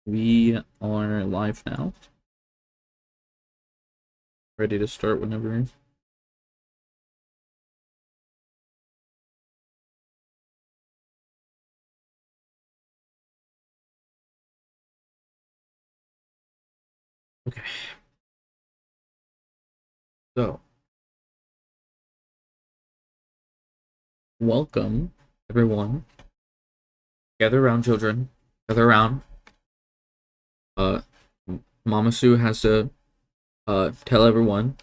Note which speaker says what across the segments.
Speaker 1: We are live now. Ready to start whenever. Okay. So, welcome everyone. Gather around, children. Gather around. Uh, Mama Sue has to tell everyone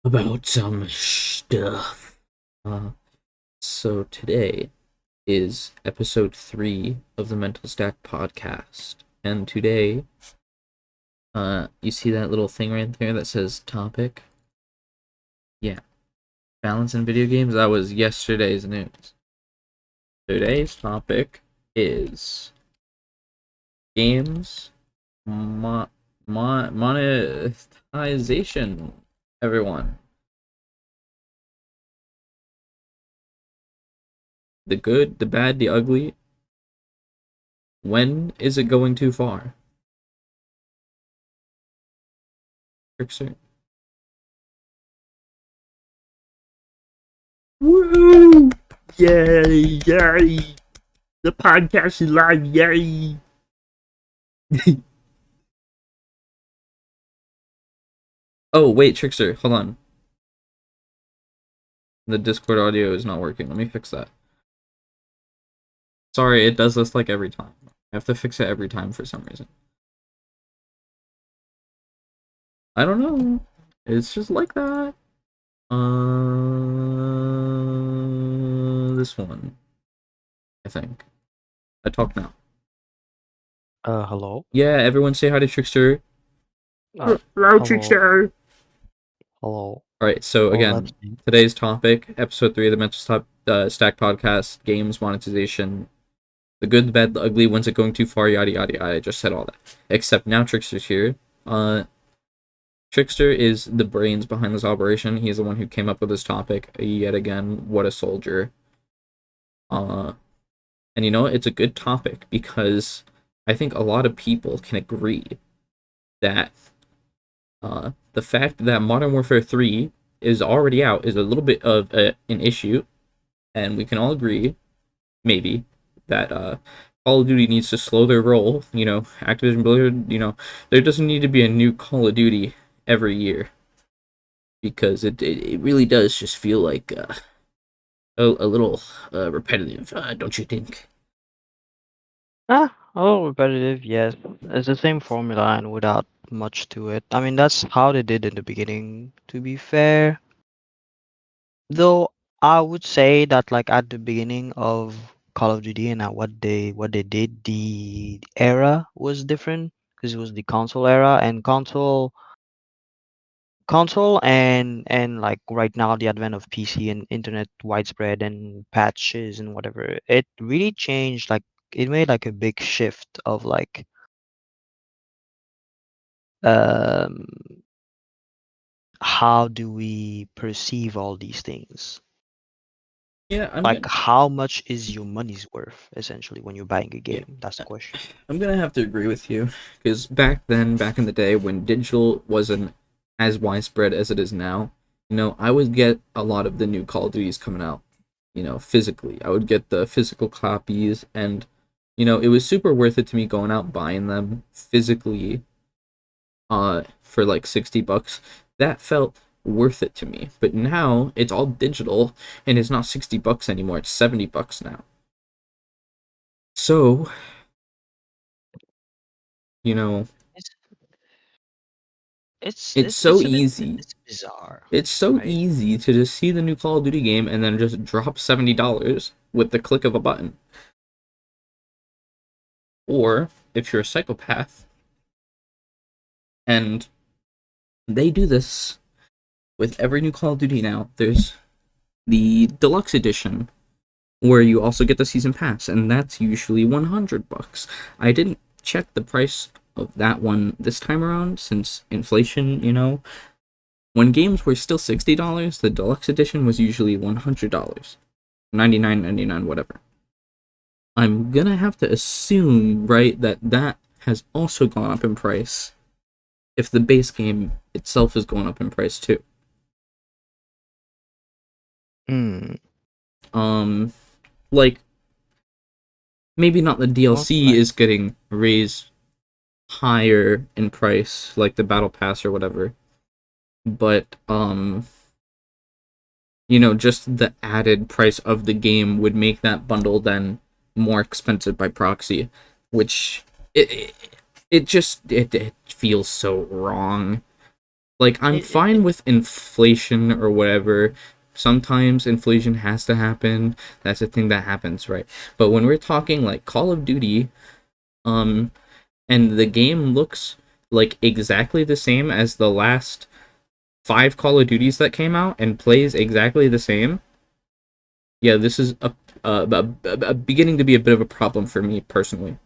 Speaker 1: about some stuff. Uh, so today is episode 3 of the Mental Stack podcast, and today, you see that little thing right there that says topic? Yeah, balance in video games. That was yesterday's news. Today's topic is games monetization. Everyone, the good, the bad, the ugly. When is it going too far? Trickster. Woo! Yay! Yay! The podcast is live! Yay! Oh wait, Trickster, hold on. The Discord audio is not working. Let me fix that. Sorry, it does this like every time. I have to fix it every time for some reason. I don't know. It's just like that. This one, I think. I talk now.
Speaker 2: Hello?
Speaker 1: Yeah, everyone say hi to Trickster. Hello,
Speaker 2: Hello?
Speaker 1: Trickster.
Speaker 2: Hello?
Speaker 1: Alright, so
Speaker 2: Oh, that's
Speaker 1: again,
Speaker 2: me.
Speaker 1: today's topic, episode 3 of the Stack podcast, games, monetization, the good, the bad, the ugly, when's it going too far, yada yada yada. I just said all that. Except now Trickster's here. Trickster is the brains behind this operation. He's the one who came up with this topic. Yet again, what a soldier. Uh, and it's a good topic because I think a lot of people can agree that the fact that Modern Warfare 3 is already out is a little bit of an issue, and we can all agree, maybe, that Call of Duty needs to slow their roll. Activision Blizzard, there doesn't need to be a new Call of Duty every year because it really does just feel like a little repetitive, don't you think?
Speaker 2: Repetitive, yes. It's the same formula and without much to it. I mean, that's how they did in the beginning, to be fair. Though I would say that like at the beginning of Call of Duty and at what they did, the era was different because it was the console era and console and like right now the advent of PC and internet widespread and patches and whatever, it really changed, like it made like a big shift of like um how do we perceive all these things,
Speaker 1: Yeah,
Speaker 2: like how much is your money's worth essentially when you're buying a
Speaker 1: yeah,
Speaker 2: game. That's the question.
Speaker 1: I'm gonna have to agree with you because back in the day when digital wasn't as widespread as it is now, I would get a lot of the new Call of Duties coming out, physically. I would get the physical copies, and it was super worth it to me going out buying them physically, for like $60. That felt worth it to me. But now it's all digital, and it's not $60 anymore. It's $70 now. So, you know,
Speaker 2: It's it's
Speaker 1: it's
Speaker 2: it's
Speaker 1: so
Speaker 2: it's a bit
Speaker 1: easy.
Speaker 2: it's bizarre,
Speaker 1: It's so
Speaker 2: right?
Speaker 1: easy to just see the new Call of Duty game and then just drop $70 with the click of a button. Or if you're a psychopath, and they do this with every new Call of Duty now, there's the deluxe edition where you also get the season pass, and that's usually $100. I didn't check the price of that one this time around since inflation, when games were still $60, the deluxe edition was usually $100. 99.99, whatever. I'm gonna have to assume, right, that that has also gone up in price if the base game itself has gone up in price too.
Speaker 2: Hmm.
Speaker 1: Um, like maybe not the
Speaker 2: Most
Speaker 1: DLC is
Speaker 2: likely.
Speaker 1: getting raised higher in price, like the battle pass or whatever, but just the added price of the game would make that bundle then more expensive by proxy, which it feels so wrong. Like I'm
Speaker 2: It
Speaker 1: fine with inflation or whatever. Sometimes inflation has to happen. That's a thing that happens, right? But when we're talking like Call of Duty, um, and the game looks like exactly the same as the last five Call of Duties that came out and plays exactly the same, yeah, this is a beginning to be a bit of a problem for me personally.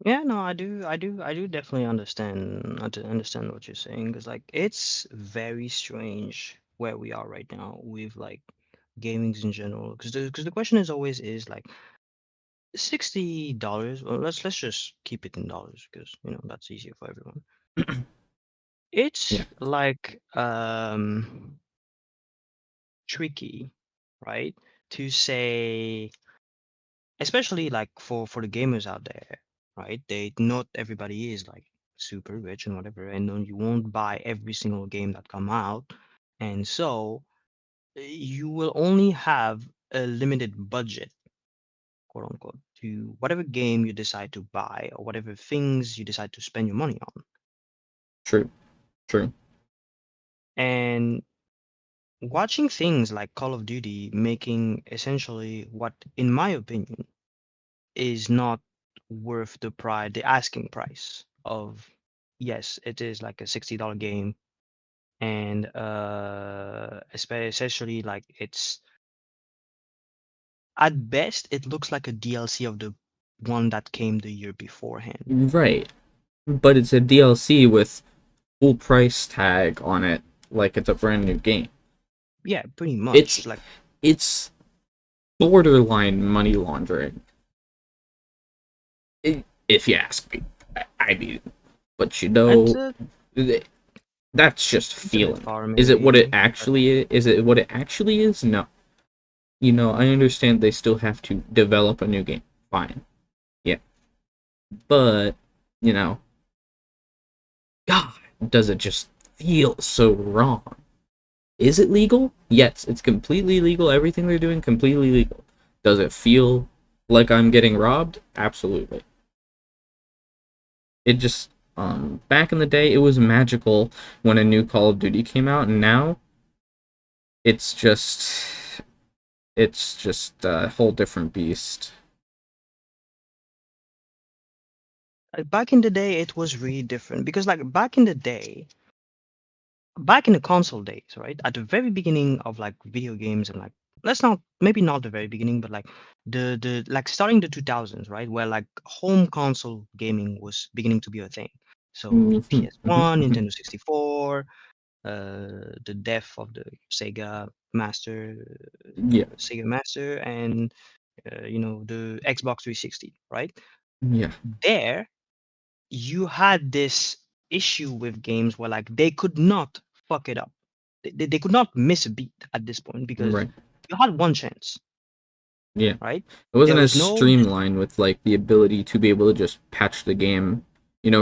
Speaker 2: Yeah, no, I do definitely understand. Understand what you're saying because like it's very strange where we are right now with like gamings in general. Because the question is always is like $60. Well, let's just keep it in dollars because that's easier for everyone.
Speaker 1: Yeah,
Speaker 2: It's like tricky, right? To say, especially like for the gamers out there, right? They not everybody is like super rich and whatever, and then you won't buy every single game that come out, and so you will only have a limited budget, quote unquote, to whatever game you decide to buy or whatever things you decide to spend your money on.
Speaker 1: true, true.
Speaker 2: And watching things like Call of Duty making essentially what, in my opinion, is not worth the asking price of, yes, it is like a $60 game, and especially like it's at best it looks like a DLC of the one that came the year beforehand.
Speaker 1: Right, but it's a DLC with full price tag on it, like it's a brand new game.
Speaker 2: Yeah, pretty
Speaker 1: It's
Speaker 2: much. Like
Speaker 1: it's borderline money laundering, if you ask me. I mean, but
Speaker 2: it's a
Speaker 1: that's just
Speaker 2: it's a bit
Speaker 1: feeling.
Speaker 2: far
Speaker 1: Is it what it
Speaker 2: maybe, but
Speaker 1: actually is? Is it what it actually is? No. I understand they still have to develop a new game. Fine. Yeah. But, you know, God, does it just feel so wrong? Is it legal? Yes, it's completely legal. Everything they're doing completely legal. Does it feel like I'm getting robbed? Absolutely. It just back in the day it was magical when a new Call of Duty came out, and now it's just it's just a whole different beast.
Speaker 2: back in the day it was really different because like back in the day, back in the console days, right? At the very beginning of like video games and like, let's not, maybe not the very beginning, but like the like starting the 2000s, right? Where like home console gaming was beginning to be a thing. So
Speaker 1: Hmm. Hmm.
Speaker 2: PS1,
Speaker 1: Hmm.
Speaker 2: Nintendo 64, the death of the
Speaker 1: Yeah,
Speaker 2: Sega Master, and the Xbox 360, right?
Speaker 1: yeah,
Speaker 2: There you had this issue with games where like they could not fuck it up. They could not miss a beat at this point because
Speaker 1: right.
Speaker 2: you had one chance,
Speaker 1: Yeah.
Speaker 2: right?
Speaker 1: It
Speaker 2: There
Speaker 1: wasn't as
Speaker 2: was no,
Speaker 1: streamlined with like the ability to be able to just patch the game,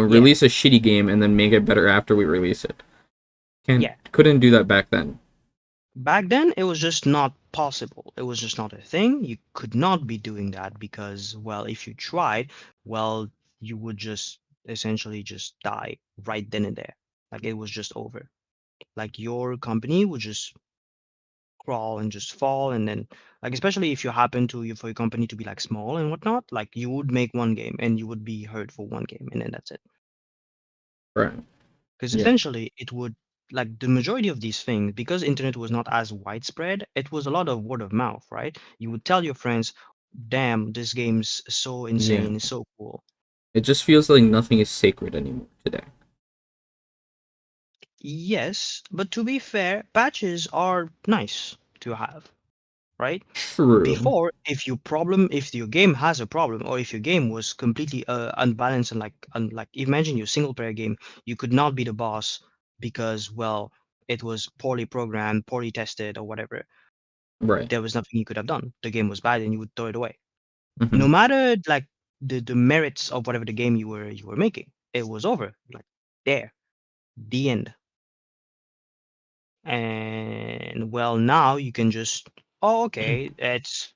Speaker 2: yeah,
Speaker 1: release a shitty game and then make it better after we release it. Can't
Speaker 2: yeah.
Speaker 1: couldn't do that back then.
Speaker 2: Back then, it was just not possible. It was just not a thing. You could not be doing that because, well, if you tried, well, you would just essentially just die right then and there. Like it was just over. Like your company would just crawl and just fall, and then like especially if you happen to you for your company to be like small and whatnot, like you would make one game and you would be heard for one game, and then that's it.
Speaker 1: Right.
Speaker 2: Because
Speaker 1: Yeah.
Speaker 2: essentially it would, like the majority of these things, because internet was not as widespread, it was a lot of word of mouth, right? You would tell your friends, damn, this game's so
Speaker 1: Yeah.
Speaker 2: insane, it's so cool.
Speaker 1: It just feels like nothing is sacred anymore today.
Speaker 2: Yes, but to be fair, patches are nice to have. right?
Speaker 1: True.
Speaker 2: Before, if your game has a problem, or if your game was completely unbalanced, and like imagine your single player game, you could not be the boss because, well, it was poorly programmed, poorly tested, or whatever.
Speaker 1: Right.
Speaker 2: There was nothing you could have done. The game was bad, and you would throw it away.
Speaker 1: Hmm.
Speaker 2: No matter like the merits of whatever the game you were making, it was over. Like there, the end. And well, now you can just, oh, okay, it's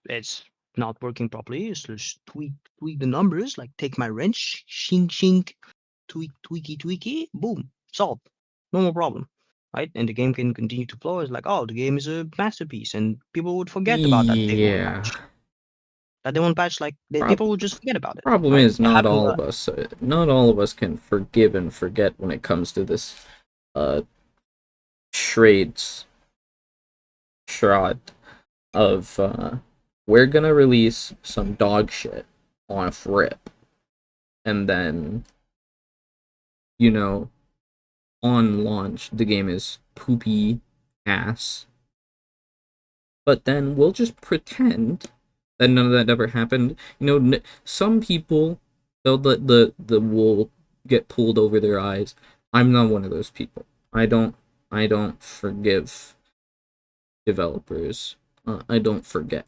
Speaker 2: not working properly, so just tweak the numbers, like take my wrench, shink shink, tweaky, boom, solved. No more problem. Right? And the game can continue to flow. It's like, oh, the game is a masterpiece, and people would forget about that day one
Speaker 1: Yeah.
Speaker 2: patch. That day one patch, like
Speaker 1: Prob-
Speaker 2: people would just forget about it.
Speaker 1: Problem
Speaker 2: Right?
Speaker 1: is,
Speaker 2: It happened with
Speaker 1: not all of us can forgive and forget when it comes to this uh trades shroud of we're gonna release some dog shit on a rip, and then you know on launch the game is poopy ass, but then we'll just pretend that none of that ever happened. Some people, they'll let the wool get pulled over their eyes. I'm not one of those people. I don't forgive developers. I don't forget.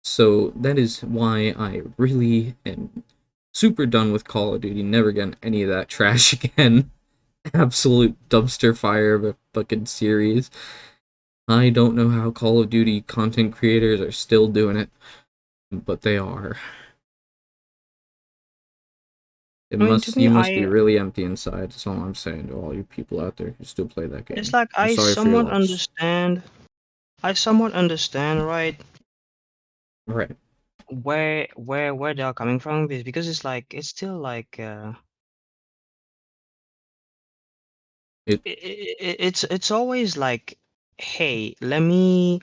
Speaker 1: So that is why I really am super done with Call of Duty. Never getting any of that trash again. Absolute dumpster fire of a fucking series. I don't know how Call of Duty content creators are still doing it, but they are.
Speaker 2: I mean, to
Speaker 1: You
Speaker 2: me,
Speaker 1: must be
Speaker 2: I
Speaker 1: really empty inside. That's all I'm saying to all you people out there who still play that
Speaker 2: it's
Speaker 1: game.
Speaker 2: like
Speaker 1: I'm sorry for your loss.
Speaker 2: I somewhat understand, right,
Speaker 1: Right.
Speaker 2: where they are coming from, because it's like it's still like
Speaker 1: It
Speaker 2: it's always like, hey, let me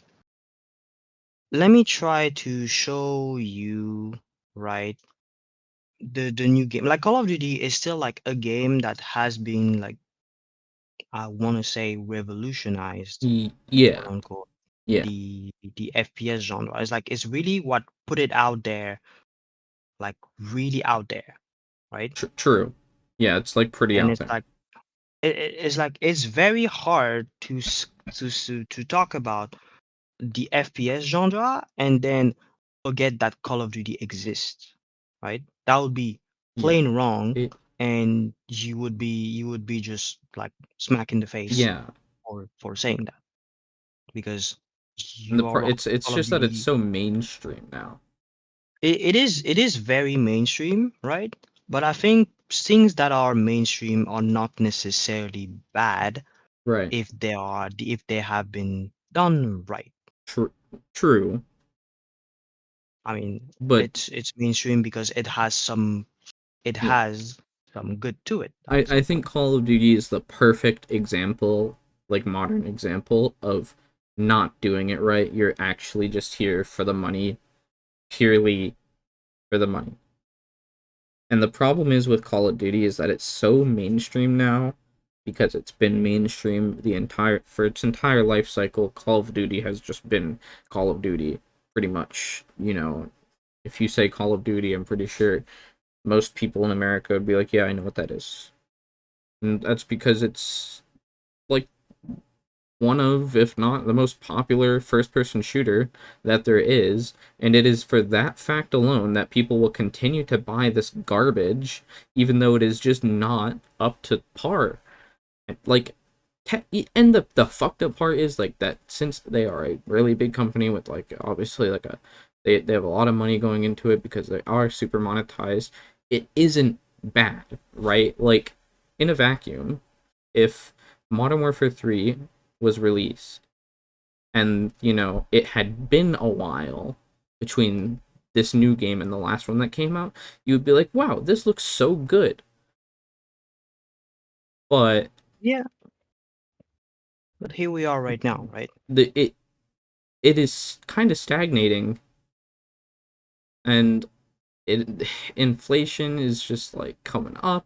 Speaker 2: try to show you, right, the new game. Like Call of Duty is still like a game that has been like, I want to say, revolutionized,
Speaker 1: yeah.
Speaker 2: quote unquote,
Speaker 1: Yeah.
Speaker 2: the FPS genre. It's like it's really what put it out there, like really out there, right?
Speaker 1: True. Yeah, it's like pretty
Speaker 2: And
Speaker 1: out
Speaker 2: it's
Speaker 1: there.
Speaker 2: like it's like it's very hard to talk about the FPS genre and then forget that Call of Duty exists, right? That would be
Speaker 1: Yeah.
Speaker 2: plain wrong,
Speaker 1: It
Speaker 2: and you would be just like smack in the face
Speaker 1: yeah.
Speaker 2: for saying that, because
Speaker 1: And
Speaker 2: you are wrong.
Speaker 1: it's
Speaker 2: Call of
Speaker 1: just that it's
Speaker 2: Duty,
Speaker 1: so mainstream now.
Speaker 2: it is very mainstream, right? But I think things that are mainstream are not necessarily bad
Speaker 1: Right.
Speaker 2: if they have been done right.
Speaker 1: True. True.
Speaker 2: I mean,
Speaker 1: But
Speaker 2: it's mainstream because it
Speaker 1: yeah,
Speaker 2: has some good to it at
Speaker 1: I
Speaker 2: some
Speaker 1: think
Speaker 2: point.
Speaker 1: Call of Duty is the perfect example, like modern example of not doing it right. You're actually just here for the money, purely for the money. And the problem is with Call of Duty is that it's so mainstream now because it's been mainstream the entire for its entire life cycle. Call of Duty has just been Call of Duty pretty much. If you say Call of Duty, I'm pretty sure most people in America would be like, "Yeah, I know what that is." And that's because it's like one of, if not the most popular first person shooter that there is, and it is for that fact alone that people will continue to buy this garbage, even though it is just not up to par. Like, and the fucked up part is like that since they are a really big company with like obviously like they have a lot of money going into it because they are super monetized, it isn't bad, right? Like in a vacuum, if Modern Warfare 3 was released and it had been a while between this new game and the last one that came out, you would be like, wow, this looks so good. But
Speaker 2: Yeah, but here we are right now, right?
Speaker 1: the it is kind of stagnating, and it inflation is just like coming up.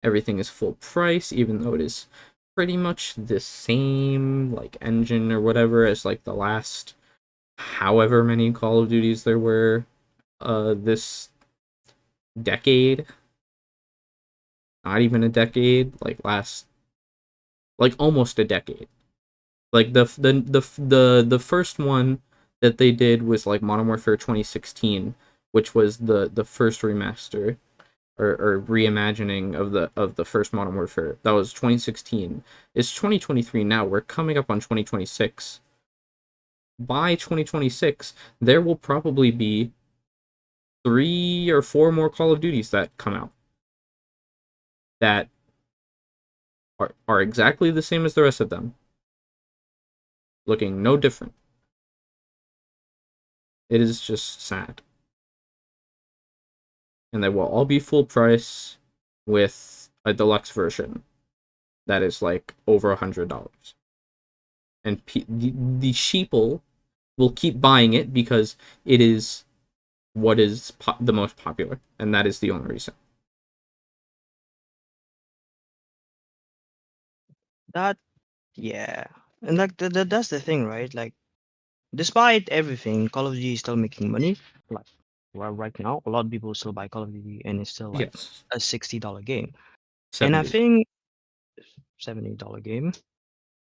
Speaker 1: Everything is full price, even though it is pretty much the same like engine or whatever as like the last however many Call of Duties there were this decade, not even a decade, like last like almost a decade. Like the first one that they did was like Modern Warfare 2016, which was the first remaster or reimagining of the first Modern Warfare. That was 2016. It's 2023 now. We're coming up on 2026. By 2026, there will probably be 3 or 4 more Call of Duties that come out that are exactly the same as the rest of them, looking no different. It is just sad. And they will all be full price with a deluxe version that is like over $100. And the sheeple will keep buying it because it is what is the most popular, and that is the only reason.
Speaker 2: That yeah, and like that's the thing, right? Like despite everything, Call of Duty is still making money. Like right now, a lot of people still buy Call of Duty, and it's still like
Speaker 1: Yes,
Speaker 2: a $60 game. And I
Speaker 1: 70s.
Speaker 2: think $70 game.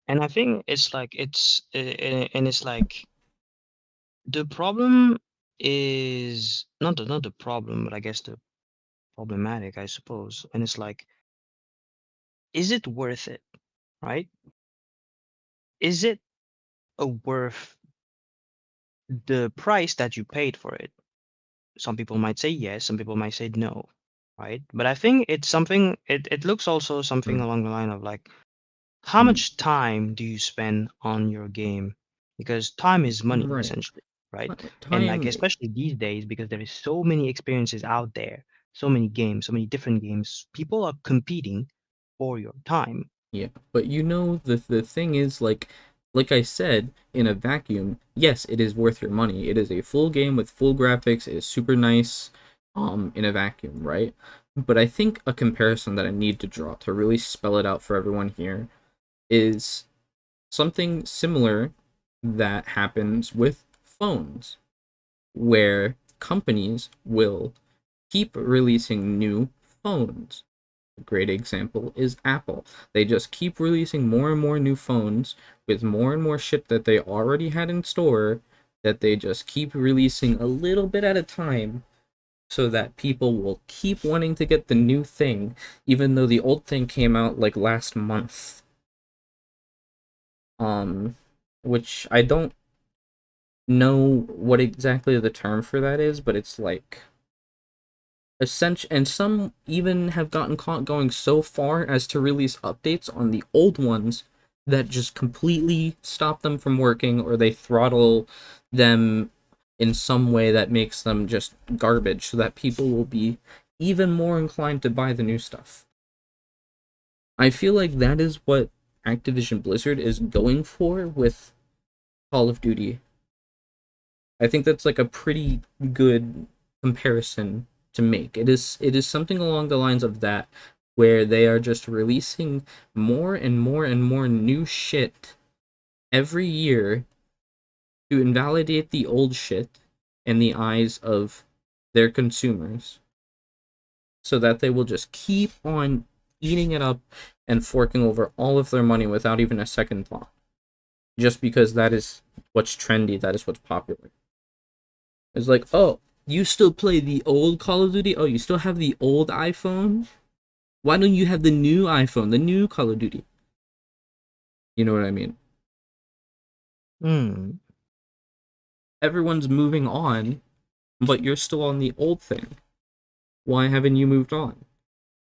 Speaker 2: And I think it's like and it's like the problem is not the problem, but I guess the problematic, I suppose. And it's like, is it worth it, right? Is it worth the price that you paid for it? Some people might say yes, some people might say no, right? But I think it's something. It looks also something
Speaker 1: Mm,
Speaker 2: along the line of like, how
Speaker 1: mm,
Speaker 2: much time do you spend on your game? Because time is money,
Speaker 1: right.
Speaker 2: essentially, right? And like,
Speaker 1: Time,
Speaker 2: especially these days, because there is so many experiences out there, so many games, so many different games, people are competing for your time.
Speaker 1: yeah. But you know the thing is like I said, in a vacuum, yes, it is worth your money. It is a full game with full graphics. It is super nice in a vacuum, right? But I think a comparison that I need to draw to really spell it out for everyone here is something similar that happens with phones, where companies will keep releasing new phones. A great example is Apple. They just keep releasing more and more new phones with more and more shit that they already had in store that they just keep releasing a little bit at a time so that people will keep wanting to get the new thing even though the old thing came out like last month. Um which I don't know what exactly the term for that is, but it's like essential, and some even have gotten caught going so far as to release updates on the old ones that just completely stop them from working, or they throttle them in some way that makes them just garbage so that people will be even more inclined to buy the new stuff. I feel like that is what Activision Blizzard is going for with Call of Duty. I think that's like a pretty good comparison to make. It is something along the lines of that, where they are just releasing more and more and more new shit every year to invalidate the old shit in the eyes of their consumers so that they will just keep on eating it up and forking over all of their money without even a second thought. Just because that is what's trendy, that is what's popular. It's like, oh, you still play the old Call of Duty? Oh, you still have the old iPhone? Why don't you have the new iPhone, the new Call of Duty? You know what I mean?
Speaker 2: Hmm.
Speaker 1: Everyone's moving on, but you're still on the old thing. Why haven't you moved on?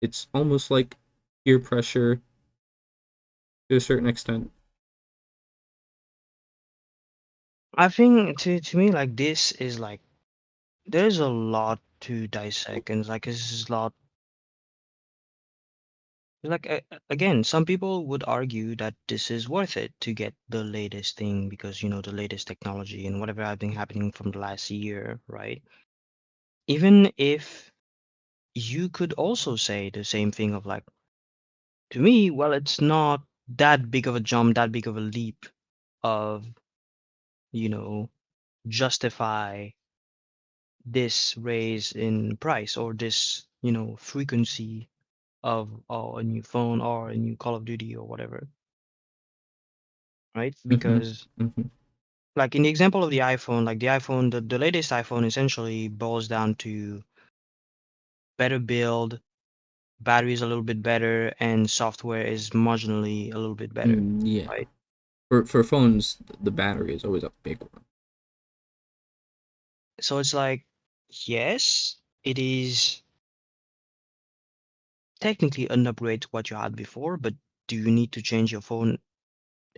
Speaker 1: It's almost like peer pressure to a certain extent.
Speaker 2: I think to me, like this is like there's a lot to dissect, and it's like it's a lot. Like again, some people would argue that this is worth it to get the latest thing because the latest technology and whatever have been happening from the last year, right? Even if you could also say the same thing of like, to me, well, it's not that big of a jump, that big of a leap of, you know, justify this raise in price or this, frequency of a new phone or a new Call of Duty or whatever, right?
Speaker 1: Mm-hmm.
Speaker 2: Because
Speaker 1: Mm-hmm.
Speaker 2: like in the example of the iPhone, like the iPhone, the latest iPhone essentially boils down to better build, battery is a little bit better, and software is marginally a little bit better,
Speaker 1: Yeah.
Speaker 2: right?
Speaker 1: For phones, the battery is always a big one.
Speaker 2: So it's like, yes, it is technically an upgrade to what you had before, but do you need to change your phone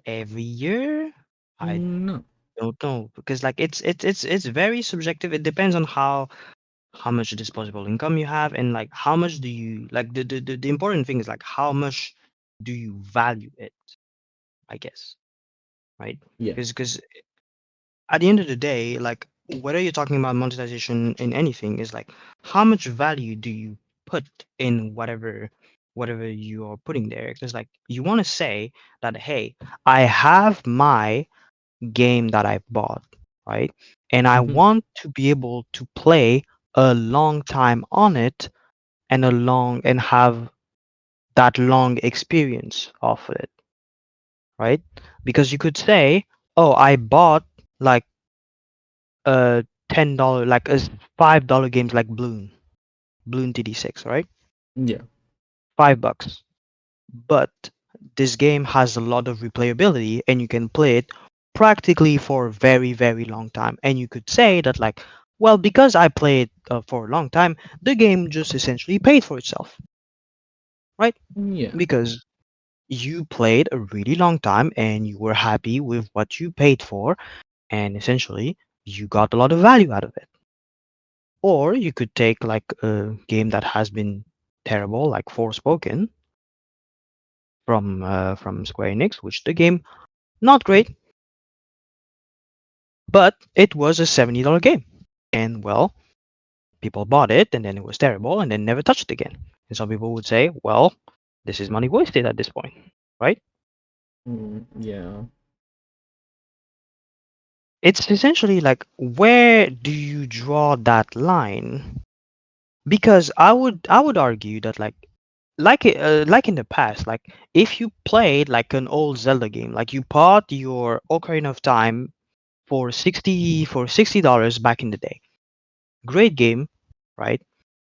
Speaker 2: every year? I
Speaker 1: No.
Speaker 2: don't know because like it's very subjective. It depends on how much disposable income you have and like how much do you like the important thing is like how much do you value it, I guess, right?
Speaker 1: Yeah.
Speaker 2: Because at the end of the day, like whether you're talking about monetization in anything is like how much value do you put in whatever you are putting there? Because like you want to say that hey, I have my game that I bought, right? And I
Speaker 1: Mm-hmm.
Speaker 2: want to be able to play a long time on it and have that long experience of it, right? Because you could say, oh, I bought like a $10 like a $5 games like Bloon TD6, right?
Speaker 1: Yeah.
Speaker 2: $5. But this game has a lot of replayability and you can play it practically for a very, very long time. And you could say that like, well, because I played for a long time, the game just essentially paid for itself, right?
Speaker 1: Yeah.
Speaker 2: Because you played a really long time and you were happy with what you paid for, and essentially you got a lot of value out of it. Or you could take like a game that has been terrible, like Forspoken from Square Enix, which the game not great, but it was a $70 game, and well, people bought it, and then it was terrible, and then never touched it again. And some people would say, well, this is money wasted at this point, right?
Speaker 1: Yeah.
Speaker 2: It's essentially like where do you draw that line? Because I would argue that like in the past, like if you played like an old Zelda game, like you bought your Ocarina of Time for $60 back in the day, great game, right?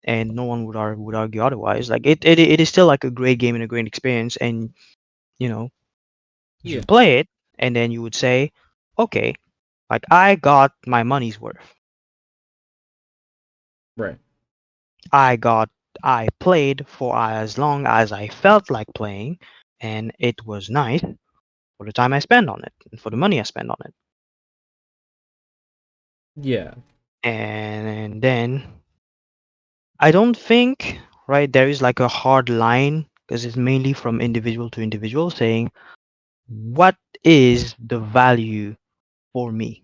Speaker 2: And no one would argue otherwise. Like it is still like a great game and a great experience, and you know you
Speaker 1: Yeah.
Speaker 2: play it, and then you would say, okay, like I got my money's worth.
Speaker 1: Right.
Speaker 2: I got I played for as long as I felt like playing, and it was nice for the time I spent on it and for the money I spent on it.
Speaker 1: Yeah.
Speaker 2: And then I don't think, right, there is like a hard line because it's mainly from individual to individual saying what is the value for me,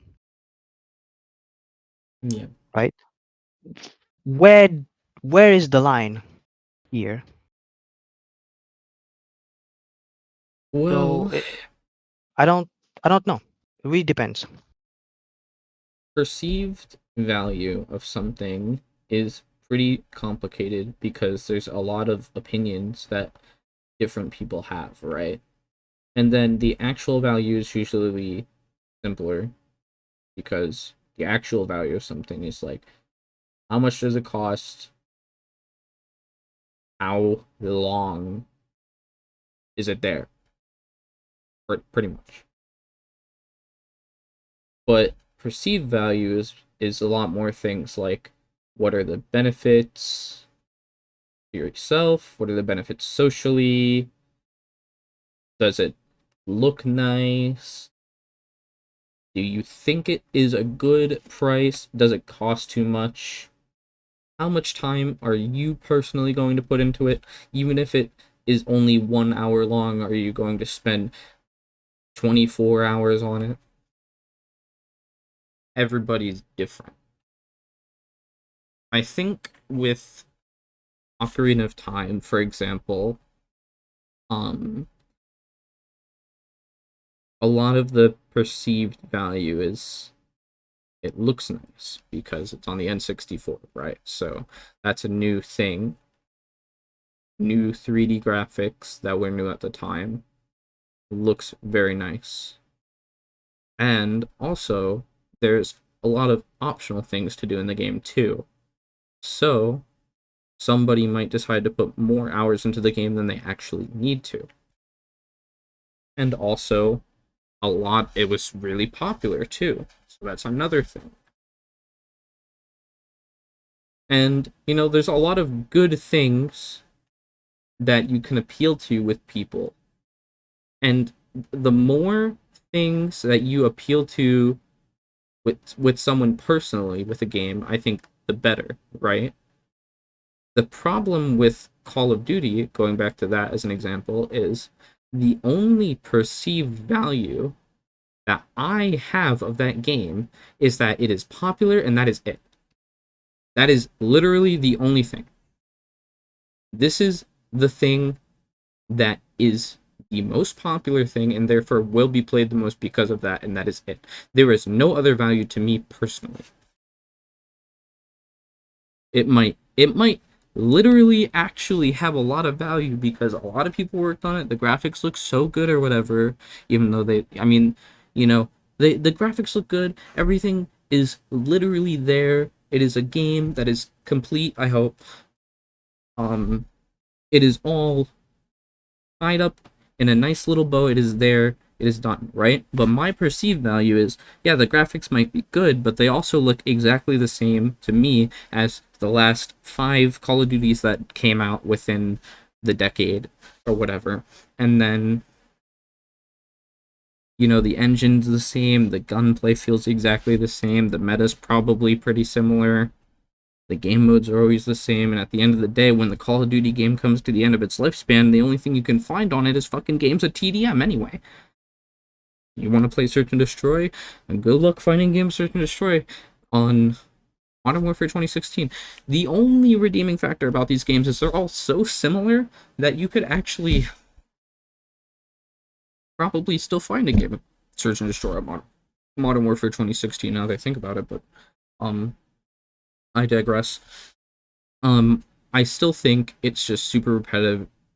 Speaker 1: Yeah.
Speaker 2: right? Where where is the line here? So
Speaker 1: Well,
Speaker 2: I don't I don't know. It really depends.
Speaker 1: perceived value of something is pretty complicated because there's a lot of opinions that different people have, right? And then the actual value is usually simpler because the actual value of something is like how much does it cost? How long is it there? Pretty much. But perceived value is a lot more things like what are the benefits to yourself? What are the benefits socially? Does it look nice? Do you think it is a good price? Does it cost too much? How much time are you personally going to put into it? Even if it is only 1 hour long, are you going to spend 24 hours on it? Everybody's different. I think with Ocarina of Time, for example, um, a lot of the perceived value is it looks nice because it's on the N64, right? So that's a new thing, new 3D graphics that were new at the time. Looks very nice. And also, there's a lot of optional things to do in the game too. So, somebody might decide to put more hours into the game than they actually need to. And also, it was really popular too. So that's another thing. And, there's a lot of good things that you can appeal to with people. And the more things that you appeal to with someone personally with a game, I think the better, right? The problem with Call of Duty, going back to that as an example, is the only perceived value that I have of that game is that it is popular and that is it. That is literally the only thing. This is the thing that is the most popular thing and therefore will be played the most because of that, and that is it. There is no other value to me personally. It might literally actually have a lot of value because a lot of people worked on it. The graphics look so good or whatever, even though you know, the graphics look good. Everything is literally there. It is a game that is complete, I hope. Um it is all tied up in a nice little bow. It is there. It is done, right? But my perceived value is, yeah, the graphics might be good, but they also look exactly the same to me as the last 5 Call of Duties that came out within the decade or whatever. And then, the engine's the same, the gunplay feels exactly the same, the meta's probably pretty similar. The game modes are always the same, and at the end of the day, when the Call of Duty game comes to the end of its lifespan, the only thing you can find on it is fucking games of TDM anyway. You want to play Search and Destroy? And good luck finding games Search and Destroy on Modern Warfare 2016. The only redeeming factor about these games is they're all so similar that you could actually probably still find a game of Search and Destroy on Modern Warfare 2016 now that I think about it, but um I digress. Um, I still think it's just super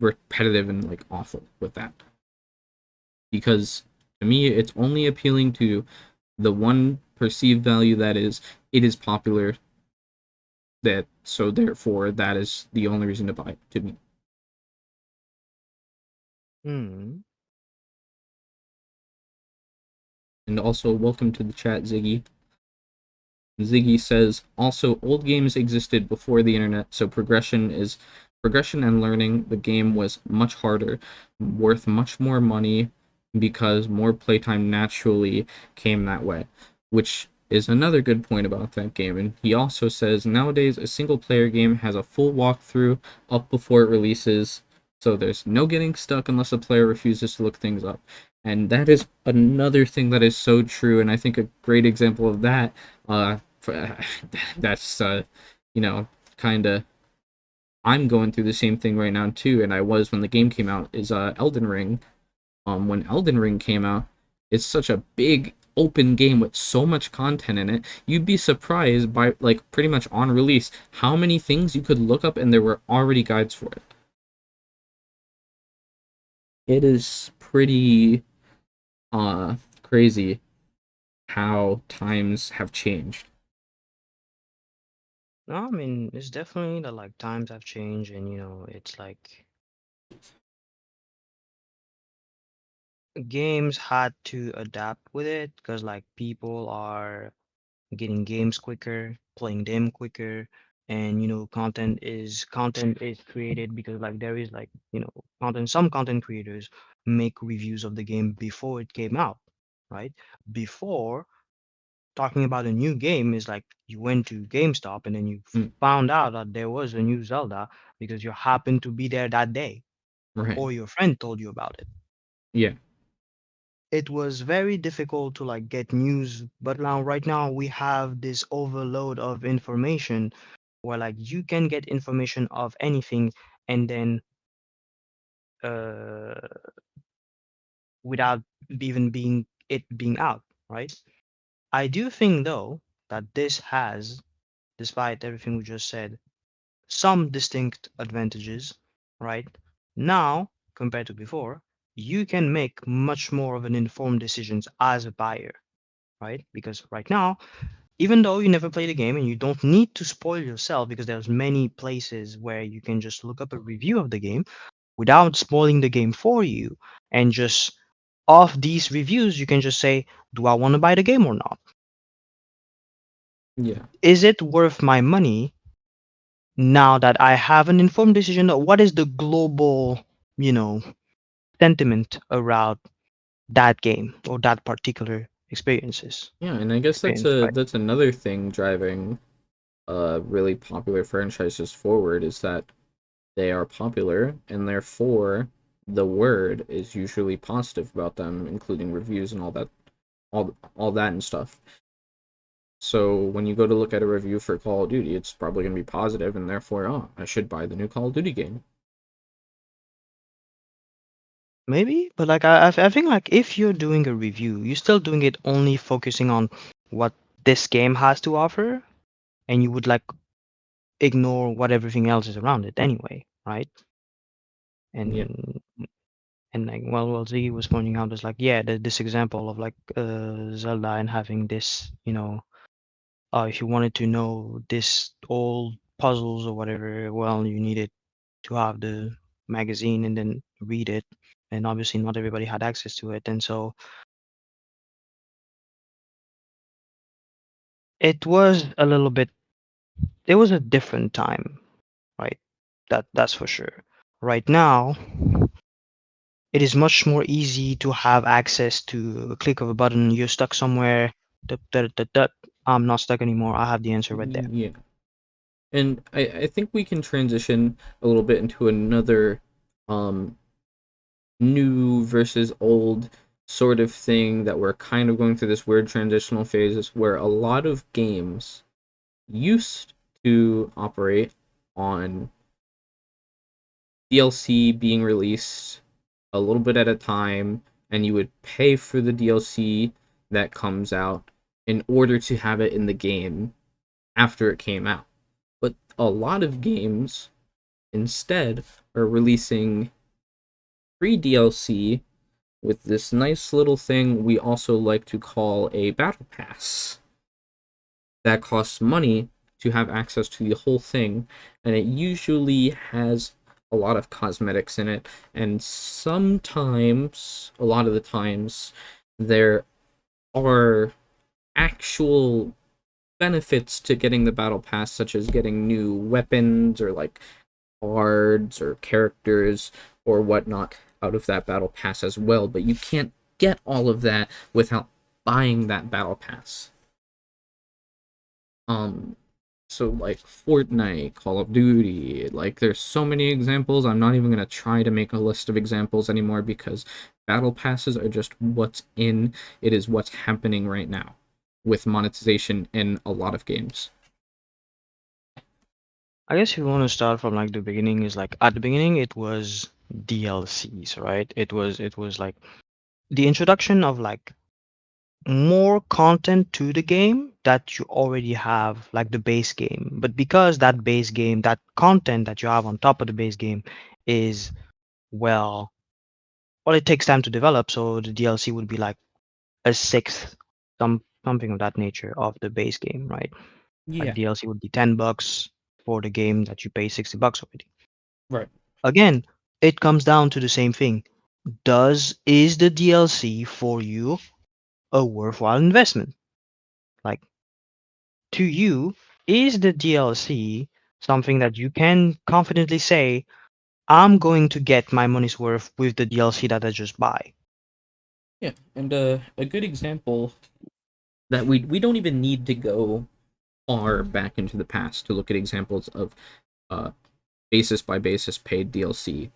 Speaker 1: repetitive and like awful with that because to me it's only appealing to the one perceived value that is it is popular, that so therefore that is the only reason to buy it to me.
Speaker 2: Hmm.
Speaker 1: And also welcome to the chat, Ziggy. Ziggy says, also, old games existed before the internet, so progression and learning the game was much harder, worth much more money because more playtime naturally came that way, which is another good point about that game. And he also says, nowadays, a single player game has a full walkthrough up before it releases, so there's no getting stuck unless a player refuses to look things up. And that is another thing that is so true, and I think a great example of that uh, that's you know, kind of I'm going through the same thing right now too, and I was when the game came out. Is Elden Ring. When Elden Ring came out, it's such a big open game with so much content in it. You'd be surprised by like pretty much on release how many things you could look up, and there were already guides for it. It is pretty crazy how times have changed.
Speaker 2: No, I mean, it's definitely that like times have changed, and it's like games had to adapt with it because like people are getting games quicker, playing them quicker, and content is created because like there is like content. Some content creators make reviews of the game before it came out, right? Before talking about a new game is like you went to GameStop and then you
Speaker 1: Mm,
Speaker 2: found out that there was a new Zelda because you happened to be there that day
Speaker 1: right.
Speaker 2: or your friend told you about it.
Speaker 1: Yeah.
Speaker 2: It was very difficult to like get news, but now right now we have this overload of information where like you can get information of anything and then uh without even being out, right? I do think though that this has, despite everything we just said, some distinct advantages, right? Now, compared to before, you can make much more of an informed decisions as a buyer, right? Because right now, even though you never play the game and you don't need to spoil yourself because there's many places where you can just look up a review of the game without spoiling the game for you, and just off these reviews you can just say, do I want to buy the game or not?
Speaker 1: Yeah.
Speaker 2: Is it worth my money now that I have an informed decision of what is the global, you know, sentiment around that game or that particular
Speaker 1: Yeah, and I guess
Speaker 2: experience, right?
Speaker 1: that's another thing driving really popular franchises forward is that they are popular and therefore the word is usually positive about them, including reviews and all that and stuff. So when you go to look at a review for Call of Duty, it's probably going to be positive, and therefore, oh, I should buy the new Call of Duty game.
Speaker 2: Maybe, but like I think like if you're doing a review, you're still doing it only focusing on what this game has to offer, and you would like ignore what everything else is around it anyway, right?
Speaker 1: Yeah,
Speaker 2: And like well Ziggy was pointing out is like yeah, this example of like Zelda and having this, if you wanted to know this old puzzles or whatever, well you needed to have the magazine and then read it, and obviously not everybody had access to it, and so it was a little bit, it was a different time, right? That's for sure. Right now, it is much more easy to have access to a click of a button. You're stuck somewhere. Dup, dup, dup, dup. I'm not stuck anymore. I have the answer right there.
Speaker 1: yeah. And I think we can transition a little bit into another um new versus old sort of thing that we're kind of going through this weird transitional phases where a lot of games used to operate on DLC being released a little bit at a time, and you would pay for the DLC that comes out in order to have it in the game after it came out. But a lot of games instead are releasing free DLC with this nice little thing we also like to call a battle pass that costs money to have access to the whole thing, and it usually has a lot of cosmetics in it, and sometimes, a lot of the times, there are actual benefits to getting the battle pass, such as getting new weapons or like cards or characters or whatnot out of that battle pass as well, but you can't get all of that without buying that battle pass. Um, so like Fortnite, Call of Duty, like there's so many examples. I'm not even gonna try to make a list of examples anymore because battle passes are just what's in. It is what's happening right now with monetization in a lot of games.
Speaker 2: I guess if you want to start from like the beginning, is like at the beginning it was DLCs, right? It was like the introduction of like more content to the game that you already have, like the base game. But because that base game, that content that you have on top of the base game is, well, it takes time to develop. So the DLC would be like a sixth, something of that nature of the base game, right? Like
Speaker 1: Yeah,
Speaker 2: DLC would be $10 for the game that you pay $60 already.
Speaker 1: right.
Speaker 2: Again, it comes down to the same thing. Is the DLC for you a worthwhile investment? Like, to you, is the DLC something that you can confidently say, I'm going to get my money's worth with the DLC that I just buy?
Speaker 1: Yeah, and a good example that we don't even need to go far back into the past to look at examples of uh, basis by basis paid DLC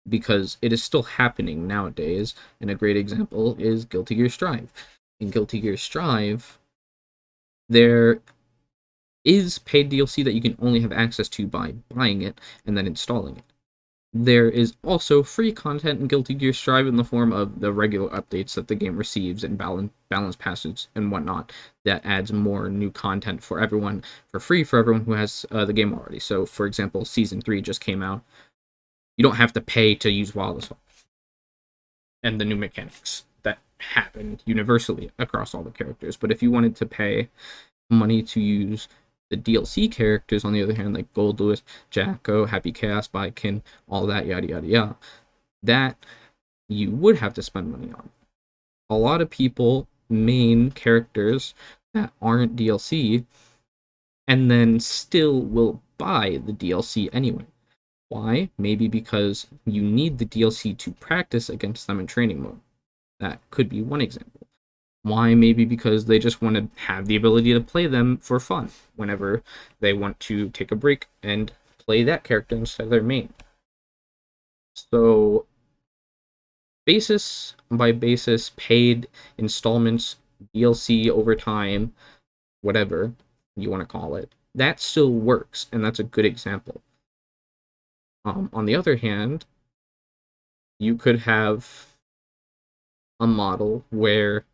Speaker 1: because it is still happening nowadays. And a great example is Guilty Gear Strive. In Guilty Gear Strive, there is paid DLC that you can only have access to by buying it and then installing it. There is also free content in Guilty Gear Strive in the form of the regular updates that the game receives and balance passes and whatnot. That adds more new content for everyone for free for everyone who has the game already. So, for example, Season 3 just came out. You don't have to pay to use Wild Assault and the new mechanics that happen universally across all the characters. But if you wanted to pay money to use the DLC characters, on the other hand, like Gold Lewis, Jacko, Happy Chaos, Bykin, all that, yada yada yada, that you would have to spend money on. A lot of people main characters that aren't DLC and then still will buy the DLC anyway. Why? Maybe because you need the DLC to practice against them in training mode. That could be one example. Why? Maybe because they just want to have the ability to play them for fun whenever they want to take a break and play that character instead of their main. So, basis by basis, paid installments, DLC over time, whatever you want to call it, that still works, and that's a good example. On the other hand, you could have a model where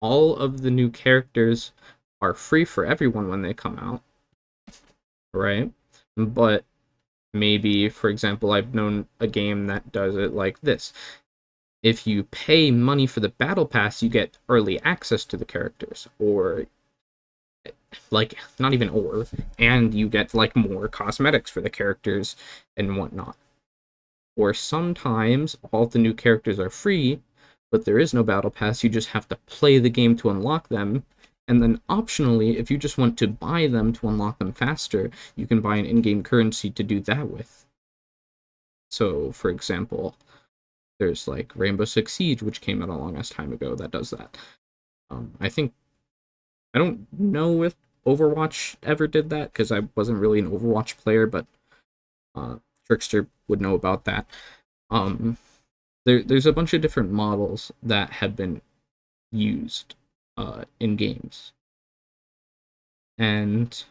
Speaker 1: all of the new characters are free for everyone when they come out, right? But maybe, for example, I've known a game that does it like this. If you pay money for the battle pass, you get early access to the characters, or like not even and you get like more cosmetics for the characters and whatnot. Or sometimes all the new characters are free, but there is no battle pass. You just have to play the game to unlock them. And then optionally, if you just want to buy them to unlock them faster, you can buy an in-game currency to do that with. So, for example, there's like Rainbow Six Siege, which came out a long ass time ago, that does that. I think I don't know if Overwatch ever did that because I wasn't really an Overwatch player, but Trickster would know about that. Um, there's a bunch of different models that have been used in games, and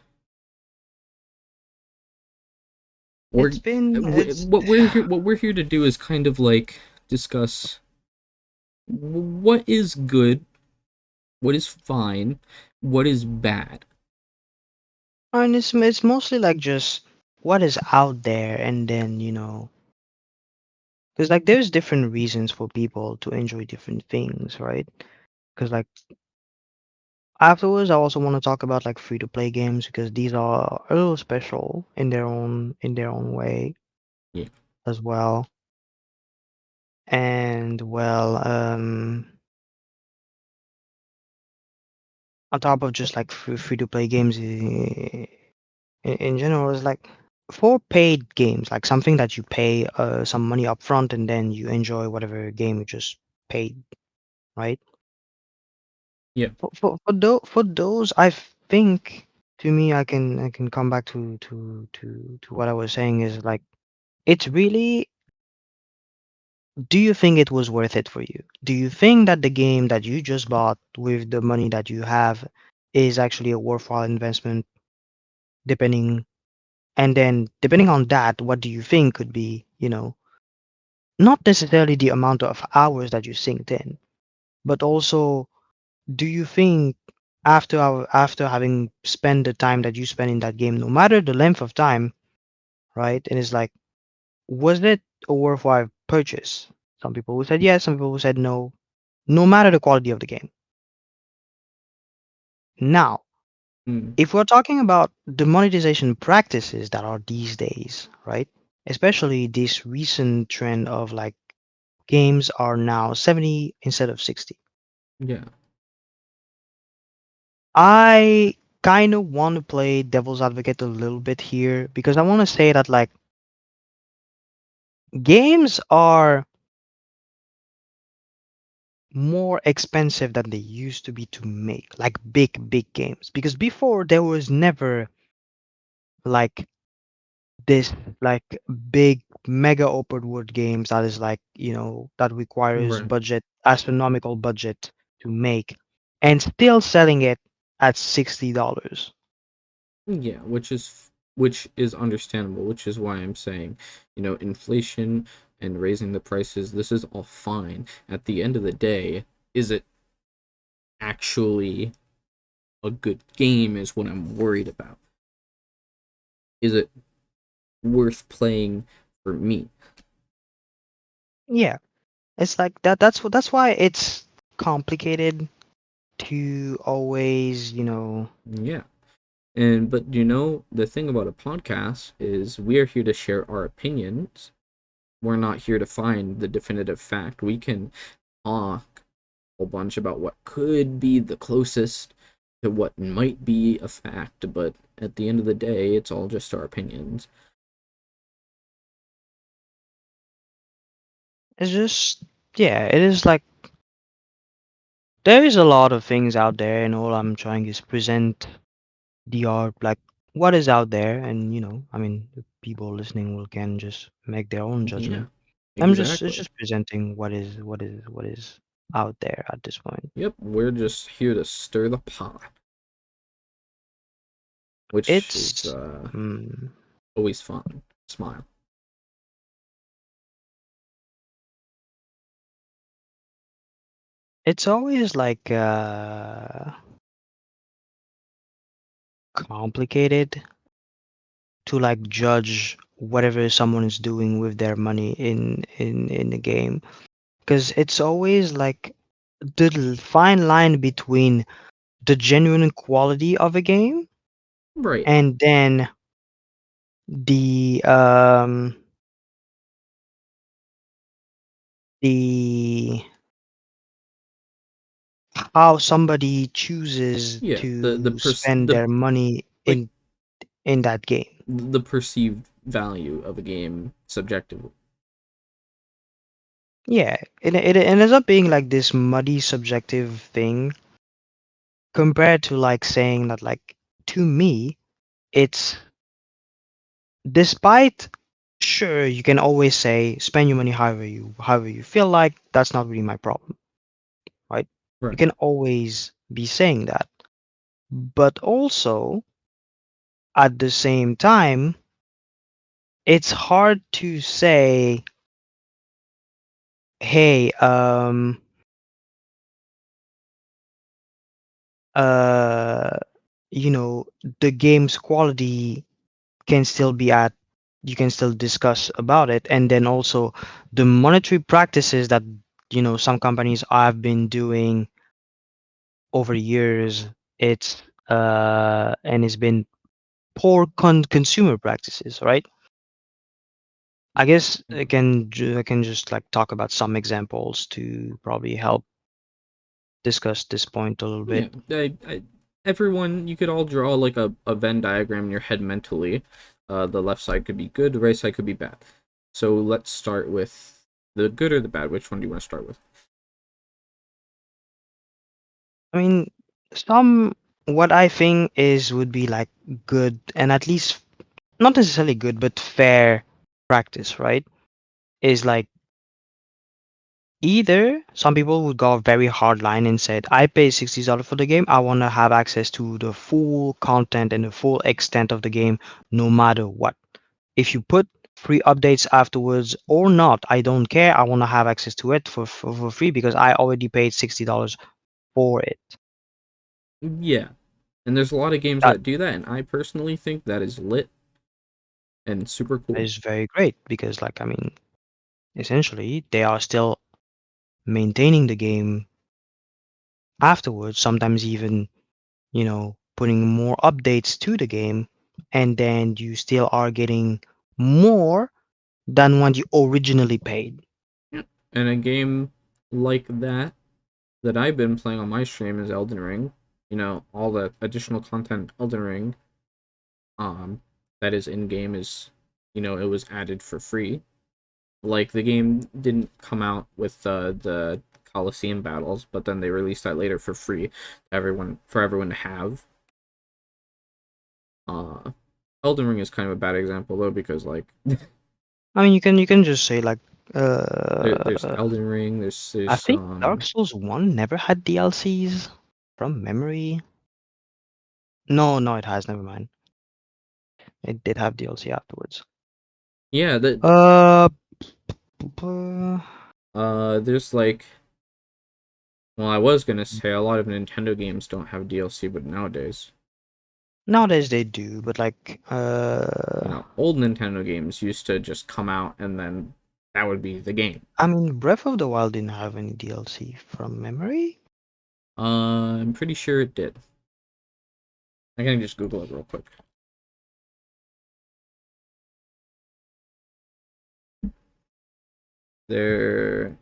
Speaker 1: we're
Speaker 2: It's been it's
Speaker 1: what we're here to do is kind of like discuss what is good, what is fine, what is bad.
Speaker 2: and it's mostly like just what is out there, and then because like there's different reasons for people to enjoy different things, right? Because like afterwards, I also want to talk about like free to play games because these are a little special in their own way
Speaker 1: Yeah,
Speaker 2: as well. And well, on top of just like free to play games in general, is like for paid games, like something that you pay some money up front and then you enjoy whatever game you just paid, right?
Speaker 1: yeah.
Speaker 2: For those, I think to me, I can come back to what I was saying is like it's really. Do you think it was worth it for you? Do you think that the game that you just bought with the money that you have is actually a worthwhile investment? Depending, and then depending on that, what do you think could be, not necessarily the amount of hours that you synced in, but also do you think after having spent the time that you spend in that game, no matter the length of time, right? And it's like, was it a worthwhile purchase? Some people who said yes, some people who said no, no matter the quality of the game. Now,
Speaker 1: Mm,
Speaker 2: if we're talking about the monetization practices that are these days, right? Especially this recent trend of like games are now 70 instead of 60.
Speaker 1: yeah.
Speaker 2: I kind of want to play devil's advocate a little bit here because I want to say that like games are more expensive than they used to be to make, like big games. Because before there was never like this like big mega open world games that is like that requires
Speaker 1: Right.
Speaker 2: budget, astronomical budget to make, and still selling it at $60.
Speaker 1: Yeah, which is which is understandable, which is why I'm saying, inflation and raising the prices, this is all fine. At the end of the day, is it actually a good game is what I'm worried about. Is it worth playing for me?
Speaker 2: Yeah, it's like that. That's why it's complicated to always,
Speaker 1: Yeah. And but the thing about a podcast is we are here to share our opinions. We're not here to find the definitive fact. We can talk a whole bunch about what could be the closest to what might be a fact, but at the end of the day, it's all just our opinions.
Speaker 2: it's just, yeah, it is like there is a lot of things out there, and all I'm trying is present the art, like what is out there, and I mean, the people listening will can just make their own
Speaker 1: Yeah,
Speaker 2: judgment. It's
Speaker 1: exactly.
Speaker 2: just presenting what is out there at this point.
Speaker 1: Yep, we're just here to stir the pot, which is
Speaker 2: It's mm,
Speaker 1: always fun. Smile.
Speaker 2: it's always like complicated to like judge whatever someone is doing with their money in the game, because it's always like the fine line between the genuine quality of a game
Speaker 1: Right.
Speaker 2: and then the the how somebody chooses
Speaker 1: Yeah.
Speaker 2: to spend their money
Speaker 1: Like
Speaker 2: in that game.
Speaker 1: the perceived value of a game subjectively.
Speaker 2: Yeah, it ends up being like this muddy subjective thing compared to like saying that, like, to me it's, despite, sure, you can always say spend your money however you feel like, that's not really my problem, right? You
Speaker 1: Right.
Speaker 2: can always be saying that, but also at the same time it's hard to say, hey, uh you know, the game's quality can still be at, you can still discuss about it, and then also the monetary practices that some companies have been doing over years, it's and it's been poor consumer practices, right? I guess I can just like talk about some examples to probably help discuss this point a little
Speaker 1: Yeah.
Speaker 2: bit.
Speaker 1: Everyone, you could all draw like a Venn diagram in your head mentally. The left side could be good, the right side could be bad. So let's start with the good or the bad. Which one do you want to start with?
Speaker 2: I mean, some, what I think is would be like good, and at least not necessarily good, but fair practice, right? Is like, either some people would go a very hard line and said, I pay $60 for the game. I want to have access to the full content and the full extent of the game, no matter what. If you put free updates afterwards or not, I don't care. I want to have access to it for free because I already paid $60 for it.
Speaker 1: Yeah. And there's a lot of games
Speaker 2: That
Speaker 1: that do that, and I personally think that is lit and super cool.
Speaker 2: is very great because, like, I mean, essentially, they are still maintaining the game afterwards, sometimes even, putting more updates to the game, and then you still are getting more than what you originally paid.
Speaker 1: Yeah. And a game like that I've been playing on my stream is Elden Ring. All the additional content Elden Ring that is in game is it was added for free. Like the game didn't come out with the Coliseum battles, but then they released that later for free for everyone to have. Uh Elden Ring is kind of a bad example though because like
Speaker 2: I mean, you can just say like,
Speaker 1: there's Elden Ring,
Speaker 2: I
Speaker 1: there's
Speaker 2: think Dark Souls 1 never had DLCs from memory. No, no, it has. Never mind. It did have DLC afterwards.
Speaker 1: Yeah,
Speaker 2: Uh,
Speaker 1: there's like, well, I was gonna say a lot of Nintendo games don't have DLC, but nowadays,
Speaker 2: nowadays they do, but like
Speaker 1: old Nintendo games used to just come out and then that would be the game.
Speaker 2: I mean, Breath of the Wild didn't have any DLC from memory.
Speaker 1: I'm pretty sure it did. I can just Google it real quick. There,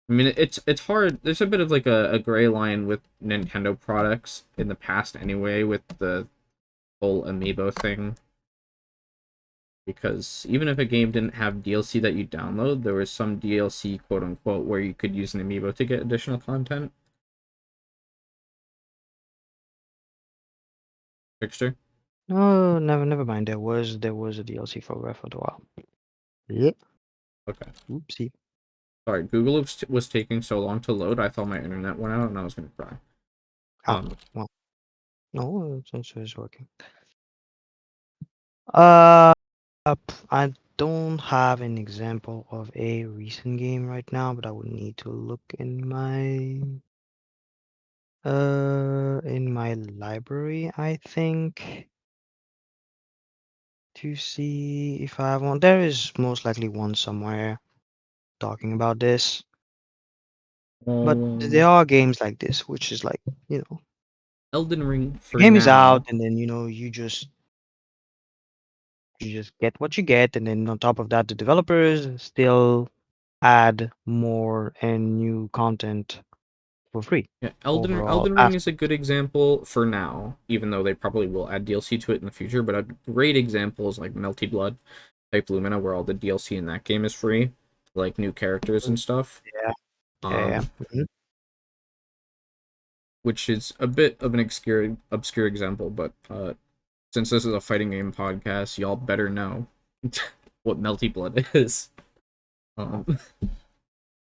Speaker 1: I mean, it's hard. There's a bit of like a gray line with Nintendo products in the past, anyway, with the whole amiibo thing. Because even if a game didn't have DLC that you download, there was some DLC, quote unquote, where you could use an amiibo to get additional content. Fixture.
Speaker 2: No, never mind. There was a DLC for Breath of the Wild. Yep.
Speaker 1: Okay.
Speaker 2: Oopsie.
Speaker 1: Sorry, Google was taking so long to load. I thought my internet went out and I was gonna cry.
Speaker 2: Ah,
Speaker 1: Um,
Speaker 2: well, no, it's working. Uh, I don't have an example of a recent game right now, but I would need to look in my library, I think, to see if I have one. There is most likely one somewhere talking about this, but there
Speaker 1: um,
Speaker 2: are games like this, which is like, you know,
Speaker 1: Elden Ring
Speaker 2: the
Speaker 1: for
Speaker 2: game is out,
Speaker 1: now.
Speaker 2: and then you just get what you get, and then on top of that, the developers still add more and new content for free
Speaker 1: Yeah,
Speaker 2: overall
Speaker 1: Elden Ring is a
Speaker 2: afterwards.
Speaker 1: good example for now, even though they probably will add DLC to it in the future. But a great example is like Melty Blood, Type Lumina, where all the DLC in that game is free, like new characters and stuff.
Speaker 2: Yeah, yeah.
Speaker 1: Um,
Speaker 2: Mhm.
Speaker 1: which is a bit of an obscure example, but since this is a fighting game podcast, y'all better know what Melty Blood is. Um,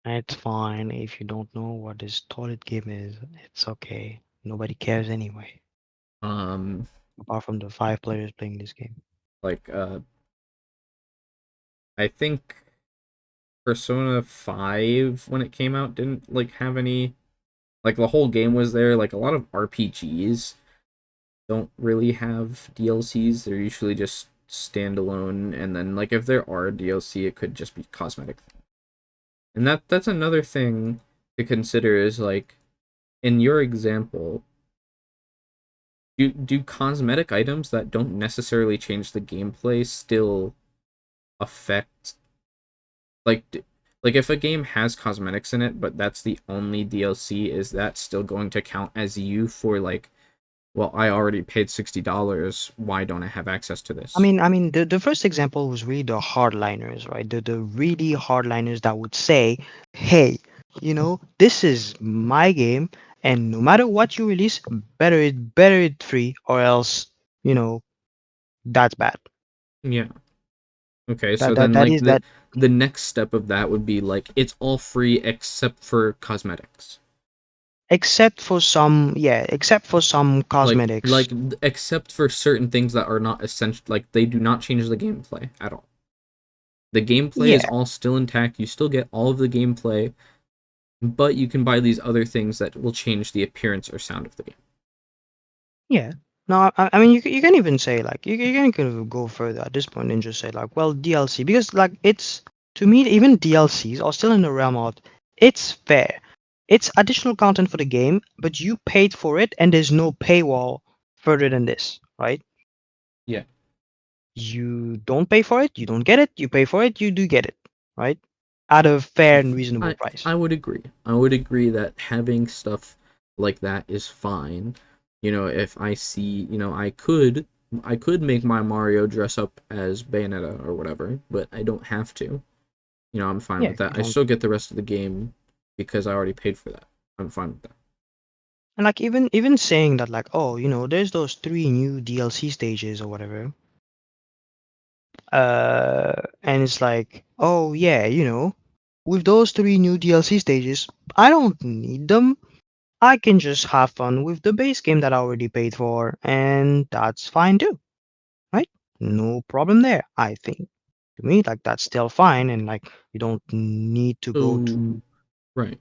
Speaker 2: It's fine if you don't know what this toilet game is. It's okay. Nobody cares anyway,
Speaker 1: um,
Speaker 2: apart from the 5 players playing this game.
Speaker 1: like I think Persona 5 when it came out didn't like have any, like the whole game was there. Like a lot of RPGs don't really have DLCs. They're usually just standalone, and then like if there are DLC, it could just be cosmetic. And that's another thing to consider is like in your example, do cosmetic items that don't necessarily change the gameplay still affect, like like if a game has cosmetics in it, but that's the only DLC, is that still going to count as you for like, well, I already paid $60. Why don't I have access to
Speaker 2: I
Speaker 1: this?
Speaker 2: mean, I mean, the first example was really the hardliners, right? The really hardliners that would say, "Hey, this is my game, and no matter what you release, better it free, or else, you know, that's bad."
Speaker 1: Yeah. Okay, so
Speaker 2: That that
Speaker 1: then
Speaker 2: that
Speaker 1: like
Speaker 2: is that.
Speaker 1: the next step of that would be like it's all free except for cosmetics.
Speaker 2: Except for some cosmetics.
Speaker 1: Like except for certain things that are not essential, like they do not change the gameplay at all. The gameplay is
Speaker 2: Yeah,
Speaker 1: all still intact. You still get all of the gameplay, but you can buy these other things that will change the appearance or sound of the game.
Speaker 2: yeah. No, I mean, you can even say like you can kind of go further at this point and just say like, well, DLC, because like it's, to me, even DLCs are still in the realm of, it's fair. It's additional content for the game, but you paid for it, and there's no paywall further than this, right?
Speaker 1: Yeah.
Speaker 2: You don't pay for it, you don't get it. You pay for it, you do get it, right? At a fair and reasonable
Speaker 1: I
Speaker 2: price.
Speaker 1: I would agree. I would agree that having stuff like that is fine. If I see, I could make my Mario dress up as Bayonetta or whatever, but I don't have to. I'm fine
Speaker 2: Yeah,
Speaker 1: with that.
Speaker 2: you
Speaker 1: I
Speaker 2: don't.
Speaker 1: still get the rest of the game because I already paid for that. I'm fine with that.
Speaker 2: And like even saying that like, oh, there's those 3 new DLC stages or whatever. And it's like, oh yeah, with those 3 new DLC stages, I don't need them. I can just have fun with the base game that I already paid for, and that's fine too, right? No problem there, I think. To me, like that's still fine, and like you don't need to go
Speaker 1: So
Speaker 2: to
Speaker 1: right.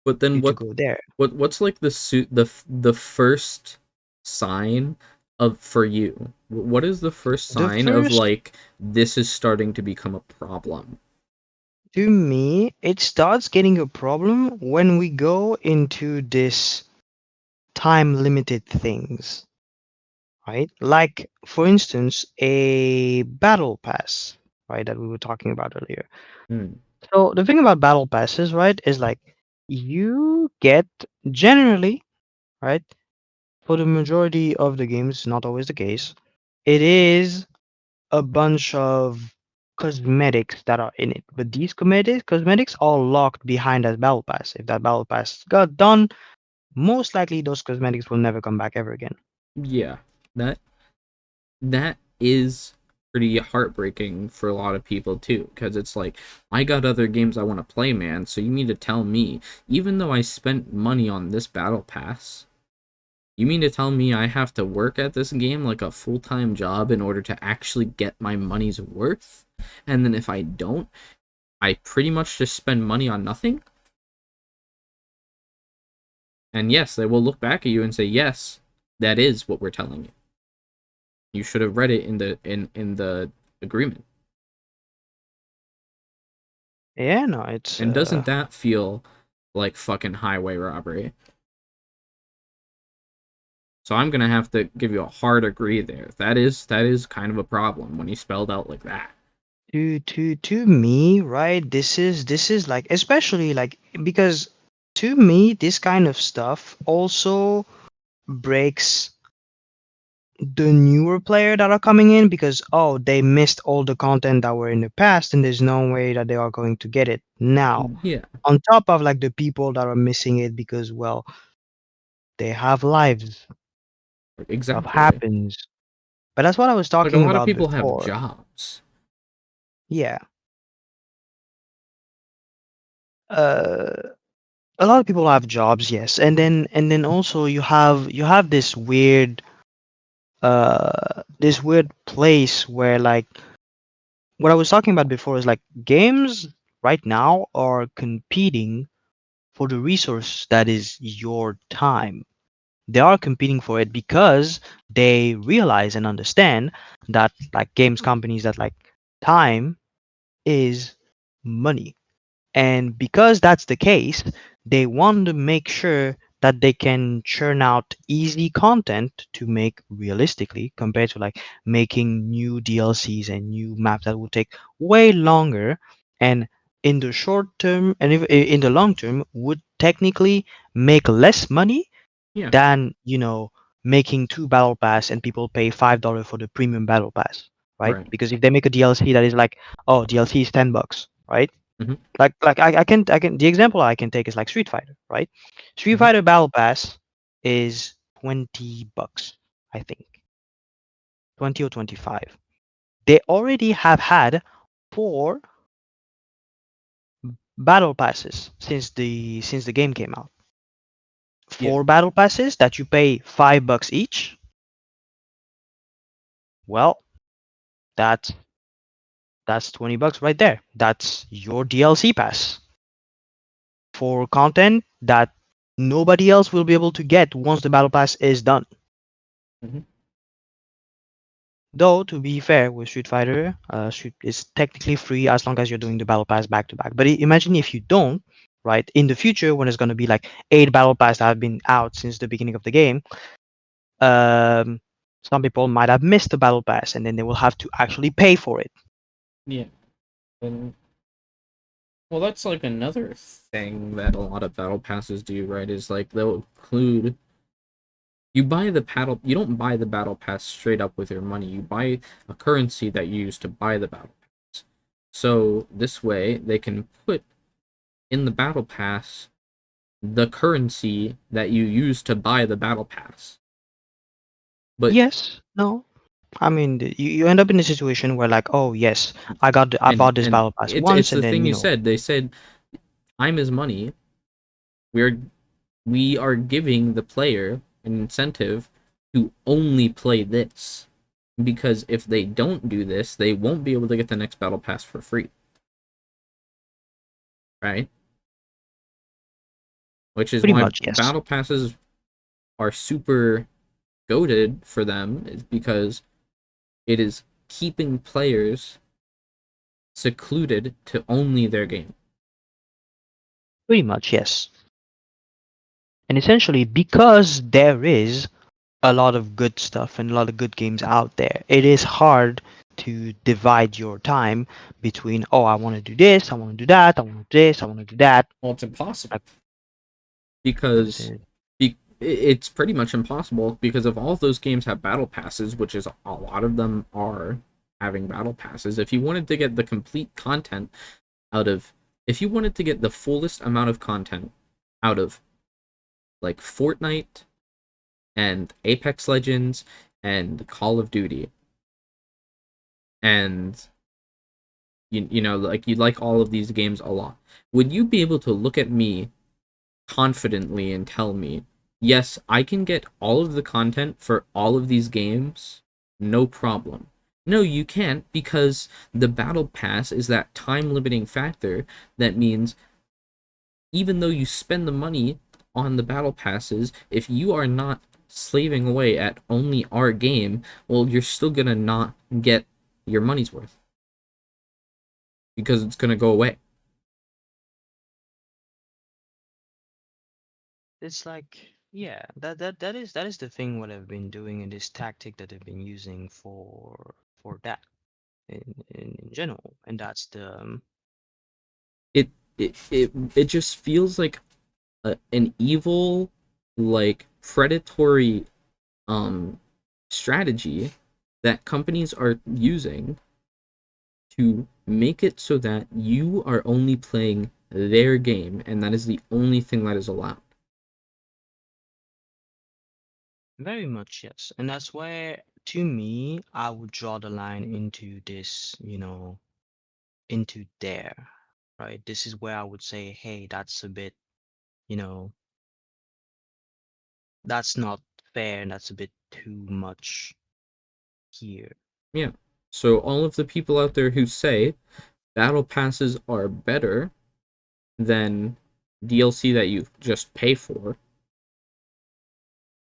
Speaker 1: But then
Speaker 2: need to go there.
Speaker 1: what's like the first sign of for you? What is the first
Speaker 2: The
Speaker 1: sign of
Speaker 2: first,
Speaker 1: like this is starting to become a problem?
Speaker 2: to me, it starts getting a problem when we go into this time limited things, right? Like, for instance, a battle pass, right, that we were talking about earlier.
Speaker 1: Hmm.
Speaker 2: So the thing about battle passes, right, is like you get generally, right, for the majority of the games, not always the case, it is a bunch of cosmetics that are in it. But these cosmetics are locked behind that battle pass. If that battle pass got done, most likely those cosmetics will never come back ever again.
Speaker 1: Yeah. That that is pretty heartbreaking for a lot of people too, because it's like I got other games I want to play, man, so you mean to tell me even though I spent money on this battle pass, you mean to tell me I have to work at this game like a full-time job in order to actually get my money's worth? And then if I don't, I pretty much just spend money on nothing? And yes, they will look back at you and say, "Yes, that is what we're telling you. You should have read it in the agreement."
Speaker 2: Yeah, no, it's
Speaker 1: And doesn't that feel like fucking highway robbery? So I'm gonna have to give you a hard agree there. That is kind of a problem when you spelled out like that.
Speaker 2: to me, right? This is like especially like because to me this kind of stuff also breaks the newer player that are coming in because oh they missed all the content that were in the past and there's no way that they are going to get it now
Speaker 1: Yeah,
Speaker 2: on top of like the people that are missing it because well they have lives stuff
Speaker 1: exactly.
Speaker 2: happens but that's what I was
Speaker 1: Like a
Speaker 2: talking
Speaker 1: lot of
Speaker 2: about
Speaker 1: people have
Speaker 2: before.
Speaker 1: jobs.
Speaker 2: Yeah, uh a lot of people have jobs, yes, and then also you have this weird place where like what I was talking about before is like games right now are competing for the resource that is your time. They are competing for it because they realize and understand that like games companies that like time is money. And because that's the case, they want to make sure that they can churn out easy content to make realistically compared to like making new DLCs and new maps that will take way longer and in the short term and if, in the long term would technically make less money
Speaker 1: Yeah,
Speaker 2: than making two battle pass and people pay $5 for the premium battle pass, right?
Speaker 1: right.
Speaker 2: Because if they make a DLC that is like, oh, DLC is $10, right?
Speaker 1: Hmm.
Speaker 2: Like I can the example I can take is like Street Fighter, right? Street
Speaker 1: Hmm.
Speaker 2: Fighter Battle Pass is $20, I think. 20 or 25. They already have had four battle passes since the game came out.
Speaker 1: Yeah.
Speaker 2: Four battle passes that you pay $5 each. Well, that's that's $20 right there. That's your DLC pass for content that nobody else will be able to get once the battle pass is done.
Speaker 1: Hmm.
Speaker 2: Though to be fair with Street Fighter, it's technically free as long as you're doing the battle pass back to back. But imagine if you don't, right? In the future, when it's going to be like 8 battle pass that have been out since the beginning of the game, um, some people might have missed the battle pass, and then they will have to actually pay for it.
Speaker 1: Yeah. And well, that's like another thing that a lot of battle passes do, right? Is like they'll include you don't buy the battle pass straight up with your money. You buy a currency that you use to buy the battle pass. So this way they can put in the battle pass the currency that you use to buy the battle pass. But
Speaker 2: Yes, no. I mean, you end up in a situation where like, oh yes, I bought this
Speaker 1: and
Speaker 2: battle pass
Speaker 1: it's
Speaker 2: once,
Speaker 1: the
Speaker 2: and then
Speaker 1: thing you said. They said time is money. We're we are giving the player an incentive to only play this. Because if they don't do this, they won't be able to get the next battle pass for free, right? Which is
Speaker 2: Pretty
Speaker 1: why
Speaker 2: much, yes.
Speaker 1: battle passes are super goaded for them, is because it is keeping players secluded to only their game.
Speaker 2: Pretty much, yes. And essentially, because there is a lot of good stuff and a lot of good games out there, it is hard to divide your time between, oh, I want to do this, I want to do that, I want to do this, I want to do that.
Speaker 1: Well, it's impossible
Speaker 2: Like, it
Speaker 1: because
Speaker 2: is
Speaker 1: it's pretty much impossible because if all of those games have battle passes, which is a lot of them are having battle passes, if you wanted to get the complete content out of, if you wanted to get the fullest amount of content out of like Fortnite and Apex Legends and Call of Duty and you know, like you like all of these games a lot, would you be able to look at me confidently and tell me, yes, I can get all of the content for all of these games, no problem? No, you can't, because the battle pass is that time limiting factor that means even though you spend the money on the battle passes, if you are not slaving away at only our game, well, you're still gonna not get your money's worth because it's gonna go away.
Speaker 2: it's like, yeah, that is the thing what I've been doing and this tactic that I've been using for that in general. And that's the
Speaker 1: It it just feels like an evil, like predatory um strategy that companies are using to make it so that you are only playing their game and that is the only thing that is allowed.
Speaker 2: very much, yes. And that's where, to me, I would draw the line into this, into there, right? This is where I would say, hey, that's a bit, you know, that's not fair and that's a bit too much here.
Speaker 1: Yeah. So all of the people out there who say battle passes are better than DLC that you just pay for,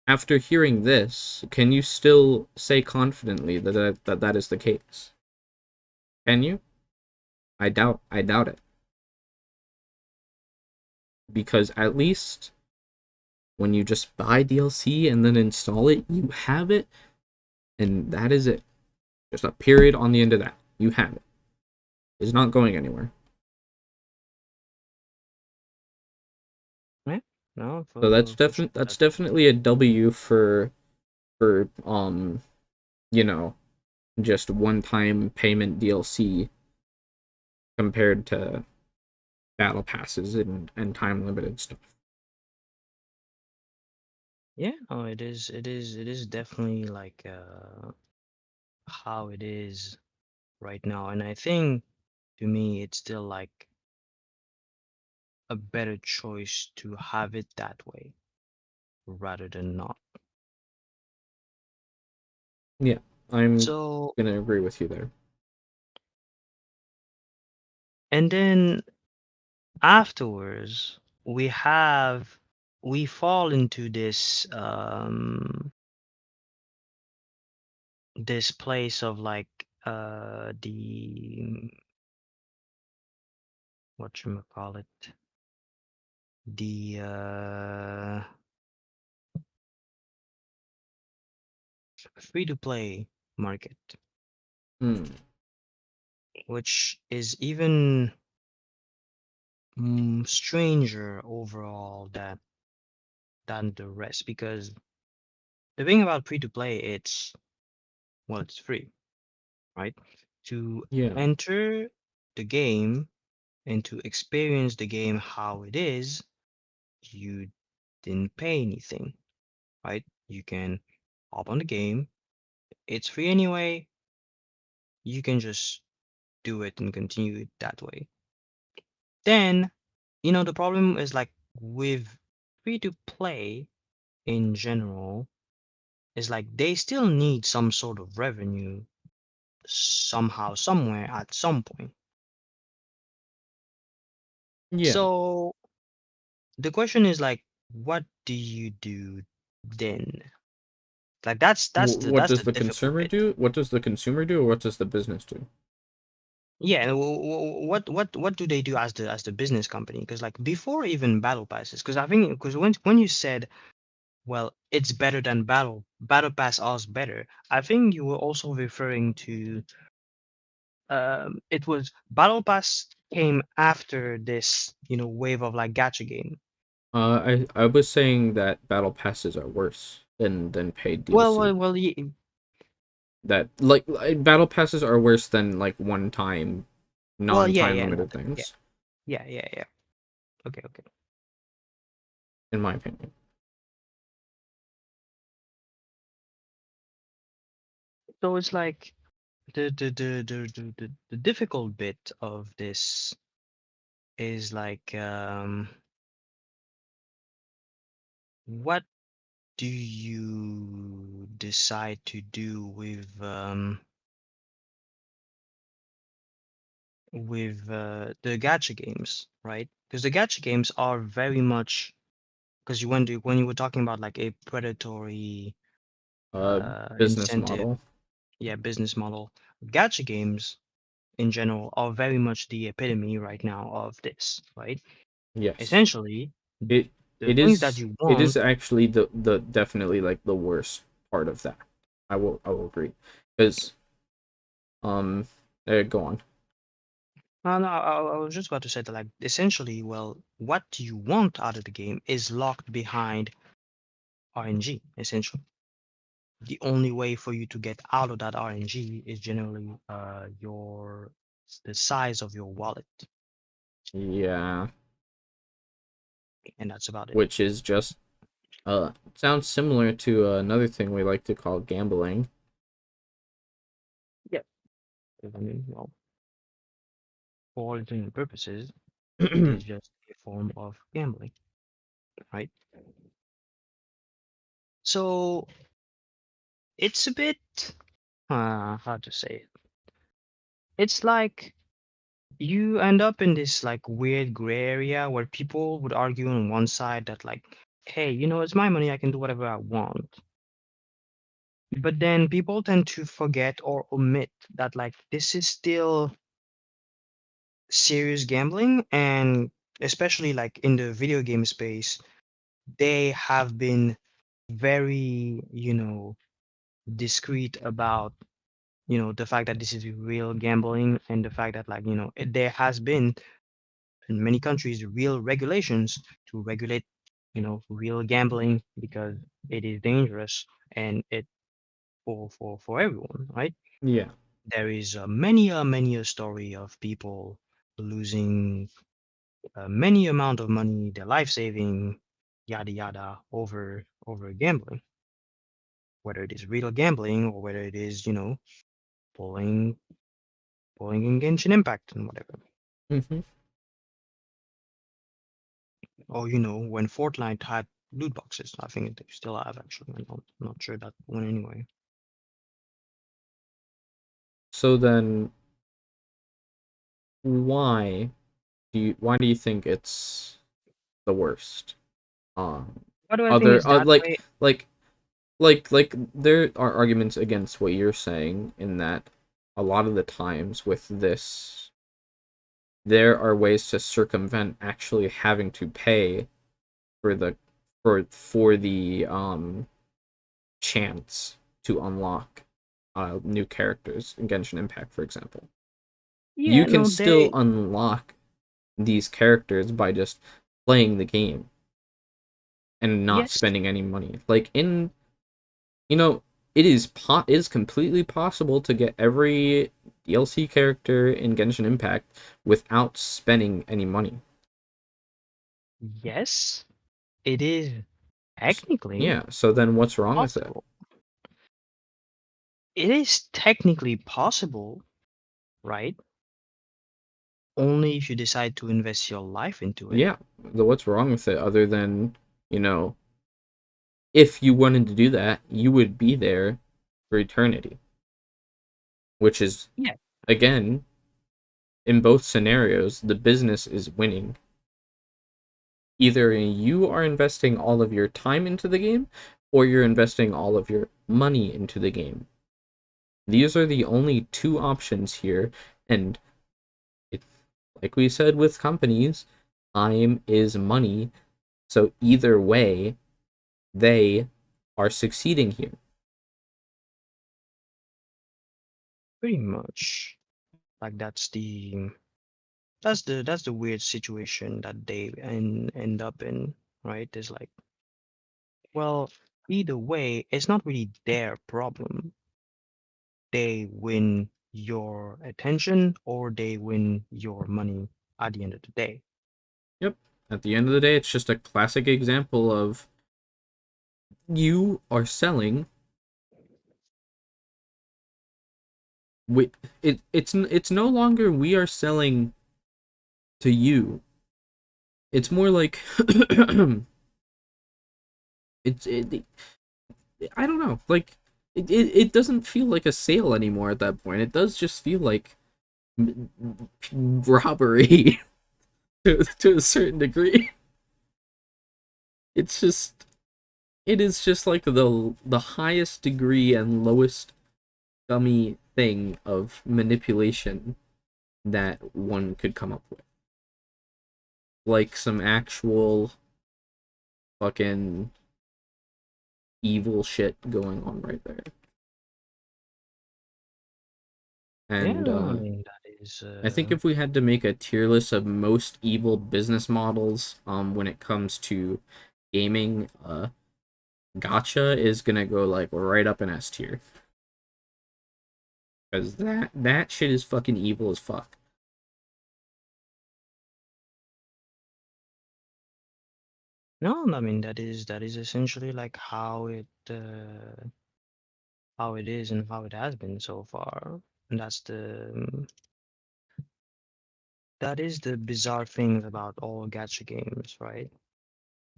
Speaker 1: after hearing this, can you still say confidently that is the case? Can you? I doubt it. Because at least when you just buy DLC and then install it, you have it, and that is it. Just a period on the end of that. You have it. It's not going anywhere.
Speaker 2: Yeah, no,
Speaker 1: So
Speaker 2: for sure.
Speaker 1: that's definitely a W for you know, just one time payment DLC compared to battle passes and time limited stuff.
Speaker 2: Yeah, oh, it is definitely like how it is right now. And I think to me, it's still like a better choice to have it that way rather than not.
Speaker 1: Yeah, I'm
Speaker 2: So,
Speaker 1: gonna agree with you there.
Speaker 2: and then afterwards, we fall into this place of like the what you call it, the free to play market,
Speaker 1: Hmm.
Speaker 2: which is even stranger overall than the rest, because the thing about free to play, it's, well, it's free, right? To
Speaker 1: Yeah.
Speaker 2: enter the game and to experience the game how it is, you didn't pay anything, right? You can hop on the game. It's free anyway. You can just do it and continue it that way. Then, the problem is like with free to play in general is like they still need some sort of revenue somehow, somewhere, at some point.
Speaker 1: Yeah.
Speaker 2: So the question is like, what do you do then? Like
Speaker 1: What
Speaker 2: that's
Speaker 1: does
Speaker 2: the
Speaker 1: the
Speaker 2: difficult
Speaker 1: consumer
Speaker 2: bit.
Speaker 1: do? What does the consumer do, or what does the business do?
Speaker 2: Yeah, and what do they do as the business company? Because like before even battle passes, because I think because when you said, well, it's better than battle pass us better, I think you were also referring to it was battle pass came after this wave of like gacha game.
Speaker 1: I was saying that battle passes are worse than paid
Speaker 2: Well,
Speaker 1: DLC.
Speaker 2: well, well,
Speaker 1: That like battle passes are worse than like one time
Speaker 2: well,
Speaker 1: non
Speaker 2: yeah,
Speaker 1: time
Speaker 2: yeah, no,
Speaker 1: limited
Speaker 2: yeah,
Speaker 1: things,
Speaker 2: yeah, yeah, yeah. Okay, okay.
Speaker 1: in my opinion.
Speaker 2: So it's like the difficult bit of this is like what do you decide to do with the gacha games, right? Because the gacha games are very much because when you were talking about like a predatory
Speaker 1: Uh, business
Speaker 2: incentive,
Speaker 1: model.
Speaker 2: yeah, business model. Gacha games in general are very much the epitome right now of this, right?
Speaker 1: Yes.
Speaker 2: Essentially,
Speaker 1: It
Speaker 2: the
Speaker 1: it
Speaker 2: things that
Speaker 1: is
Speaker 2: you
Speaker 1: it is
Speaker 2: want.
Speaker 1: actually the definitely like the worst part of that. I will agree. Because um go on.
Speaker 2: No, I was just about to say that, like, essentially, well, what you want out of the game is locked behind RNG, essentially. The only way for you to get out of that RNG is generally the size of your wallet,
Speaker 1: Yeah,
Speaker 2: and that's about it.
Speaker 1: which is just sounds similar to another thing we like to call gambling.
Speaker 2: Yeah. 'Cause, I mean, well, for all intents and purposes, it is just a form of gambling, right? So it's a bit, how to say it? It's like you end up in this like weird gray area where people would argue on one side that like, hey, it's my money, I can do whatever I want. But then people tend to forget or omit that like this is still serious gambling, and especially like in the video game space, they have been very, discreet about, the fact that this is real gambling, and the fact that like, there has been in many countries real regulations to regulate, real gambling because it is dangerous and it for everyone, right?
Speaker 1: Yeah.
Speaker 2: There is many a story of people losing many amount of money, their life saving, yada yada, over gambling, whether it is real gambling or whether it is, pulling pulling in Genshin Impact and whatever.
Speaker 1: Hmm.
Speaker 2: Or when Fortnite had loot boxes, I think they still have actually. I'm not sure that one anyway.
Speaker 1: So then why do you think it's the worst? Um
Speaker 2: Why do I think
Speaker 1: other
Speaker 2: it's that
Speaker 1: like
Speaker 2: way?
Speaker 1: there are arguments against what you're saying in that a lot of the times with this there are ways to circumvent actually having to pay for the for the chance to unlock new characters in Genshin Impact, for example. You
Speaker 2: Yeah,
Speaker 1: can
Speaker 2: no,
Speaker 1: still
Speaker 2: they
Speaker 1: unlock these characters by just playing the game and not
Speaker 2: yes,
Speaker 1: spending any money. Like in you know, it is completely possible to get every DLC character in Genshin Impact without spending any money.
Speaker 2: yes, it is technically
Speaker 1: Yeah, so then what's wrong with it?
Speaker 2: possible. It is technically possible, right? Only if you decide to invest your life into it.
Speaker 1: Yeah, what's wrong with it other than You know, if you wanted to do that, you would be there for eternity, which is,
Speaker 2: Yeah,
Speaker 1: again, in both scenarios, the business is winning. Either you are investing all of your time into the game, or you're investing all of your money into the game. These are the only two options here, and it, like we said with companies, time is money. So either way, they are succeeding here.
Speaker 2: pretty much. Like that's the weird situation that they end up in, right? It's like, well, either way, it's not really their problem. They win your attention or they win your money at the end of the day.
Speaker 1: Yep. At the end of the day, it's just a classic example of you are selling. We, it's no longer we are selling to you. It's more like it's it, I don't know. Like it doesn't feel like a sale anymore at that point. It does just feel like robbery to a certain degree. It's just it is just like the highest degree and lowest dummy thing of manipulation that one could come up with. Like some actual fucking evil shit going on right there.
Speaker 2: Yeah,
Speaker 1: And
Speaker 2: I mean that is
Speaker 1: I think if we had to make a tier list of most evil business models when it comes to gaming, gotcha is gonna go like right up in S tier. Because that shit is fucking evil as fuck.
Speaker 2: no, I mean that is essentially like how it is and how it has been so far. And that is the bizarre thing about all gacha games, right?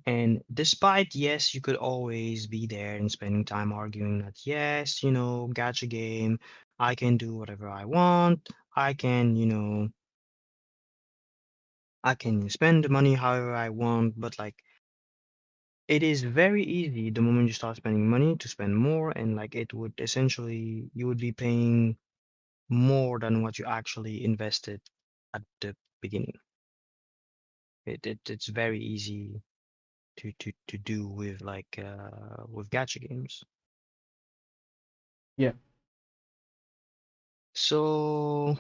Speaker 2: And despite, yes, you could always be there and spending time arguing that, yes, gacha game, I can do whatever I want. I can, I can spend the money however I want. But like, it is very easy the moment you start spending money to spend more. And like, it would essentially, you would be paying more than what you actually invested at the beginning. It's very easy to do with like with gacha games.
Speaker 1: Yeah.
Speaker 2: So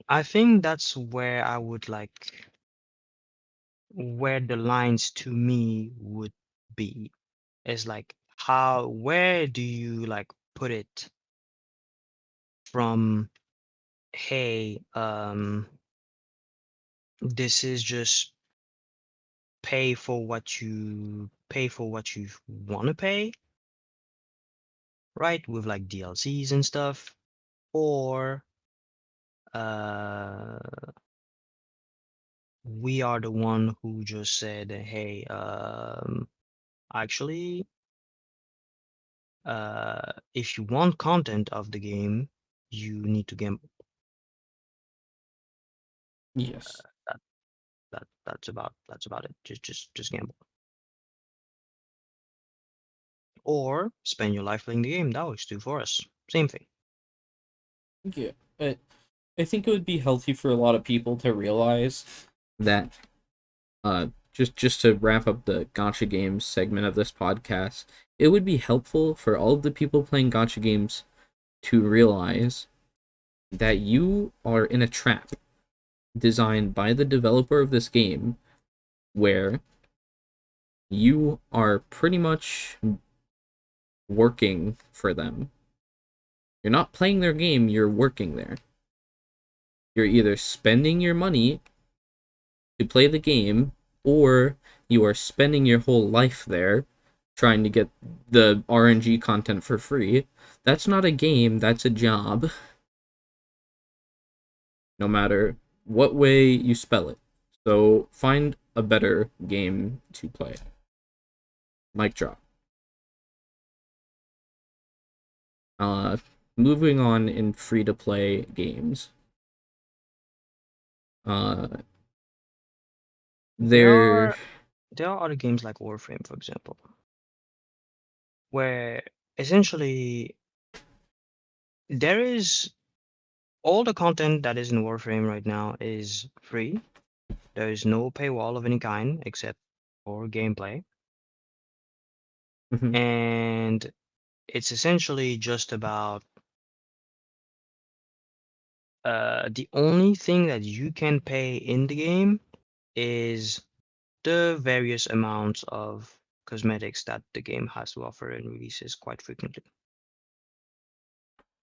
Speaker 2: I think that's where I would like where the lines to me would be is like how where do you like put it from, hey, this is just pay for what you want to pay, right? With like DLCs and stuff, or uh we are the one who just said, hey, actually, if you want content of the game, you need to gamble.
Speaker 1: Yes.
Speaker 2: That that's about it. Just gamble, or spend your life playing the game. That works too for us. Same thing.
Speaker 1: Yeah. But I think it would be healthy for a lot of people to realize that just to wrap up the gotcha games segment of this podcast, it would be helpful for all of the people playing gotcha games to realize that you are in a trap designed by the developer of this game where you are pretty much working for them. You're not playing their game, you're working there. You're either spending your money to play the game, or you are spending your whole life there trying to get the RNG content for free. That's not a game, that's a job, no matter what way you spell it. So find a better game to play. Mic drop. Uh, moving on in free to play games. Uh,
Speaker 2: There
Speaker 1: there.
Speaker 2: are there are other games like Warframe, for example, where essentially there is all the content that is in Warframe right now is free. There is no paywall of any kind except for gameplay.
Speaker 1: Mhm,
Speaker 2: And it's essentially just about the only thing that you can pay in the game is the various amounts of cosmetics that the game has to offer and releases quite frequently.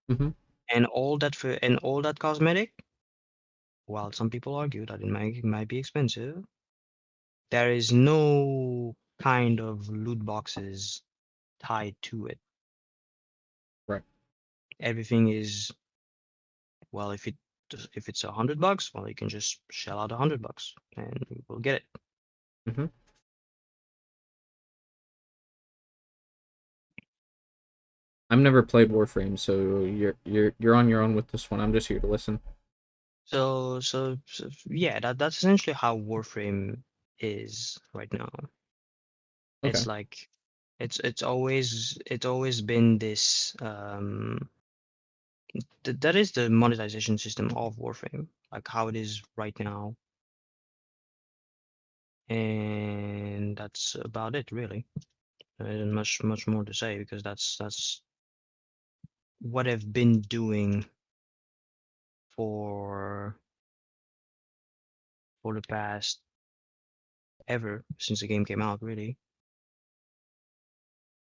Speaker 1: mhm,
Speaker 2: And all that cosmetic, while some people argue that it might be expensive, there is no kind of loot boxes tied to it.
Speaker 1: right.
Speaker 2: Everything is, well, if it's $100, well, you can just shell out $100 and you will get it.
Speaker 1: Mhm. I've never played Warframe, so you're on your own with this one. I'm just here to listen.
Speaker 2: So yeah, that's essentially how Warframe is right now.
Speaker 1: Okay.
Speaker 2: It's like it's always been this that is the monetization system of Warframe, like how it is right now, and that's about it really. There isn't much more to say because that's what I've been doing for the past ever since the game came out, really.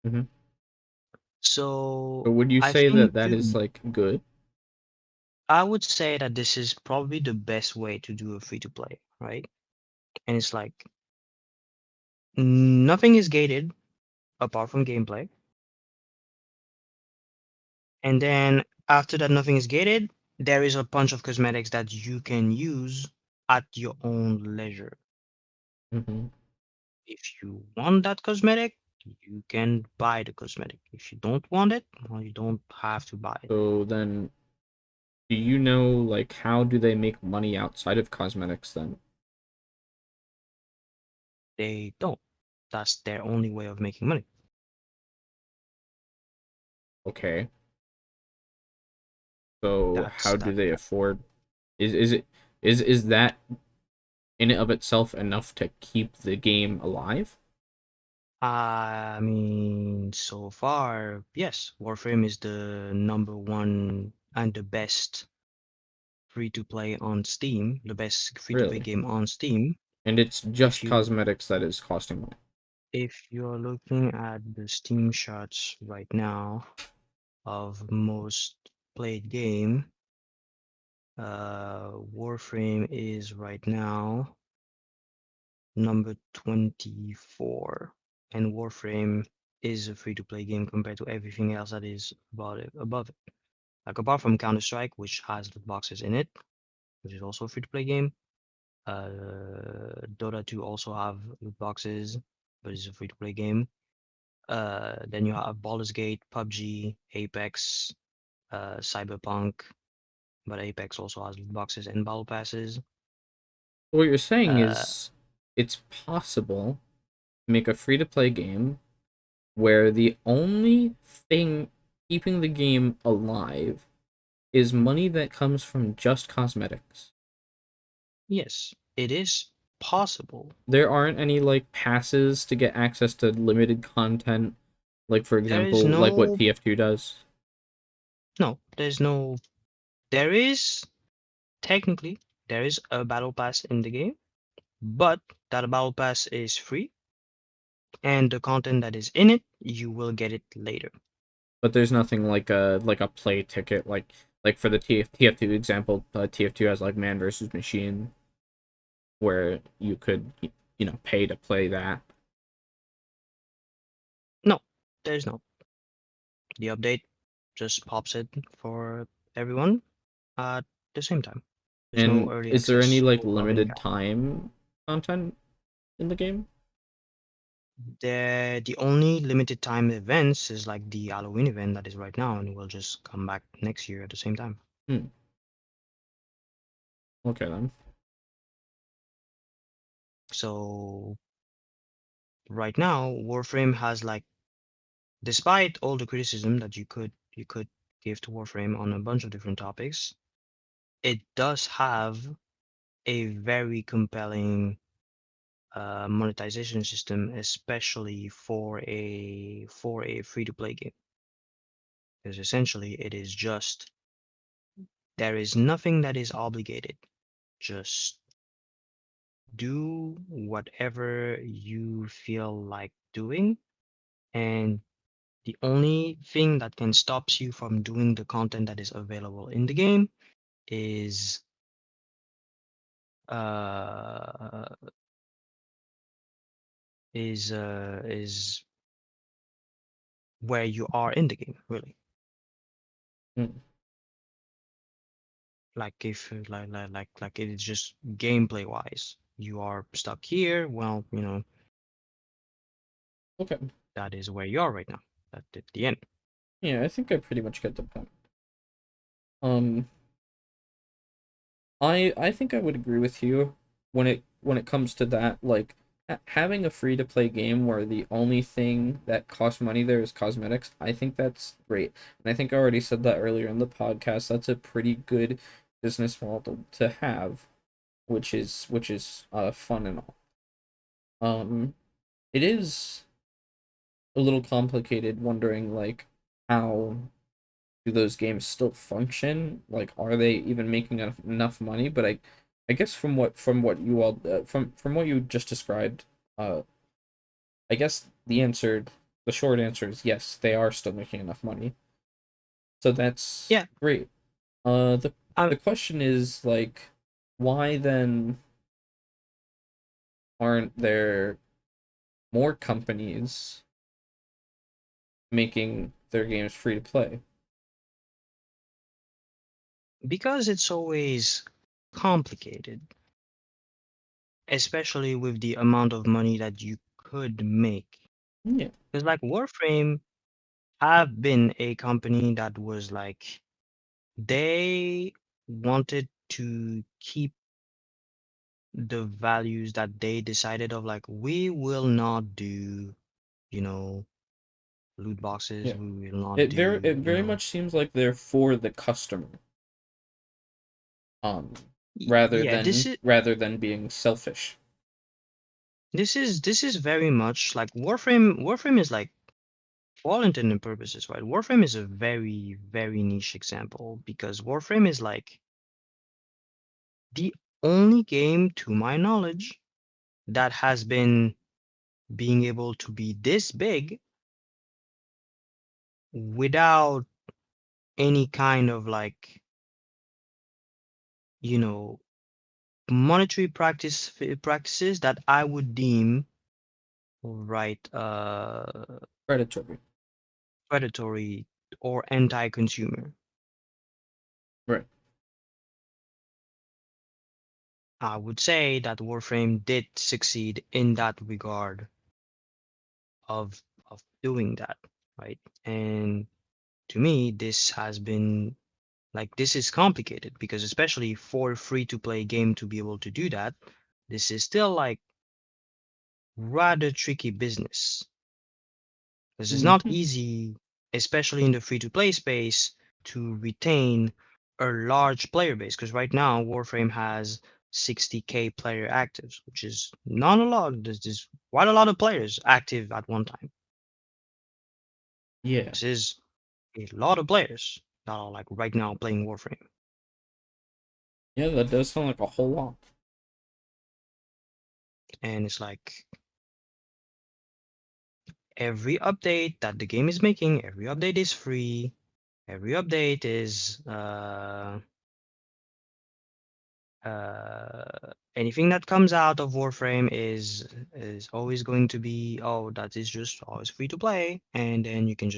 Speaker 1: Mhm.
Speaker 2: So
Speaker 1: But would you
Speaker 2: I
Speaker 1: say
Speaker 2: think
Speaker 1: that that is like good?
Speaker 2: I would say that this is probably the best way to do a free to play, right? And it's like nothing is gated apart from gameplay. And then after that, nothing is gated. There is a bunch of cosmetics that you can use at your own leisure.
Speaker 1: Mhm.
Speaker 2: If you want that cosmetic, you can buy the cosmetic. If you don't want it, well, you don't have to buy it.
Speaker 1: So then, do you know like how do they make money outside of cosmetics then?
Speaker 2: They don't. That's their only way of making money.
Speaker 1: Okay. So
Speaker 2: That's
Speaker 1: how do
Speaker 2: that.
Speaker 1: they afford? Is it is that in and of itself enough to keep the game alive?
Speaker 2: I mean, so far, yes, Warframe is the number one and the best free to play on Steam, the best free to play
Speaker 1: Really?
Speaker 2: game on Steam.
Speaker 1: And it's
Speaker 2: If
Speaker 1: just
Speaker 2: you
Speaker 1: cosmetics that is costing money.
Speaker 2: if you're looking at the Steam charts right now of most played game, Warframe is right now number 24, and Warframe is a free to play game compared to everything else that is about it above it. Like apart from Counter Strike, which has loot boxes in it, which is also a free to play game. Dota 2 also have loot boxes, but it's a free to play game. Then you have Baldur's Gate, PUBG, Apex, Cyberpunk, but Apex also has loot boxes and battle passes.
Speaker 1: What you're saying
Speaker 2: Uh,
Speaker 1: is it's possible to make a free to play game where the only thing keeping the game alive is money that comes from just cosmetics.
Speaker 2: yes, it is possible.
Speaker 1: There aren't any like passes to get access to limited content, like for
Speaker 2: There is
Speaker 1: example, like what
Speaker 2: no,
Speaker 1: TF2 does.
Speaker 2: no, there's no, there is technically there is a battle pass in the game, but that battle pass is free, and the content that is in it, you will get it later.
Speaker 1: But there's nothing like a play ticket like for the TF2 example, TF2 has like man versus machine where you could pay to play that.
Speaker 2: No, there's no. The update just pops it for everyone at the same time. There's no
Speaker 1: And
Speaker 2: early
Speaker 1: is there any
Speaker 2: access
Speaker 1: like
Speaker 2: of any
Speaker 1: limited
Speaker 2: kind.
Speaker 1: time content? in the game?
Speaker 2: The only limited time events is like the Halloween event that is right now, and it will just come back next year at the same time.
Speaker 1: Hmm. Okay then.
Speaker 2: So right now, Warframe has like, despite all the criticism that you could give to Warframe on a bunch of different topics, it does have a very compelling monetization system, especially for a free-to-play game. Because essentially, it is just there is nothing that is obligated. Just do whatever you feel like doing, and the only thing that can stops you from doing the content that is available in the game is uh is where you are in the game, really.
Speaker 1: Hmm.
Speaker 2: Like if like it is just gameplay wise, you are stuck here. Well,
Speaker 1: Okay.
Speaker 2: that is where you are right now. At the end.
Speaker 1: Yeah, I think I pretty much get the point. Um, I think I would agree with you when it comes to that. Like having a free to play game where the only thing that costs money there is cosmetics. I think that's great, and I think I already said that earlier in the podcast. That's a pretty good business model to have, which is fun and all. It is a little complicated wondering like how do those games still function? Like, are they even making enough money? But I guess from what you all from what you just described, uh, I guess the short answer is yes, they are still making enough money. So that's
Speaker 2: Yeah.
Speaker 1: great. The
Speaker 2: um,
Speaker 1: question is like, why then aren't there more companies making their games free to play?
Speaker 2: because it's always complicated, especially with the amount of money that you could make.
Speaker 1: Yeah,
Speaker 2: Because like Warframe have been a company that was like, they wanted to keep the values that they decided of, like, we will not do, you know, loot boxes,
Speaker 1: yeah.
Speaker 2: we will not
Speaker 1: It
Speaker 2: do,
Speaker 1: very much seems like they're for the customer. um
Speaker 2: yeah, this is
Speaker 1: rather than being selfish.
Speaker 2: this is very much like Warframe is like, for all intents and purposes, right? Warframe is a very, very niche example because Warframe is like the only game, to my knowledge, that has been being able to be this big without any kind of like, you know, monetary practices that I would deem right
Speaker 1: Predatory.
Speaker 2: predatory or anti-consumer.
Speaker 1: Right.
Speaker 2: I would say that Warframe did succeed in that regard of doing that, right? And to me, this has been like, this is complicated because especially for a free to play game to be able to do that, this is still like rather tricky business because it's not
Speaker 1: Hmm.
Speaker 2: easy, especially in the free to play space, to retain a large player base. Because right now, Warframe has 60K player actives, which is not a lot. There's quite a lot of players active at one time.
Speaker 1: Yeah.
Speaker 2: This is a lot of players that are like right now playing Warframe.
Speaker 1: Yeah, that does sound like a whole lot.
Speaker 2: And it's like every update that the game is making, every update is free. Every update is anything that comes out of Warframe is always going to be, oh, that is just always free to play, and then you can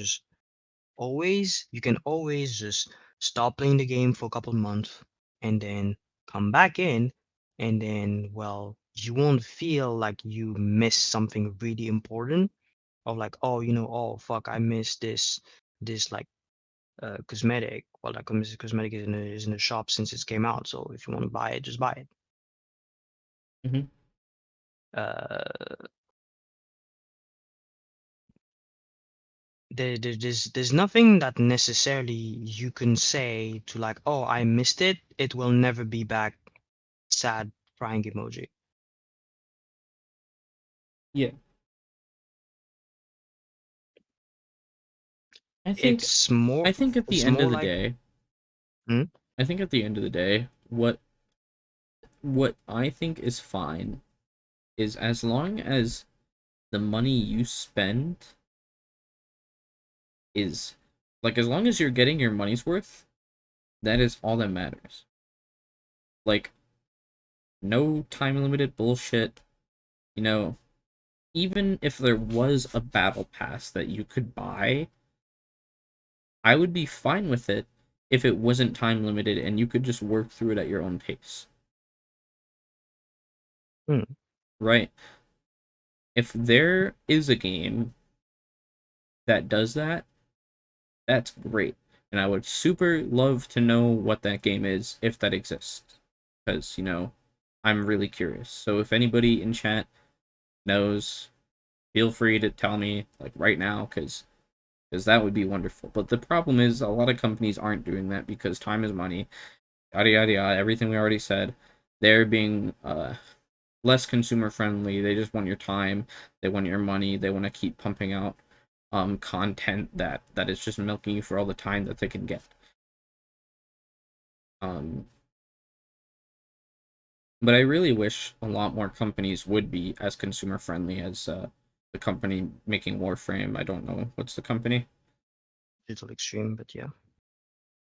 Speaker 2: always just stop playing the game for a couple months and then come back in and then, well, you won't feel like you missed something really important, of like, oh, oh fuck, I missed this like cosmetic. Well, that cosmetic is in the shop since it came out, so if you want to buy it, just buy it.
Speaker 1: Hmm.
Speaker 2: uh there's nothing that necessarily you can say to like, oh, I missed it, it will never be back, sad crying emoji.
Speaker 1: Yeah, I think
Speaker 2: It's more
Speaker 1: I think at the
Speaker 2: it's
Speaker 1: end of
Speaker 2: more
Speaker 1: the
Speaker 2: like,
Speaker 1: day,
Speaker 2: hmm?
Speaker 1: I think at the end of the day, what I think is fine is as long as the money you spend is like as long as you're getting your money's worth, that is all that matters. Like no time limited bullshit, you know, even if there was a battle pass that you could buy, I would be fine with it if it wasn't time limited and you could just work through it at your own pace,
Speaker 2: Hmm.
Speaker 1: right? If there is a game that does that, that's great. And I would super love to know what that game is if that exists. Because, I'm really curious. So if anybody in chat knows, feel free to tell me like right now because that would be wonderful. But the problem is a lot of companies aren't doing that because time is money, yada yada yada, everything we already said. They're being less consumer friendly. They just want your time, they want your money, they want to keep pumping out content that is just milking you for all the time that they can get. Um but I really wish a lot more companies would be as consumer friendly as the company making Warframe. I don't know what's the company.
Speaker 2: Digital Extreme, but yeah.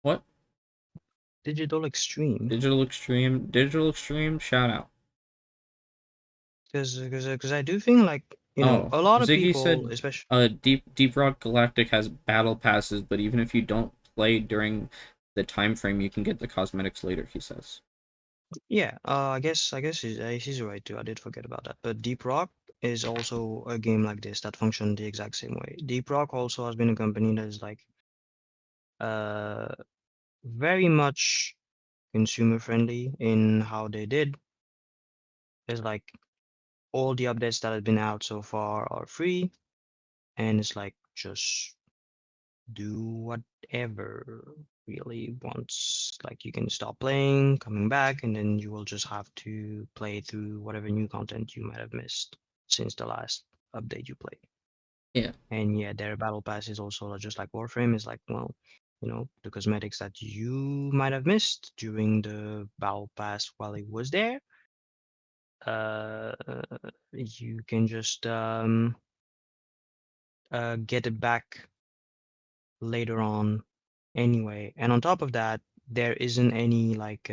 Speaker 1: What?
Speaker 2: Digital Extreme.
Speaker 1: Digital Extreme, shout out.
Speaker 2: Because I do think like,
Speaker 1: Oh,
Speaker 2: a lot of
Speaker 1: Ziggy
Speaker 2: people,
Speaker 1: said
Speaker 2: especially,
Speaker 1: Deep Rock Galactic has battle passes, but even if you don't play during the time frame, you can get the cosmetics later, he says.
Speaker 2: yeah, I guess he's right too. I did forget about that. But Deep Rock is also a game like this that functioned the exact same way. Deep Rock also has been a company that is like uh very much consumer friendly in how they did. It's like all the updates that have been out so far are free, and it's like just do whatever really once. Like you can stop playing, coming back, and then you will just have to play through whatever new content you might have missed since the last update you played.
Speaker 1: Yeah,
Speaker 2: And yeah, their battle pass is also just like Warframe is like, well, the cosmetics that you might have missed during the battle pass while it was there, uh, you can just get it back later on anyway. And on top of that, there isn't any like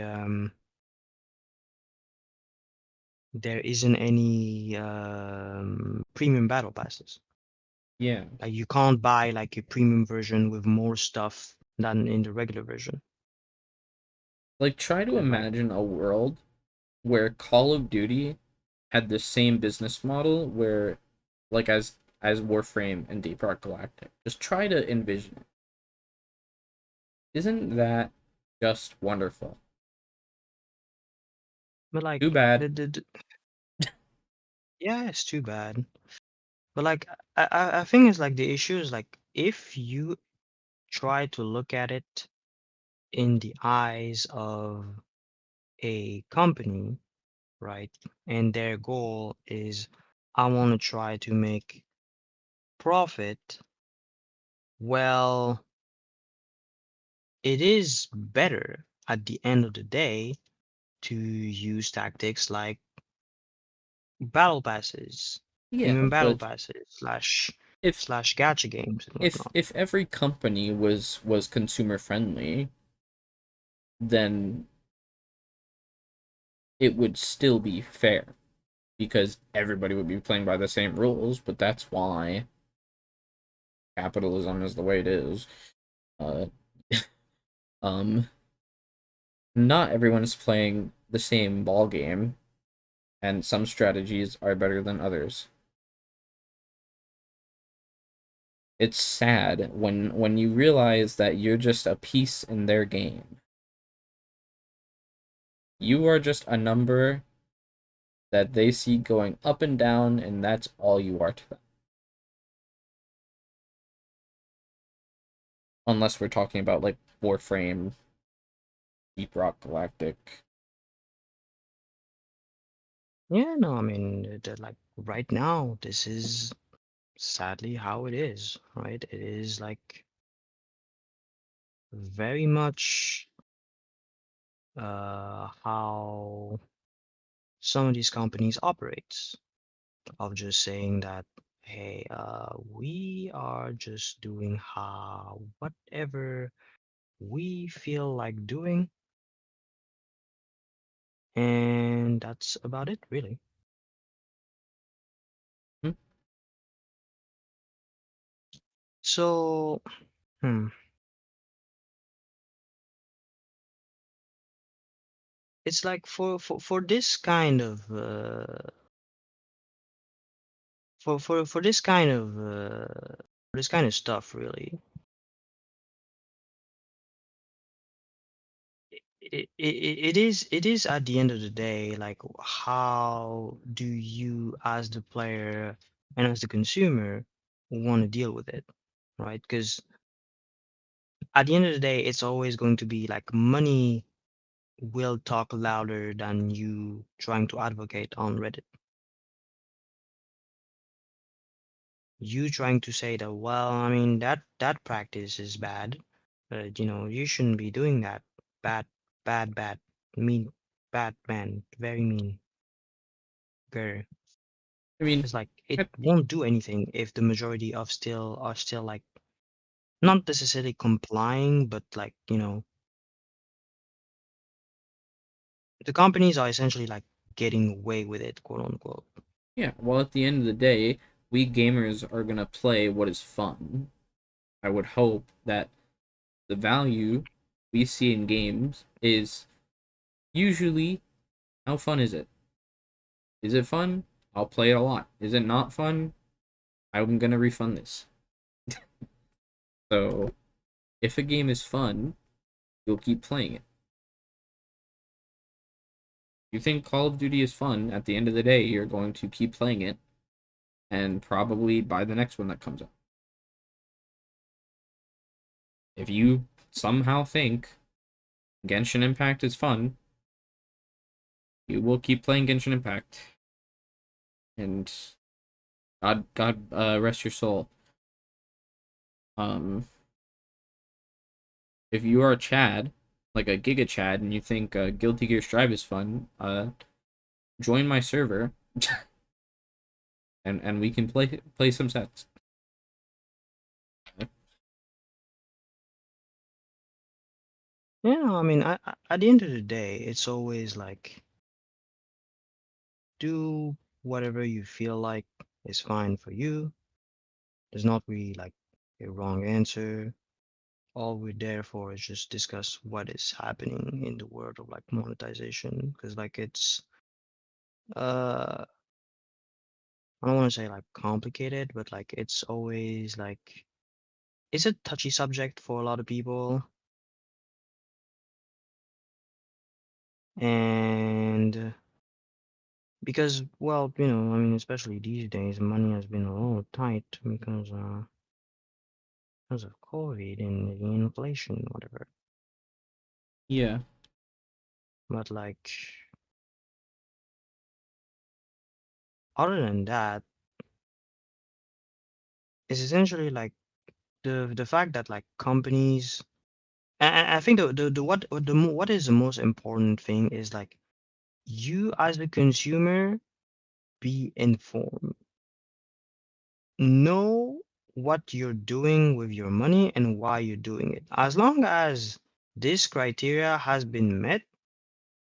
Speaker 2: premium battle passes.
Speaker 1: yeah.
Speaker 2: Like you can't buy like a premium version with more stuff than in the regular version.
Speaker 1: Like try to
Speaker 2: It's like,
Speaker 1: imagine a world where Call of Duty had the same business model where like as Warframe and Deep Rock Galactic. Just try to envision it. Isn't that just wonderful?
Speaker 2: but like
Speaker 1: Too bad.
Speaker 2: the yeah, it's too bad. But like I think it's like the issue is like if you try to look at it in the eyes of a company, right? And their goal is, I want to try to make profit. Well, it is better at the end of the day to use tactics like battle passes,
Speaker 1: Yeah,
Speaker 2: premium battle
Speaker 1: but
Speaker 2: passes, slash
Speaker 1: if
Speaker 2: slash gacha games and
Speaker 1: if
Speaker 2: whatnot.
Speaker 1: if every company was consumer friendly, then it would still be fair because everybody would be playing by the same rules, but that's why capitalism is the way it is. Uh um not everyone is playing the same ball game, and some strategies are better than others. It's sad when you realize that you're just a piece in their game. You are just a number that they see going up and down, and that's all you are to them. Unless we're talking about like Warframe, Deep Rock Galactic.
Speaker 2: Yeah, no, I mean, like right now, this is sadly how it is, right? It is like very much how some of these companies operate, of just saying that, hey, we are just doing how whatever we feel like doing, and that's about it, really.
Speaker 1: Hmm?
Speaker 2: So, hmm, it's like for this kind of for this kind of for this kind of stuff, really, it is at the end of the day, like, how do you as the player and as the consumer want to deal with it, right? Because at the end of the day, it's always going to be like money will talk louder than you trying to advocate on Reddit. You trying to say that, well, I mean, that practice is bad, but you shouldn't be doing that. Bad, bad, mean, bad man, very mean girl.
Speaker 1: I mean,
Speaker 2: It's like it
Speaker 1: at the,
Speaker 2: won't do anything if the majority of still are still like not necessarily complying, but like the companies are essentially like getting away with it, quote unquote.
Speaker 1: yeah, well, at the end of the day, we gamers are gonna play what is fun. I would hope that the value we see in games is usually how fun is it? Is it fun? I'll play it a lot. Is it not fun? I'm gonna refund this. So if a game is fun, you'll keep playing it. You think Call of Duty is fun, at the end of the day, you're going to keep playing it and probably buy the next one that comes out. If you somehow think Genshin Impact is fun, you will keep playing Genshin Impact. And God, rest your soul. Um, if you are a Chad, like a Giga Chad, and you think Guilty Gear Strive is fun, join my server, and we can play some sets.
Speaker 2: Yeah, I mean, at the end of the day, it's always like do whatever you feel like is fine for you. There's not really like a wrong answer. All we're there for is just discuss what is happening in the world of like monetization, because like it's uh I don't want to say like complicated, but like it's always like it's a touchy subject for a lot of people. And because, well, I mean, especially these days, money has been a little tight because of COVID and the inflation, whatever.
Speaker 1: Yeah,
Speaker 2: But like, other than that, it's essentially like the fact that like companies, and I think what is the most important thing is like you as the consumer be informed, know what you're doing with your money and why you're doing it. As long as this criteria has been met,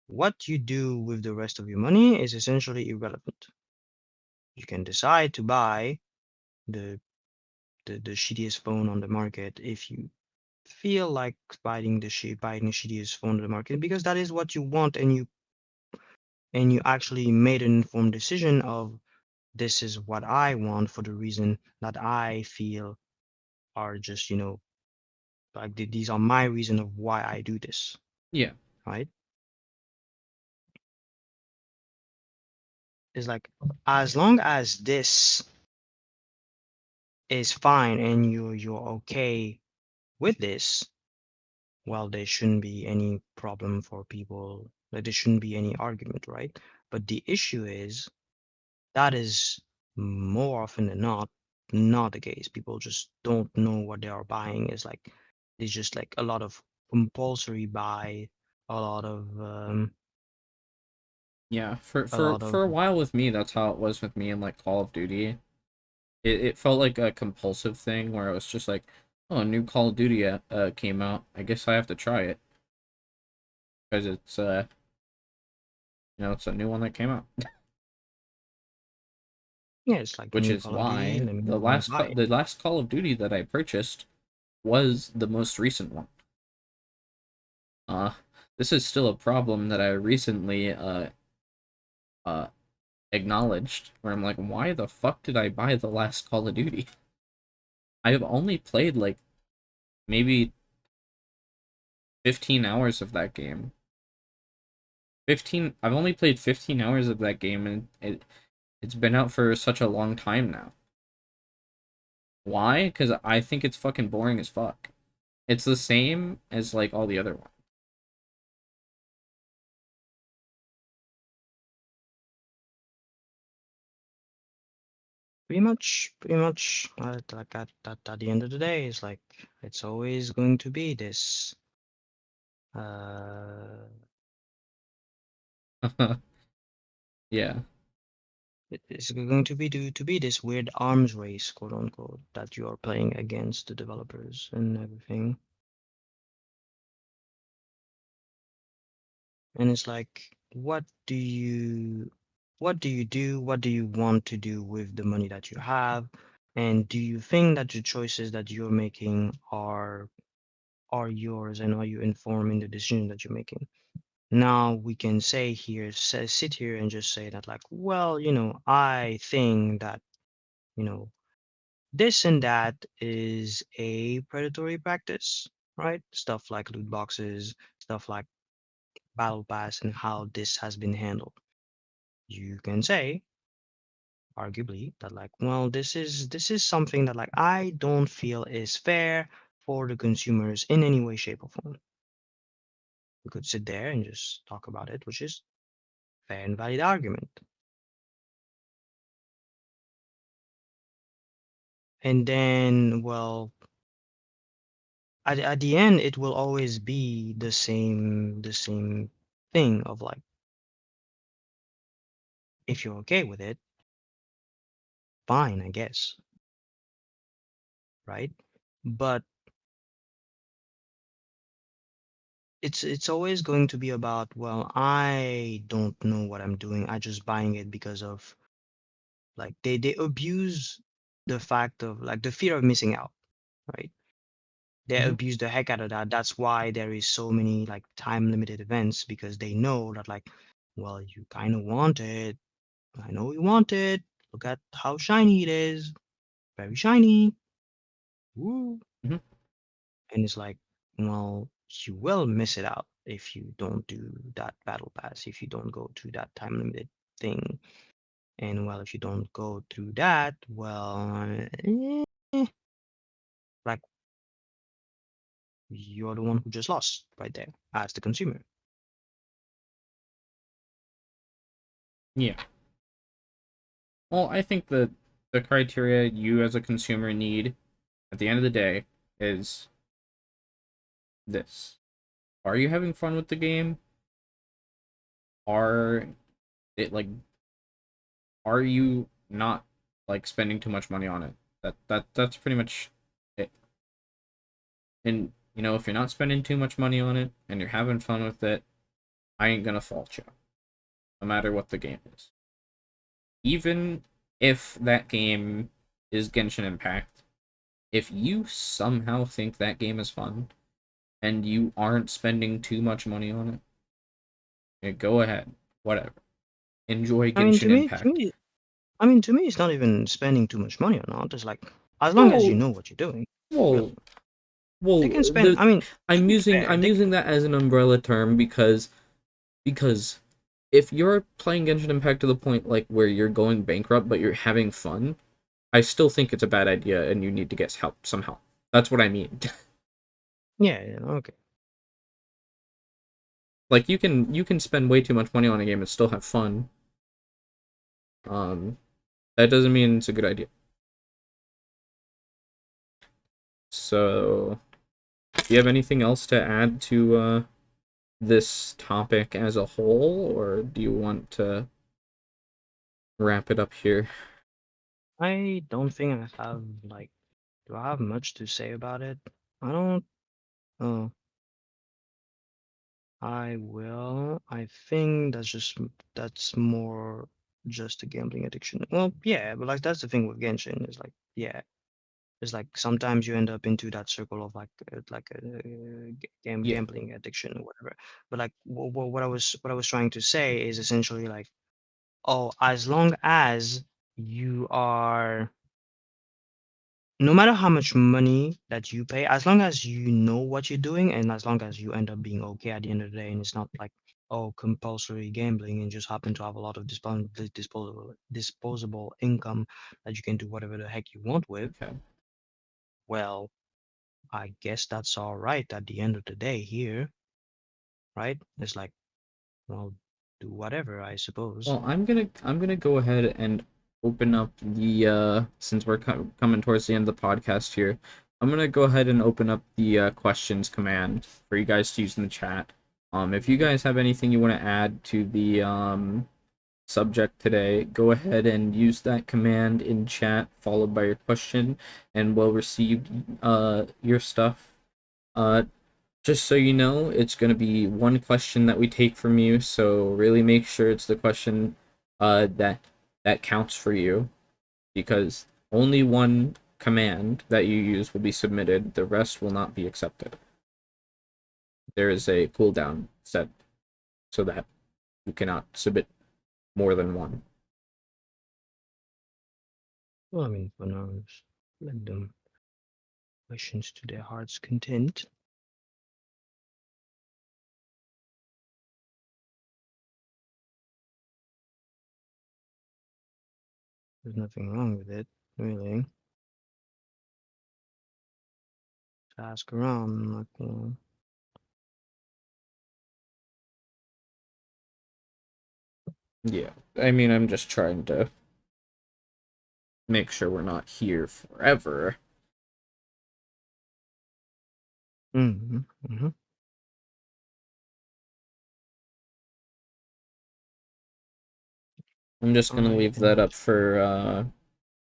Speaker 2: what you do with the rest of your money is essentially irrelevant. You can decide to buy the the shittiest phone on the market if you feel like buying the shittiest phone on the market because that is what you want, and you actually made an informed decision of this is what I want for the reason that I feel are just, like these are my reason of why I do this,
Speaker 1: Yeah.
Speaker 2: right? It's like as long as this is fine and you're okay with this, well, there shouldn't be any problem for people. Like there shouldn't be any argument, right? But the issue is that is more often than not the case. People just don't know what they are buying. It's like there's just like a lot of compulsory buy, a lot of
Speaker 1: Yeah, for
Speaker 2: a
Speaker 1: for
Speaker 2: lot of
Speaker 1: for a while with me, that's how it was with me in like Call of Duty. It felt like a compulsive thing where it was just like, oh, a new Call of Duty came out. I guess I have to try it because it's it's a new one that came out.
Speaker 2: yeah, it's like a
Speaker 1: Which
Speaker 2: new
Speaker 1: is
Speaker 2: Call of Duty.
Speaker 1: why
Speaker 2: Let me buy it.
Speaker 1: The last Call of Duty that I purchased was the most recent one. Uh, this is still a problem that I recently uh acknowledged, where I'm like, why the fuck did I buy the last Call of Duty? I have only played like maybe 15 hours of that game. 15 I've only played 15 hours of that game, and it's been out for such a long time now. Why? Cuz I think it's fucking boring as fuck. It's the same as like all the other ones.
Speaker 2: Pretty much. Like at the end of the day, it's like it's always going to be this. Uh,
Speaker 1: Yeah.
Speaker 2: it's going to be this weird arms race, quote unquote, that you are playing against the developers and everything. And it's like, what do you do? What do you want to do with the money that you have? And do you think that the choices that you're making are yours, and are you informing the decision that you're making? Now we can sit here and just say that, like, well, I think that, you know, this and that is a predatory practice, right? Stuff like loot boxes, stuff like battle pass, and how this has been handled. You can say, arguably, that, like, well, this is something that, like, I don't feel is fair for the consumers in any way, shape, or form. We could sit there and just talk about it, which is fair and valid argument. And then, well, at the end, it will always be the same thing of, like, if you're okay with it, fine, I guess, right? But it's always going to be about, well, I don't know what I'm doing. I just buying it because of, like, they abuse the fact of, like, the fear of missing out, right? They
Speaker 1: Hmm.
Speaker 2: abuse the heck out of that. That's why there is so many, like, time limited events, because they know that, like, well, you kind of want it. I know you want it. Look at how shiny it is. Very shiny. Woo.
Speaker 1: Hmm.
Speaker 2: And it's like, well, you will miss it out if you don't do that battle pass, if you don't go to that time limited thing. And, well, if you don't go through that, well, like, you're the one who just lost right there as the consumer.
Speaker 1: Yeah. Well, I think that the criteria you as a consumer need at the end of the day is this. Are you having fun with the game? Are it like are you not like spending too much money on it? That's pretty much it. And if you're not spending too much money on it and you're having fun with it, I ain't gonna fault you, no matter what the game is. Even if that game is Genshin Impact, If you somehow think that game is fun and you aren't spending too much money on it, go ahead, whatever. Enjoy
Speaker 2: I mean, to
Speaker 1: Genshin
Speaker 2: me, to
Speaker 1: Impact.
Speaker 2: me, I mean, to me, it's not even spending too much money or not. It's like as long as you
Speaker 1: Well,
Speaker 2: know what you're doing, really,
Speaker 1: well,
Speaker 2: they
Speaker 1: well.
Speaker 2: can spend. I mean, to
Speaker 1: I'm
Speaker 2: be
Speaker 1: using
Speaker 2: fair,
Speaker 1: I'm
Speaker 2: they can.
Speaker 1: using that as an umbrella term because if you're playing Genshin Impact to the point like where you're going bankrupt but you're having fun, I still think it's a bad idea and you need to get help somehow. That's what I mean.
Speaker 2: Yeah, yeah, okay.
Speaker 1: Like you can spend way too much money on a game and still have fun. Um, that doesn't mean it's a good idea. So, do you have anything else to add to this topic as a whole, or do you want to wrap it up here?
Speaker 2: I don't think I have like. Do I have much to say about it? I don't. Oh, I will. I think that's more just a gambling addiction. Well, yeah, but like that's the thing with Genshin is like, yeah, it's like sometimes you end up into that circle of like a
Speaker 1: Yeah.
Speaker 2: gambling addiction or whatever. But like what I was trying to say is essentially like, oh, as long as you are, no matter how much money that you pay, as long as you know what you're doing and as long as you end up being okay at the end of the day, and it's not like, oh, compulsory gambling and just happen to have a lot of disposable income that you can do whatever the heck you want with,
Speaker 1: Okay.
Speaker 2: well, I guess that's all right at the end of the day here, right? It's like, well, do whatever, I suppose.
Speaker 1: Well, I'm gonna go ahead and open up the since we're coming towards the end of the podcast here. I'm gonna go ahead and open up the questions command for you guys to use in the chat. If you guys have anything you want to add to the subject today, go ahead and use that command in chat, followed by your question, and we'll receive your stuff. Uh, just so you know, it's going to be one question that we take from you, so really make sure it's the question that counts for you, because only one command that you use will be submitted, the rest will not be accepted. There is a cooldown set so that you cannot submit more than one.
Speaker 2: Well, I mean, for now, just let them questions to their heart's content. There's nothing wrong with it, really. To ask around, like,
Speaker 1: Yeah, I mean, I'm just trying to make sure we're not here forever.
Speaker 2: mm-hmm, mm-hmm.
Speaker 1: I'm just gonna
Speaker 2: I
Speaker 1: leave that up
Speaker 2: understand.
Speaker 1: for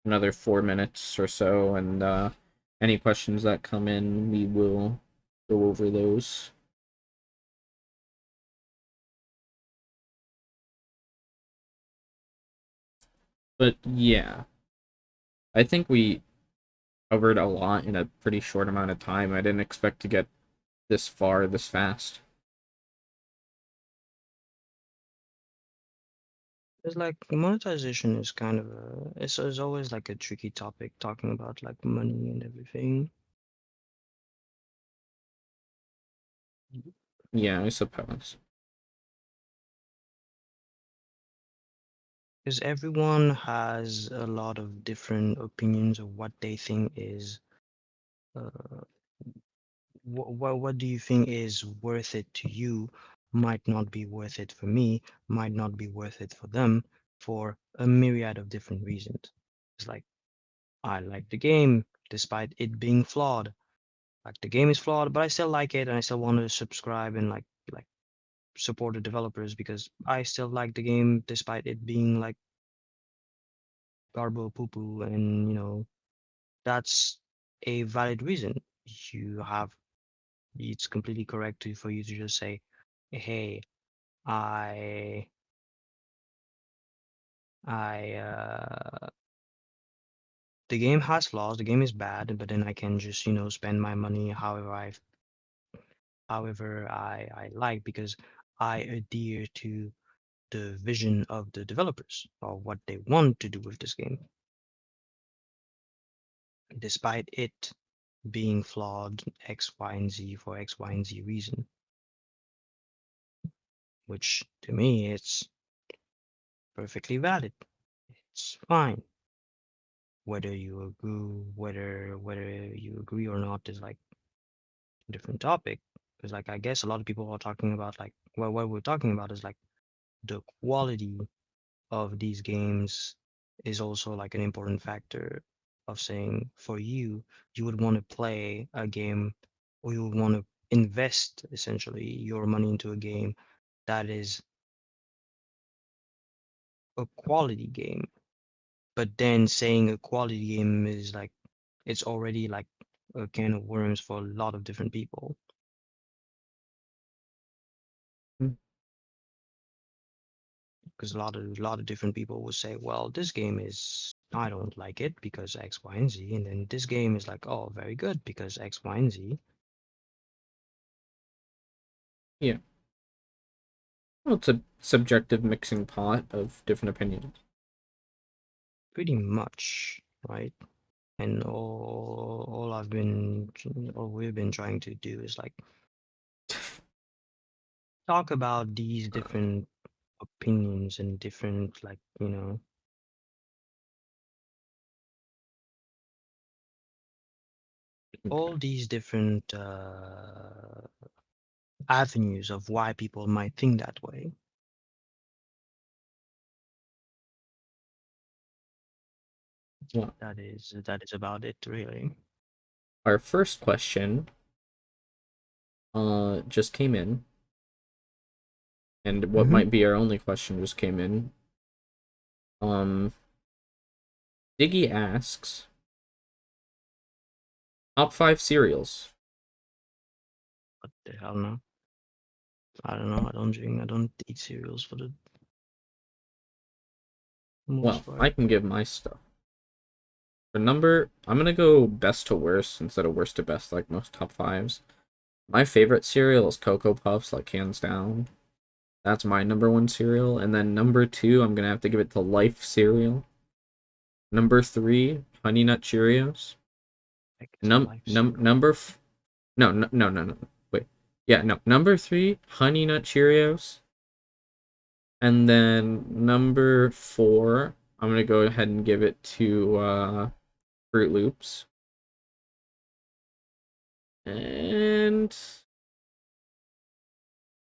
Speaker 1: another 4 minutes or so, and any questions that come in, we will go over those. But yeah, I think we covered a lot in a pretty short amount of time. I didn't expect to get this far this fast.
Speaker 2: It's like monetization is kind of it's always like a tricky topic talking about like money and everything.
Speaker 1: Yeah, I suppose.
Speaker 2: Because everyone has a lot of different opinions of what they think is uh, what do you think is worth it to you might not be worth it for me, might not be worth it for them for a myriad of different reasons. It's like I like the game despite it being flawed. Like the game is flawed, but I still like it and I still want to subscribe and like support the developers because I still like the game despite it being like garbo poo poo and that's a valid reason. You have it's completely correct for you to just say, hey, I I the game has flaws, the game is bad, but then I can just, spend my money however I like because I adhere to the vision of the developers or what they want to do with this game, despite it being flawed X, Y, and Z for X, Y, and Z reason, which to me it's perfectly valid. It's fine. Whether you agree or not is like a different topic. Because like I guess a lot of people are talking about like what we're talking about is like the quality of these games is also like an important factor of saying for you would want to play a game or you would want to invest essentially your money into a game that is a quality game. But then saying a quality game is like it's already like a can of worms for a lot of different people
Speaker 1: Mm.
Speaker 2: because a lot of different people will say, well, this game is I don't like it because X, Y, and Z, and then this game is like, oh, very good because X, Y, and Z.
Speaker 1: Yeah. Well, it's a subjective mixing pot of different opinions.
Speaker 2: Pretty much, right? And all we've been trying to do is like talk about these different opinions and different like
Speaker 1: Okay.
Speaker 2: all these different avenues of why people might think that way.
Speaker 1: Well,
Speaker 2: That is about it, really.
Speaker 1: our first question just came in, and what
Speaker 2: Mm-hmm.
Speaker 1: might be our only question just came in. Um, Diggy asks, top five cereals.
Speaker 2: What the hell no? I don't know. I don't eat cereals for the most
Speaker 1: Well,
Speaker 2: part.
Speaker 1: I can give my stuff. For number, I'm gonna go best to worst instead of worst to best like most top fives. My favorite cereal is Cocoa Puffs, like hands down. That's my number one cereal. And then number two, I'm gonna have to give it to Life cereal. Number three, Honey Nut Cheerios.
Speaker 2: Like it's a life cereal.
Speaker 1: Number no, no no no no wait, yeah, no, number three, Honey Nut Cheerios. And then number four, I'm gonna go ahead and give it to Fruit Loops. And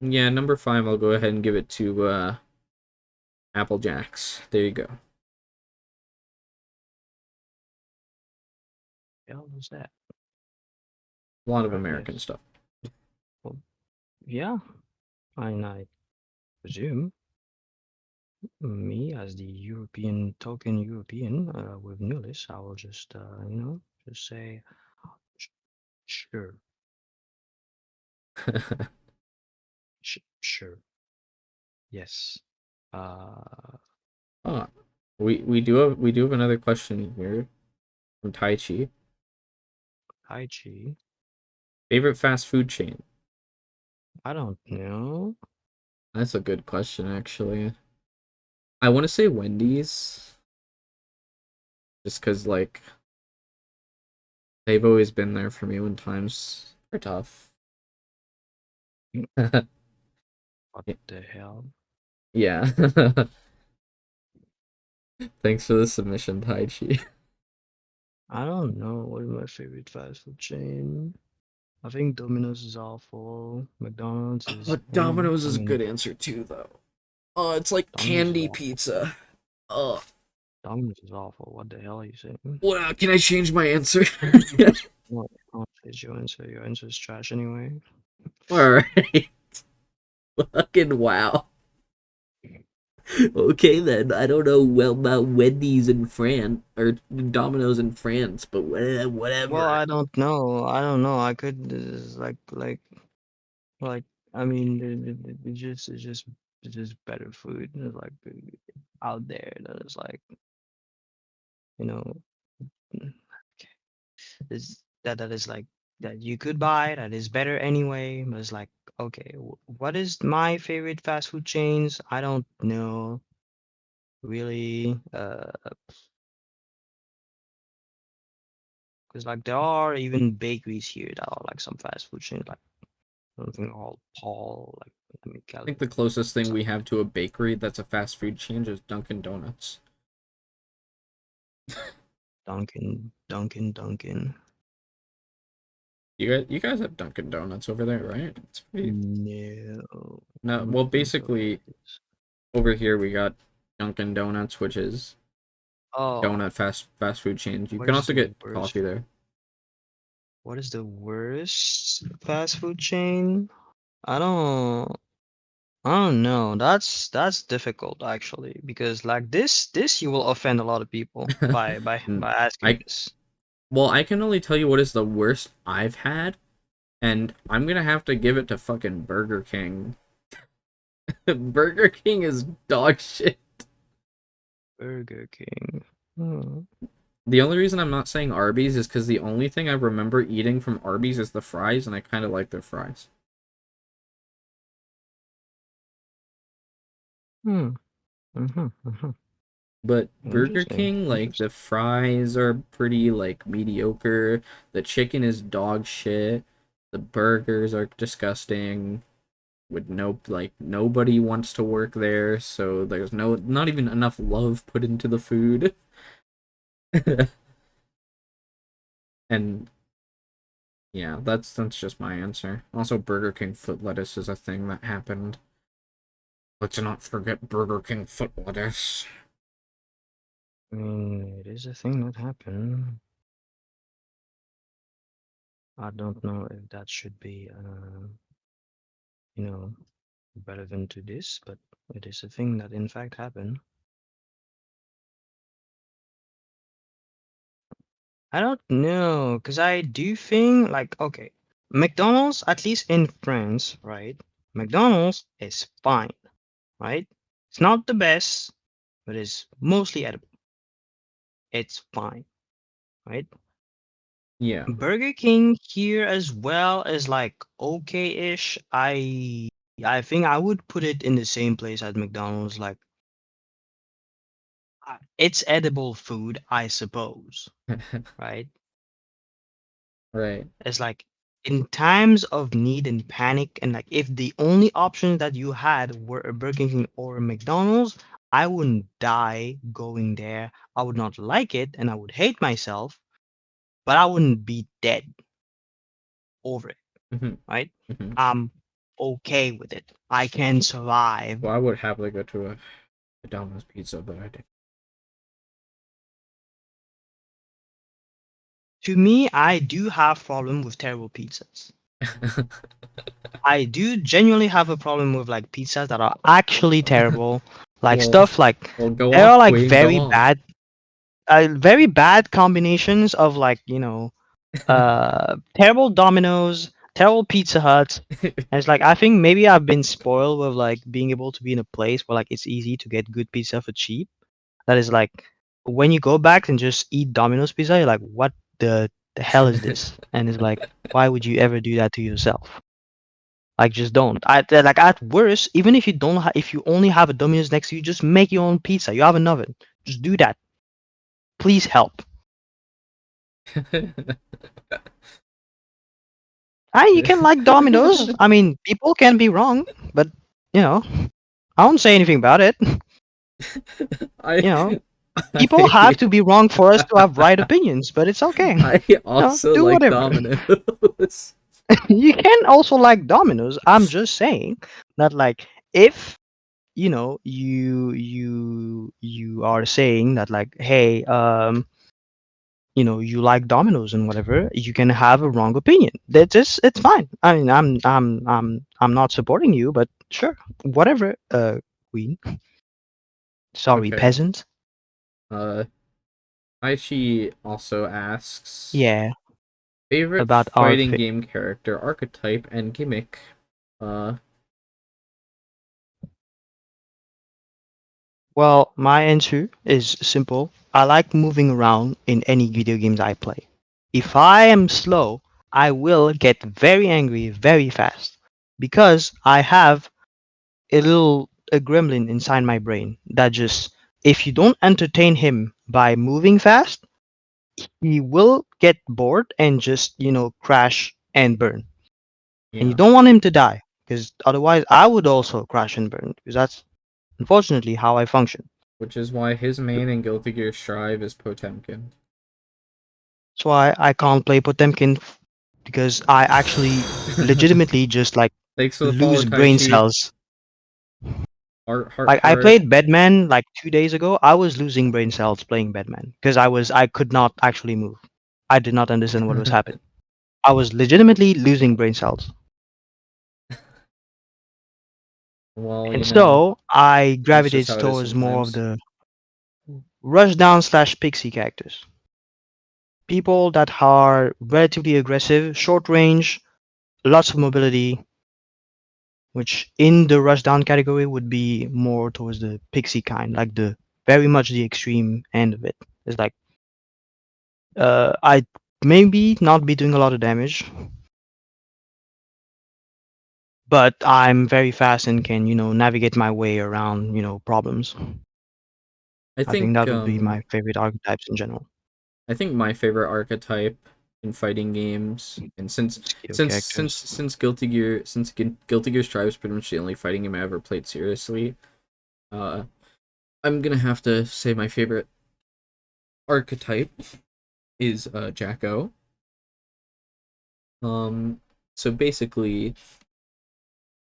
Speaker 1: yeah, number five, I'll go ahead and give it to Apple Jacks. There you go.
Speaker 2: The hell was that?
Speaker 1: A lot of
Speaker 2: Right,
Speaker 1: American
Speaker 2: yes.
Speaker 1: stuff.
Speaker 2: Well, yeah. I presume me as the European token European with Nulis, I will just say "Sh- sure, sure, yes. Uh,
Speaker 1: Oh, we do have another question here from Tai Chi.
Speaker 2: Chi.
Speaker 1: Favorite fast food chain?
Speaker 2: I don't know.
Speaker 1: That's a good question, actually. I want to say Wendy's, just because like they've always been there for me when times are tough.
Speaker 2: What the hell?
Speaker 1: Yeah. Thanks for the submission, Tai Chi.
Speaker 2: I don't know what is my favorite fast food chain. I think Domino's is awful. McDonald's is
Speaker 1: But
Speaker 2: eh.
Speaker 1: Domino's
Speaker 2: I
Speaker 1: is a
Speaker 2: mean,
Speaker 1: good answer too, though. Oh, it's like
Speaker 2: Domino's is
Speaker 1: candy
Speaker 2: awful.
Speaker 1: pizza. Oh,
Speaker 2: Domino's is awful. What the hell are you saying?
Speaker 1: wow, can I change my answer?
Speaker 2: No, no, it's your answer. Your answer is trash anyway.
Speaker 1: All right. Fucking wow. Okay then. I don't know well about Wendy's in France or Domino's in France, but
Speaker 2: Well,
Speaker 1: whatever.
Speaker 2: I don't know. I don't know. I could like. I mean, it's just better food. It's like out there that is like you know is that is like that you could buy that is better anyway. But it's like, okay, what is my favorite fast food chains? I don't know really, because like there are even bakeries here that are like some fast food chains, like something called Paul, like let me
Speaker 1: I think the
Speaker 2: calculate.
Speaker 1: closest thing we
Speaker 2: Some
Speaker 1: have to a bakery that's a fast food chain is Dunkin' Donuts.
Speaker 2: Dunkin'.
Speaker 1: You guys have Dunkin' Donuts over there, right? It's pretty.
Speaker 2: No, I
Speaker 1: No,
Speaker 2: don't
Speaker 1: well,
Speaker 2: think so.
Speaker 1: basically over here we got Dunkin' Donuts, which is
Speaker 2: Oh,
Speaker 1: donut fast food chains. You
Speaker 2: what
Speaker 1: can
Speaker 2: is
Speaker 1: also
Speaker 2: the
Speaker 1: get
Speaker 2: worst?
Speaker 1: coffee there.
Speaker 2: What is the worst fast food chain? I don't. I don't know. That's difficult actually because like this you will offend a lot of people by
Speaker 1: Mm,
Speaker 2: by asking
Speaker 1: I
Speaker 2: this.
Speaker 1: well, I can only tell you what is the worst I've had, and I'm gonna have to give it to fucking Burger King. Burger King is dog shit.
Speaker 2: Burger King. Hmm.
Speaker 1: The only reason I'm not saying Arby's is because the only thing I remember eating from Arby's is the fries, and I kind of like their fries.
Speaker 2: Hmm. Mm-hmm. Mm-hmm.
Speaker 1: But Burger
Speaker 2: Interesting.
Speaker 1: King, like the
Speaker 2: Interesting.
Speaker 1: fries are pretty like mediocre. The chicken is dog shit. The burgers are disgusting. With no like nobody wants to work there, so there's not even enough love put into the food. And yeah, that's just my answer. Also, Burger King foot lettuce is a thing that happened. Let's not forget Burger King foot lettuce.
Speaker 2: I mean, it is a thing that happened. I don't know if that should be, you know, relevant to this, but it is a thing that in fact happened. I don't know, because I do think, like, okay, McDonald's, at least in France, right? McDonald's is fine, right? It's not the best, but it's mostly edible. It's fine, right?
Speaker 1: Yeah.
Speaker 2: Burger King here as well is like okay-ish. I think I would put it in the same place as McDonald's. Like it's edible food, I suppose, right?
Speaker 1: Right.
Speaker 2: It's like in times of need and panic, and like if the only option that you had were a Burger King or a McDonald's, I wouldn't die going there. I would not like it, and I would hate myself, but I wouldn't be dead over it,
Speaker 1: hmm
Speaker 2: right?
Speaker 1: hmm
Speaker 2: I'm okay with it. I can survive.
Speaker 1: Well, I would happily go to a Domino's pizza, but I
Speaker 2: To me, I do have problem with terrible pizzas.
Speaker 1: didn't.
Speaker 2: I do genuinely have a problem with like pizzas that are actually terrible. Like
Speaker 1: well,
Speaker 2: stuff like
Speaker 1: well, go
Speaker 2: there
Speaker 1: off,
Speaker 2: are like
Speaker 1: Queen, go off.
Speaker 2: very bad combinations of like, terrible Domino's, terrible Pizza Hut. And it's like I think maybe I've been spoiled with like being able to be in a place where like it's easy to get good pizza for cheap. That is like when you go back and just eat Domino's pizza, you're like, what the hell is this? And it's like, why would you ever do that to yourself? Like, just don't. Like at worst, even if you don't, if you only have a Domino's next to you, just make your own pizza. You have an oven. Just do that. Please help. You can like Domino's. I mean, people can be wrong, but you know, I won't say anything about it.
Speaker 1: I
Speaker 2: You know, people have
Speaker 1: I
Speaker 2: to be wrong for us to have right opinions, but it's okay.
Speaker 1: I also
Speaker 2: Do
Speaker 1: like
Speaker 2: whatever.
Speaker 1: Domino's.
Speaker 2: You can also like Domino's. I'm just saying that like if you are saying that like hey you like Domino's and whatever, you can have a wrong opinion. That's just it's fine. I mean I'm not supporting you, but sure, whatever. Queen. Sorry,
Speaker 1: Okay.
Speaker 2: peasant.
Speaker 1: Uh, Aichi also asks
Speaker 2: Yeah,
Speaker 1: favorite
Speaker 2: about our
Speaker 1: fighting game character, archetype, and gimmick. Uh,
Speaker 2: well, my answer is simple. I like moving around in any video games I play. If I am slow, I will get very angry very fast because I have a gremlin inside my brain that just, if you don't entertain him by moving fast, he will get bored and just, crash and burn. And you
Speaker 1: Yeah,
Speaker 2: don't want him to die because otherwise I would also crash and burn because that's unfortunately how I function.
Speaker 1: which is why his main in Guilty Gear Strive is Potemkin.
Speaker 2: That's why I can't play Potemkin because I actually legitimately just like
Speaker 1: Thanks for the follow,
Speaker 2: lose brain
Speaker 1: Taichi.
Speaker 2: cells.
Speaker 1: Heart, heart,
Speaker 2: Like I
Speaker 1: heart.
Speaker 2: played Bedman like 2 days ago. I was losing brain cells playing Bedman because I could not actually move. I did not understand what was happening. I was legitimately losing brain cells.
Speaker 1: Well,
Speaker 2: And so I
Speaker 1: that's just
Speaker 2: gravitated
Speaker 1: how it is
Speaker 2: towards more of
Speaker 1: sometimes.
Speaker 2: the rushdown slash pixie characters. People that are relatively aggressive, short range, lots of mobility, which in the rushdown category would be more towards the pixie kind, like the very much the extreme end of it. It's like I maybe not be doing a lot of damage, but I'm very fast and can, navigate my way around, problems.
Speaker 1: I
Speaker 2: I think
Speaker 1: think
Speaker 2: that would be my favorite archetypes in general.
Speaker 1: I think my favorite archetype in fighting games, and
Speaker 2: Skill characters.
Speaker 1: since Guilty Gear Strive is pretty much the only fighting game I ever played seriously, uh, I'm gonna have to say my favorite archetype is Jacko. Um, so basically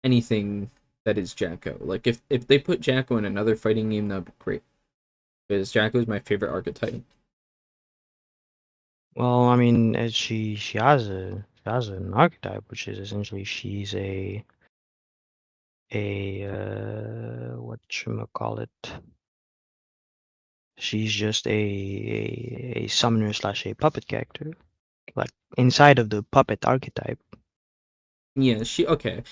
Speaker 1: anything that is Jacko. Like if they put Jacko in another fighting game, that'd be great. Because Jacko is my favorite archetype.
Speaker 2: Well, I mean, she has an archetype, which is essentially she's a what call it? She's just a summoner slash a puppet character, like inside of the puppet archetype.
Speaker 1: Yeah, she okay.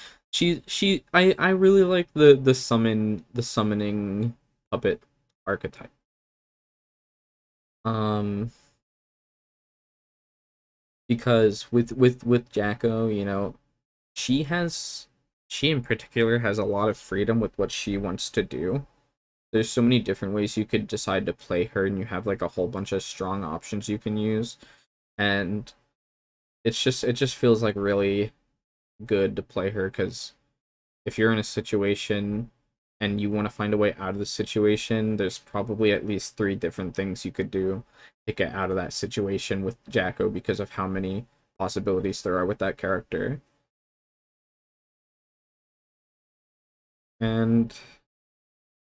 Speaker 1: I really like the summoning puppet archetype. Um because with Jacko, she has she in particular has a lot of freedom with what she wants to do. There's so many different ways you could decide to play her, and you have like a whole bunch of strong options you can use, and it just feels like really good to play her because if you're in a situation and you want to find a way out of the situation, there's probably at least three different things you could do to get out of that situation with Jacko because of how many possibilities there are with that character. And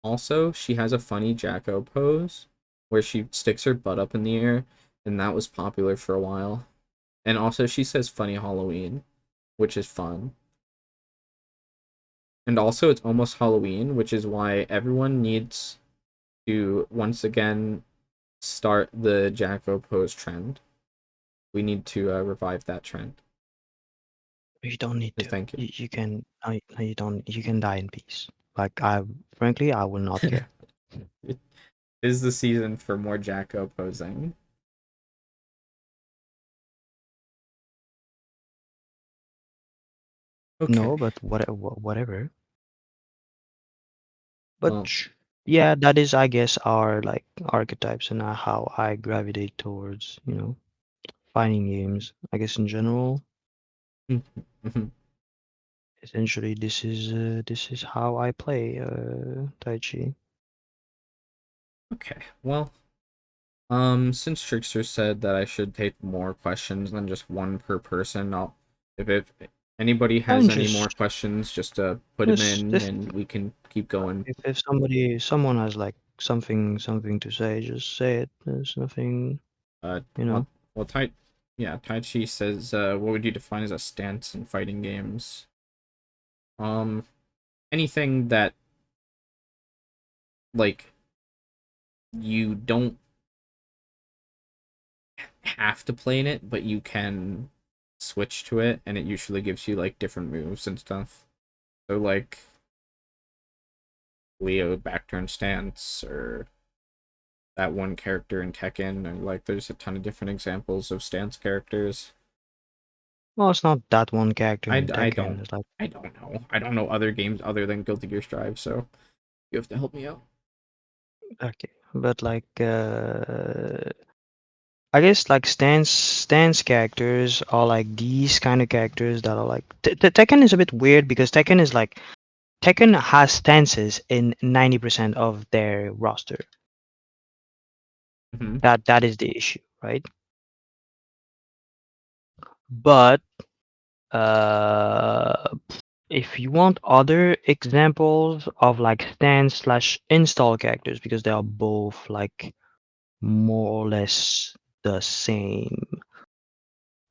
Speaker 1: also, she has a funny Jacko pose where she sticks her butt up in the air, and that was popular for a while. And also, she says funny Halloween, which is fun. And also, it's almost Halloween, which is why everyone needs to once again start the Jacko pose trend. We need to revive that trend.
Speaker 2: You don't need
Speaker 1: Just
Speaker 2: to.
Speaker 1: thank you.
Speaker 2: You can. No, you don't. You can die in peace. Like frankly, I will not care.
Speaker 1: It is the season for more Jacko posing.
Speaker 2: No,
Speaker 1: Okay.
Speaker 2: but whatever. But
Speaker 1: Well,
Speaker 2: yeah, that is, I guess, our like archetypes and how I gravitate towards, fighting games. I guess in general, essentially, this is how I play Tai Chi.
Speaker 1: okay. Well, since Trickster said that I should take more questions than just one per person, I'll if anybody has
Speaker 2: And
Speaker 1: any more questions, just put them
Speaker 2: just
Speaker 1: in and we can keep going.
Speaker 2: if someone has like something to say, just say it. There's nothing,
Speaker 1: Uh,
Speaker 2: you
Speaker 1: well,
Speaker 2: know.
Speaker 1: Tai Chi says, what would you define as a stance in fighting games? Um, anything that like you don't have to play in it, but you can switch to it, and it usually gives you like different moves and stuff. So like Leo back turn stance or that one character in Tekken, and like there's a ton of different examples of stance characters.
Speaker 2: Well, it's not that one character
Speaker 1: I,
Speaker 2: in
Speaker 1: I
Speaker 2: Tekken.
Speaker 1: don't
Speaker 2: It's like
Speaker 1: I don't know. I don't know other games other than Guilty Gear Strive, so you have to help me out.
Speaker 2: okay, but like I guess like stance characters are like these kind of characters that are like Tekken is a bit weird because Tekken is like Tekken has stances in 90% of their roster.
Speaker 1: Hmm.
Speaker 2: That is the issue, right? But uh if you want other examples of like stance slash install characters because they are both like more or less the same.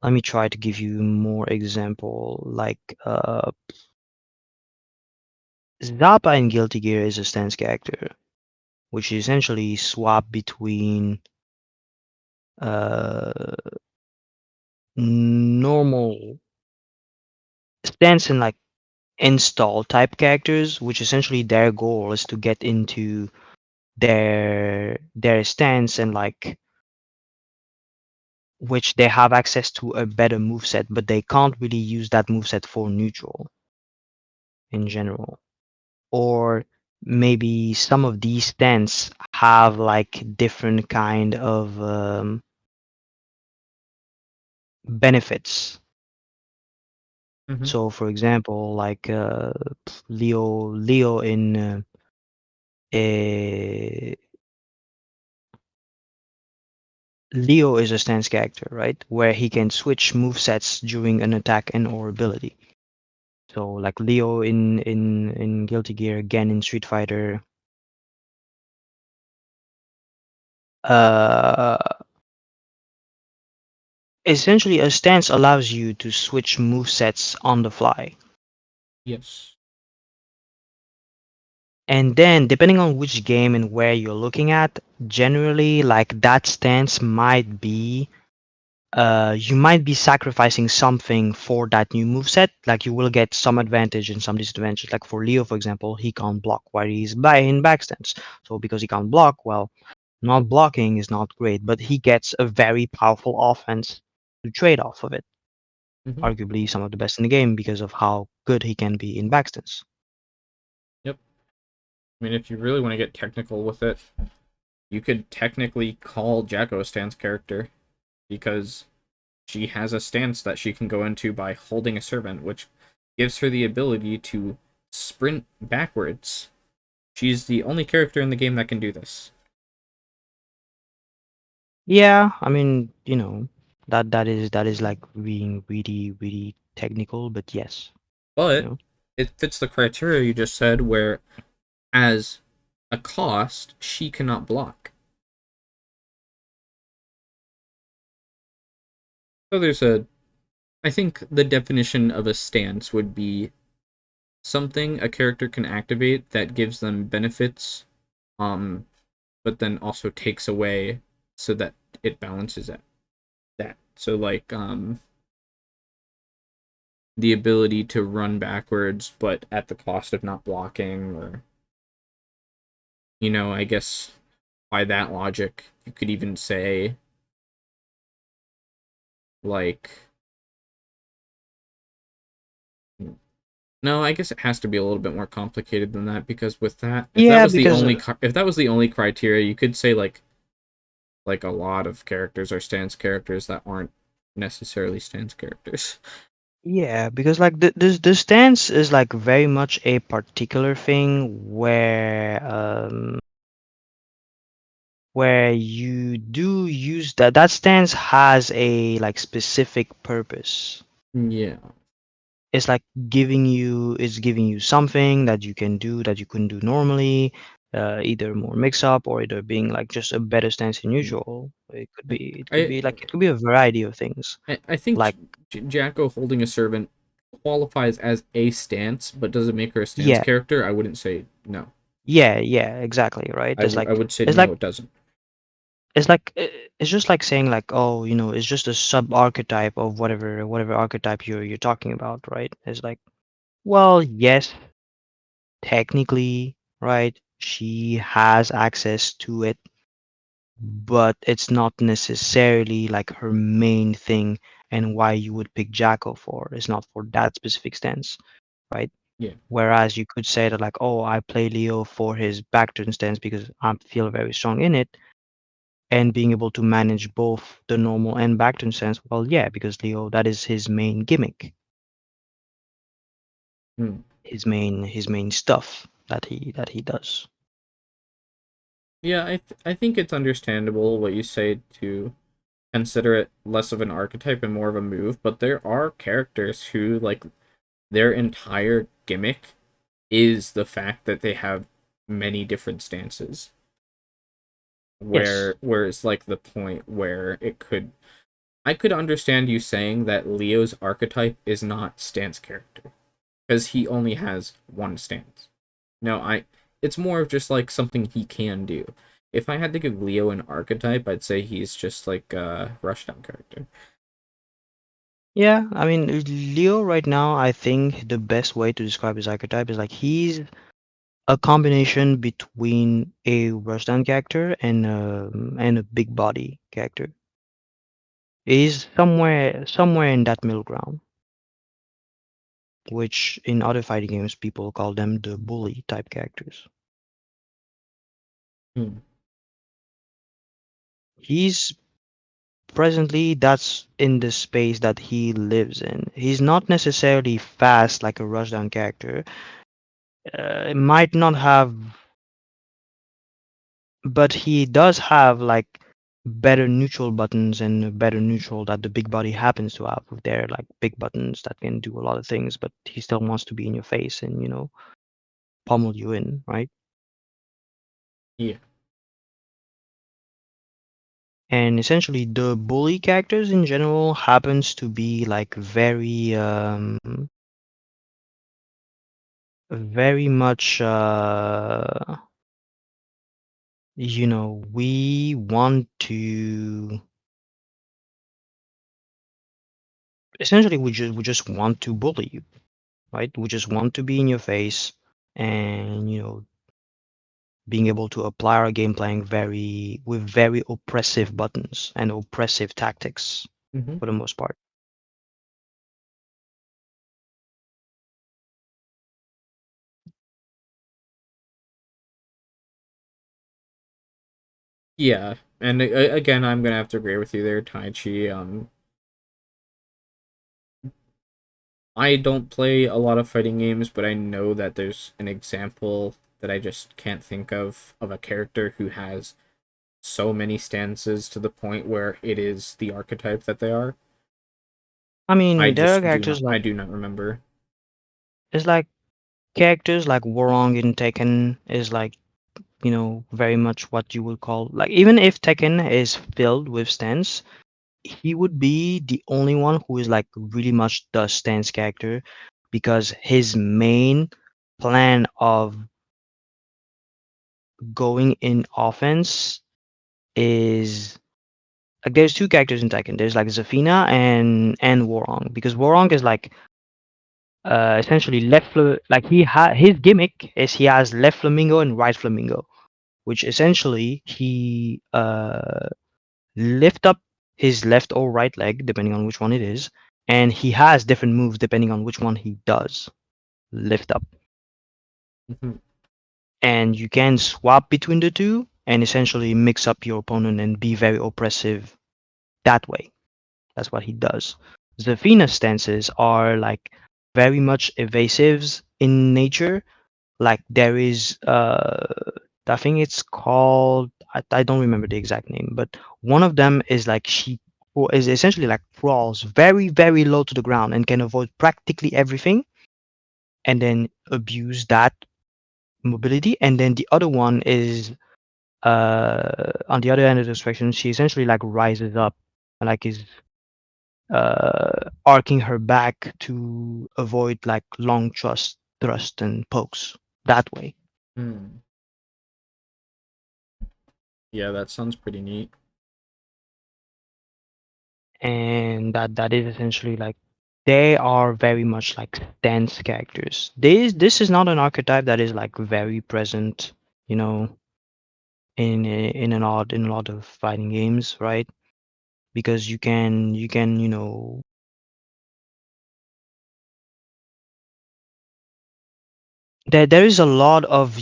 Speaker 2: Let me try to give you more example. Like Zappa in Guilty Gear is a stance character, which is essentially swap between uh normal stance and like install type characters, which essentially their goal is to get into their stance and like which they have access to a better moveset, but they can't really use that moveset for neutral in general. Or maybe some of these stents have like different kind of benefits.
Speaker 1: Hmm.
Speaker 2: So for example, like Leo in uh, Leo is a stance character, right? Where he can switch movesets during an attack and or ability. So like Leo in Guilty Gear, again in Street Fighter, uh, essentially a stance allows you to switch movesets on the fly.
Speaker 1: Yes.
Speaker 2: And then depending on which game and where you're looking at, generally like that stance might be you might be sacrificing something for that new moveset. Like you will get some advantage and some disadvantage. Like for Leo, for example, he can't block while he's by in back stance. So because he can't block, well, not blocking is not great, but he gets a very powerful offense to trade off of it.
Speaker 1: Hmm.
Speaker 2: Arguably some of the best in the game because of how good he can be in back stance.
Speaker 1: Yep. I mean, if you really want to get technical with it, you could technically call Jacko a stance character because she has a stance that she can go into by holding a servant, which gives her the ability to sprint backwards. She's the only character in the game that can do this.
Speaker 2: Yeah, I mean, that is like being really, really technical, but yes, you
Speaker 1: But
Speaker 2: know.
Speaker 1: it fits the criteria you just said, where as a cost, she cannot block. So I think the definition of a stance would be something a character can activate that gives them benefits, um, but then also takes away so that it balances at that. So like the ability to run backwards, but at the cost of not blocking, or I guess by that logic, you could even say like no, I guess it has to be a little bit more complicated than that because with that,
Speaker 2: Yeah, because
Speaker 1: if that was the only criteria, you could say like a lot of characters are stance characters that aren't necessarily stance characters.
Speaker 2: yeah, because like the stance is like very much a particular thing where you do use that stance has a like specific purpose.
Speaker 1: Yeah.
Speaker 2: It's like giving you something that you can do that you couldn't do normally, either more mix up or either being like just a better stance in
Speaker 1: Yeah.
Speaker 2: usual. It could
Speaker 1: I
Speaker 2: be it could
Speaker 1: I
Speaker 2: be like it could be a variety of things.
Speaker 1: I think
Speaker 2: Like
Speaker 1: Jacko holding a servant qualifies as a stance, but does it make her a stance
Speaker 2: yeah,
Speaker 1: character? I wouldn't say no.
Speaker 2: yeah, exactly, right?
Speaker 1: I would say
Speaker 2: It's
Speaker 1: no,
Speaker 2: like
Speaker 1: it doesn't.
Speaker 2: it's just like saying like, oh, it's just a sub archetype of whatever archetype you're talking about, right? It's like, well, yes, technically, right? She has access to it, but it's not necessarily like her main thing and why you would pick Jacko for. It's not for that specific stance, right?
Speaker 1: Yeah.
Speaker 2: Whereas you could say that like, oh, I play Leo for his back turn stance because I feel very strong in it, and being able to manage both the normal and back turn stance. Well, yeah, because Leo, that is his main gimmick,
Speaker 1: Hmm.
Speaker 2: his main stuff that he does.
Speaker 1: Yeah, I think it's understandable what you say to consider it less of an archetype and more of a move, but there are characters who like their entire gimmick is the fact that they have many different stances.
Speaker 2: Yes.
Speaker 1: Where is like the point where it could I could understand you saying that Leo's archetype is not stance character because he only has one stance. No, I it's more of just like something he can do. If I had to give Leo an archetype, I'd say he's just like a rushdown character.
Speaker 2: Yeah, I mean, Leo right now, I think the best way to describe his archetype is like he's a combination between a rushdown character and a big body character. He's somewhere in that middle ground, which in other fighting games people call them the bully type characters.
Speaker 1: Hmm.
Speaker 2: He's presently that's in the space that he lives in. He's not necessarily fast like a rushdown character. It might not have, but he does have like better neutral buttons and a better neutral that the big body happens to have with their like big buttons that can do a lot of things, but he still wants to be in your face and pummel you in, right?
Speaker 1: Yeah.
Speaker 2: And essentially the bully characters in general happens to be like very much we want to essentially we just want to bully you, right? We just want to be in your face and being able to apply our game playing very oppressive buttons and oppressive tactics
Speaker 1: Hmm.
Speaker 2: for the most part.
Speaker 1: Yeah, and again, I'm gonna have to agree with you there, Tai Chi. I don't play a lot of fighting games, but I know that there's an example that I just can't think of a character who has so many stances to the point where it is the archetype that they are.
Speaker 2: I mean, there are characters
Speaker 1: I
Speaker 2: like
Speaker 1: do not remember.
Speaker 2: it's like characters like Warong in Tekken is like very much what you would call like even if Tekken is filled with stance, he would be the only one who is like really much the stance character because his main plan of going in offense is like there's two characters in Tekken. There's like Zafina and Warong because Warong is like essentially like his gimmick is he has left flamingo and right flamingo, which essentially he lift up his left or right leg depending on which one it is, and he has different moves depending on which one he does lift up,
Speaker 1: Mhm.
Speaker 2: and you can swap between the two and essentially mix up your opponent and be very oppressive that way. That's what he does. Zafina's stances are like very much evasives in nature. Like there is I think it's called I don't remember the exact name, but one of them is like she is essentially like crawls very, very low to the ground and can avoid practically everything and then abuse that mobility. And then the other one is on the other end of the spectrum, she essentially like rises up and like is arcing her back to avoid like long thrust and pokes that way.
Speaker 1: Hmm. Yeah, that sounds pretty neat.
Speaker 2: And that is essentially like they are very much like stance characters. This is not an archetype that is like very present, you know, in a lot of fighting games, right? Because you can there is a lot of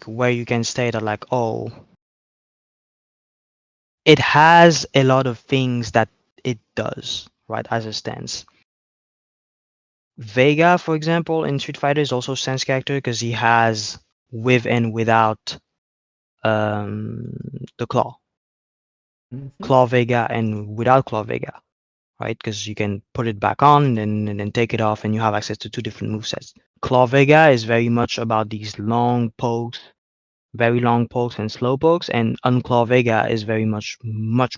Speaker 2: where you can say that like, oh, it has a lot of things that it does, right, as it stands. Vega, for example, in Street Fighter is also Sense character because he has with and without um the
Speaker 1: Mm-hmm.
Speaker 2: claw Vega and without claw Vega, right? Because you can put it back on and then take it off, and you have access to two different movesets. Claw Vega is very much about these long pokes, very long pokes and slow pokes, and Unclaw Vega is very much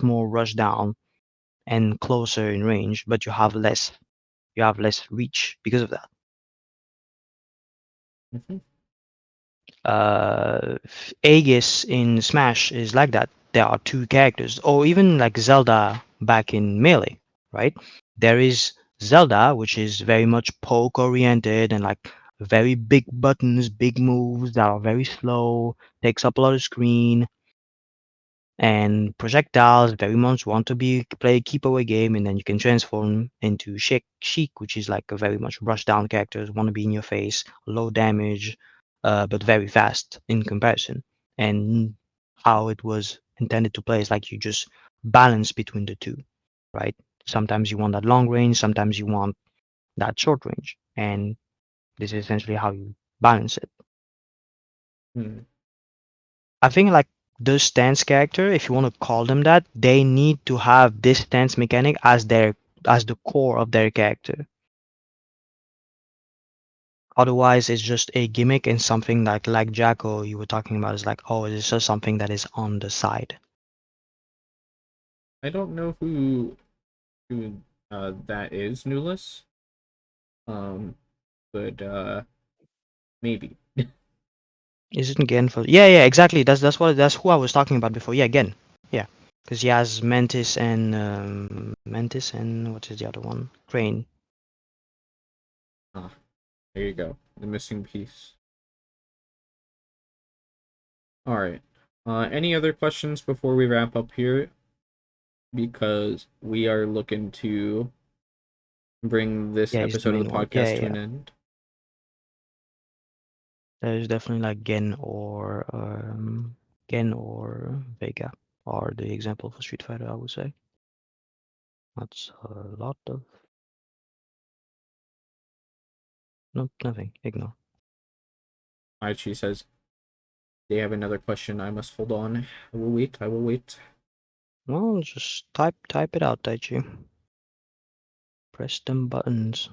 Speaker 2: more rush down and closer in range, but you have less reach because of that.
Speaker 1: Mm-hmm.
Speaker 2: Aegis in Smash is like that. There are two characters, or even like Zelda back in Melee, right? There is Zelda, which is very much poke oriented and like very big buttons, big moves that are very slow, takes up a lot of screen, and projectiles very much want to be play a keep away game, and then you can transform into Sheik, which is like a very much rush down characters, want to be in your face, low damage, but very fast in comparison. And how it was intended to play is like you just balance between the two, right? Sometimes you want that long range, sometimes you want that short range, and this is essentially how you balance it.
Speaker 1: Mm-hmm.
Speaker 2: I think like the stance character, if you want to call them that, they need to have this stance mechanic as the core of their character. Otherwise, it's just a gimmick and something like Jacko you were talking about is like, oh, it's just something that is on the side.
Speaker 1: I don't know who that is, Nulis. Um, but maybe.
Speaker 2: Isn't Gen for? Yeah, exactly. That's who I was talking about before. Yeah, Gen. Yeah, because he has Mantis and what is the other one? Crane.
Speaker 1: Ah, there you go. The missing piece. All right. Any other questions before we wrap up here? Because we are looking to bring this
Speaker 2: Yeah, he's the
Speaker 1: episode of
Speaker 2: main
Speaker 1: the
Speaker 2: one. Yeah,
Speaker 1: podcast to
Speaker 2: yeah.
Speaker 1: an end.
Speaker 2: There's definitely like Gen or Vega are the example for Street Fighter, I would say. That's a lot of no nothing. Ignore.
Speaker 1: Aichi says they have another question. I must hold on. I will wait. I will wait.
Speaker 2: Well, just type it out, Daichi. Press them buttons.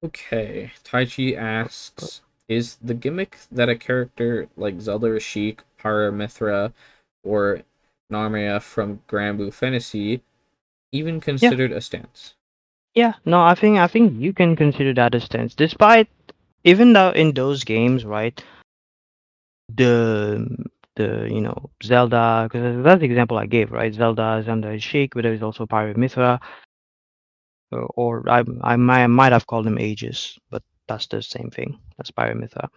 Speaker 1: Okay. Taichi asks, is the gimmick that a character like Zelda Sheik, Paramithra, or Narmia from Granblue Fantasy even
Speaker 2: Yeah,
Speaker 1: considered a stance?
Speaker 2: yeah. No, I think you can consider that a stance, despite even though in those games, right? The Zelda, because that's the example I gave, right? Zelda is Sheik, but there is also Pirate Mithra, or I might have called them Aegis, but that's the same thing. That's Pirate Mithra.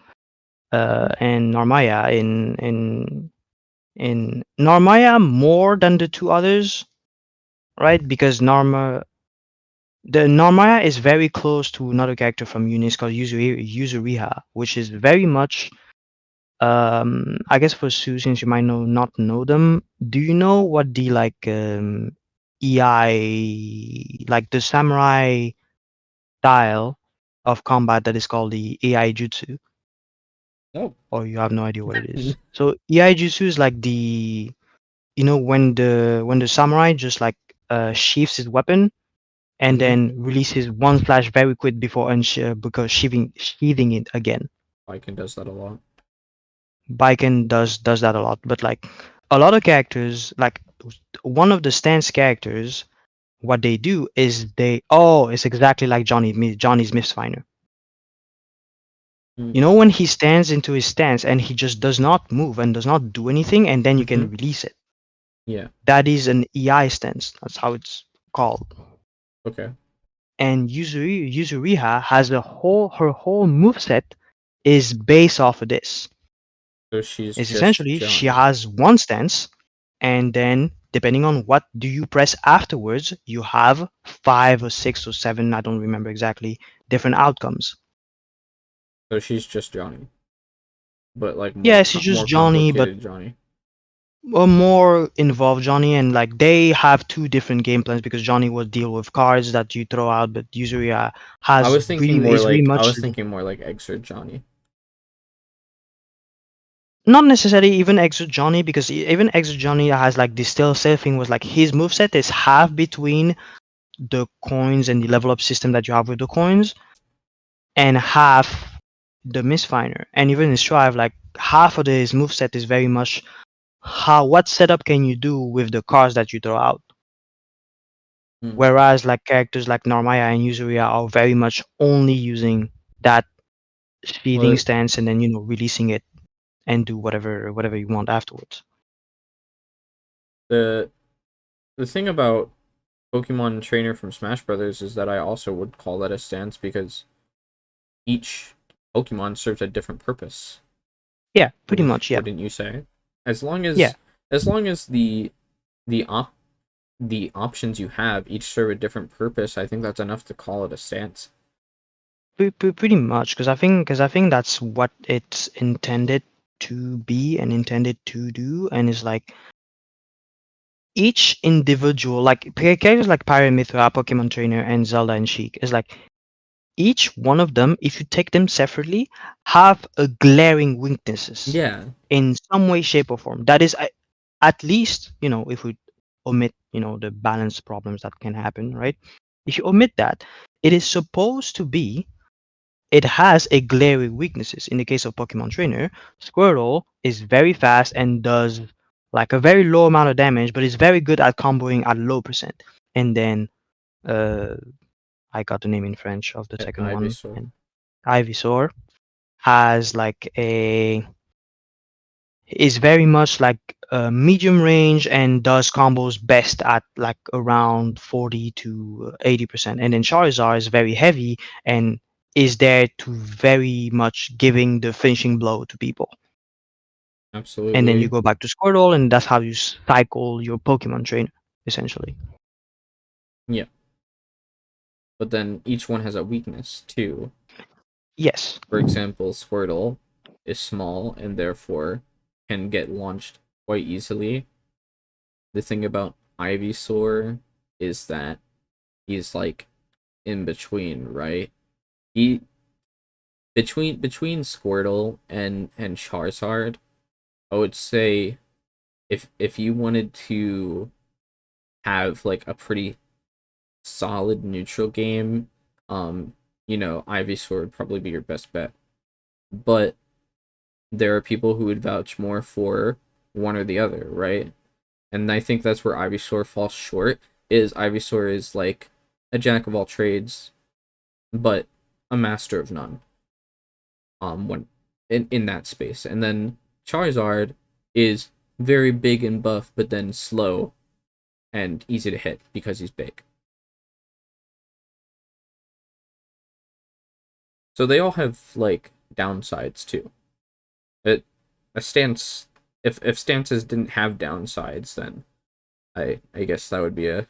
Speaker 1: Mm-hmm.
Speaker 2: And Narmaya in Narmaya more than the two others, right? Because the Narmaya is very close to another character from Unis called Yuzuriha, which is very much I guess for Sue, since you might not know them, do you know what the like EI, like the samurai style of combat that is called the AI jutsu,
Speaker 1: No.
Speaker 2: or you have no idea what it is? So AI jutsu is like the, when the samurai just like sheaths his weapon and
Speaker 1: Mm-hmm.
Speaker 2: then releases one flash very quick before because sheathing it again.
Speaker 1: Lycan does that a lot.
Speaker 2: Baiken does that a lot, but like a lot of characters, like one of the stance characters, what they do is it's exactly like Johnny's Mistfinder. You know, when he stands into his stance and he just does not move and does not do anything, and then you
Speaker 1: Mm-hmm.
Speaker 2: can release it.
Speaker 1: Yeah.
Speaker 2: That is an EI stance. That's how it's called.
Speaker 1: Okay.
Speaker 2: And Yuzuriha has her whole moveset is based off of this.
Speaker 1: So she's
Speaker 2: Is
Speaker 1: just
Speaker 2: essentially she
Speaker 1: Johnny.
Speaker 2: has one stance, and then depending on what do you press afterwards, you have 5 or 6 or 7, I don't remember exactly, different outcomes.
Speaker 1: So she's just Johnny, but like
Speaker 2: Yes, she's just
Speaker 1: more
Speaker 2: Johnny, but
Speaker 1: complicated Johnny.
Speaker 2: a more involved Johnny, and like they have two different game plans because Johnny will deal with cards that you throw out, but usually has really is really
Speaker 1: I
Speaker 2: much
Speaker 1: was thinking more like Exert Johnny.
Speaker 2: not necessarily even Exo Johnny because even Exo Johnny has like the still safe thing was like his moveset is half between the coins and the level up system that you have with the coins and half the misfinder. And even in Strive, like half of his moveset is very much what setup can you do with the cards that you throw out.
Speaker 1: Hmm.
Speaker 2: Whereas like characters like Narmaya and Yuzuria are very much only using that sheathing
Speaker 1: Well,
Speaker 2: stance and then releasing it and do whatever you want afterwards.
Speaker 1: the the thing about Pokemon Trainer from Smash Brothers is that I also would call that a stance because each Pokemon serves a different purpose.
Speaker 2: Yeah, pretty much. Yeah,
Speaker 1: Wouldn't you say? As
Speaker 2: yeah.
Speaker 1: long as the op the options you have each serve a different purpose, I think that's enough to call it a stance.
Speaker 2: Pretty much, because I think that's what it's intended to be and intended to do, and it's like each individual, like characters like Pyramithra, Pokemon Trainer, and Zelda and Sheik, is like each one of them, if you take them separately, have a glaring weaknesses
Speaker 1: Yeah,
Speaker 2: in some way, shape, or form. That is, at least if we omit the balance problems that can happen, right? If you omit that, it is supposed to be it has a glaring weaknesses. In the case of Pokemon Trainer, Squirtle is very fast and does like a very low amount of damage, but is very good at comboing at low percent. And then uh, I got the name in French of the second one.
Speaker 1: Ivysaur.
Speaker 2: And Ivysaur has like a is very much like medium range and does combos best at like around 40 to 80%. And then Charizard is very heavy and is there to very much giving the finishing blow to people. And then you
Speaker 1: Absolutely.
Speaker 2: go back to Squirtle, and that's how you cycle your Pokemon trainer, essentially.
Speaker 1: Yeah. But then each one has a weakness too.
Speaker 2: Yes.
Speaker 1: For example, Squirtle is small and therefore can get launched quite easily. The thing about Ivysaur is that he's like in between, right? He between Squirtle and Charizard, I would say if you wanted to have like a pretty solid neutral game, um, Ivysaur would probably be your best bet. But there are people who would vouch more for one or the other, right? And I think that's where Ivysaur falls short. Is Ivysaur is like a jack of all trades, but a master of none. When in that space, and then Charizard is very big and buff, but then slow and easy to hit because he's big. So they all have like downsides too. It a stance if stances didn't have downsides, then I guess that would be a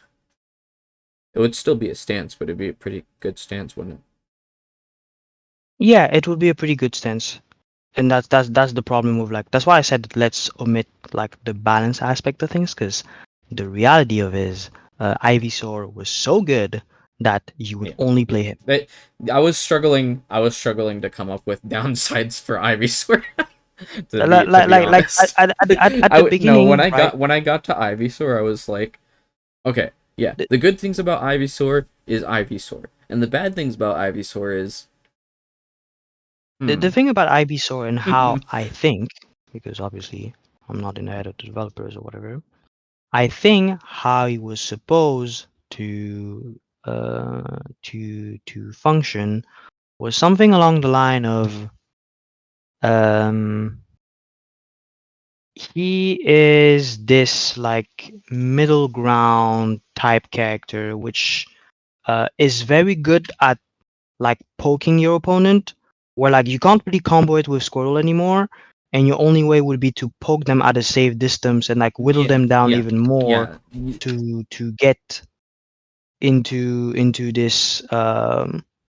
Speaker 1: it would still be a stance, but it'd be a pretty good stance, wouldn't it?
Speaker 2: Yeah, it would be a pretty good stance. and that's the problem with like that's why I said let's omit like the balance aspect of things because the reality of is Ivysaur was so good that you would
Speaker 1: Yeah,
Speaker 2: only
Speaker 1: yeah.
Speaker 2: play him.
Speaker 1: They, I was struggling to come up with downsides for Ivysaur. To be honest,
Speaker 2: At the
Speaker 1: no,
Speaker 2: beginning, right?
Speaker 1: when I got to Ivysaur, I was like, okay, yeah.
Speaker 2: The,
Speaker 1: The good things about Ivysaur is Ivysaur, and the bad things about Ivysaur is
Speaker 2: the
Speaker 1: hmm.
Speaker 2: thing about Ivysaur and how I think, because obviously I'm not in the head of the developers or whatever, I think how he was supposed to function was something along the line of um he is this like middle ground type character which is very good at like poking your opponent where like you can't really combo it with Squirtle anymore and your only way would be to poke them at a safe distance and like whittle
Speaker 1: Yeah,
Speaker 2: them down
Speaker 1: yeah,
Speaker 2: even more
Speaker 1: yeah.
Speaker 2: to get into this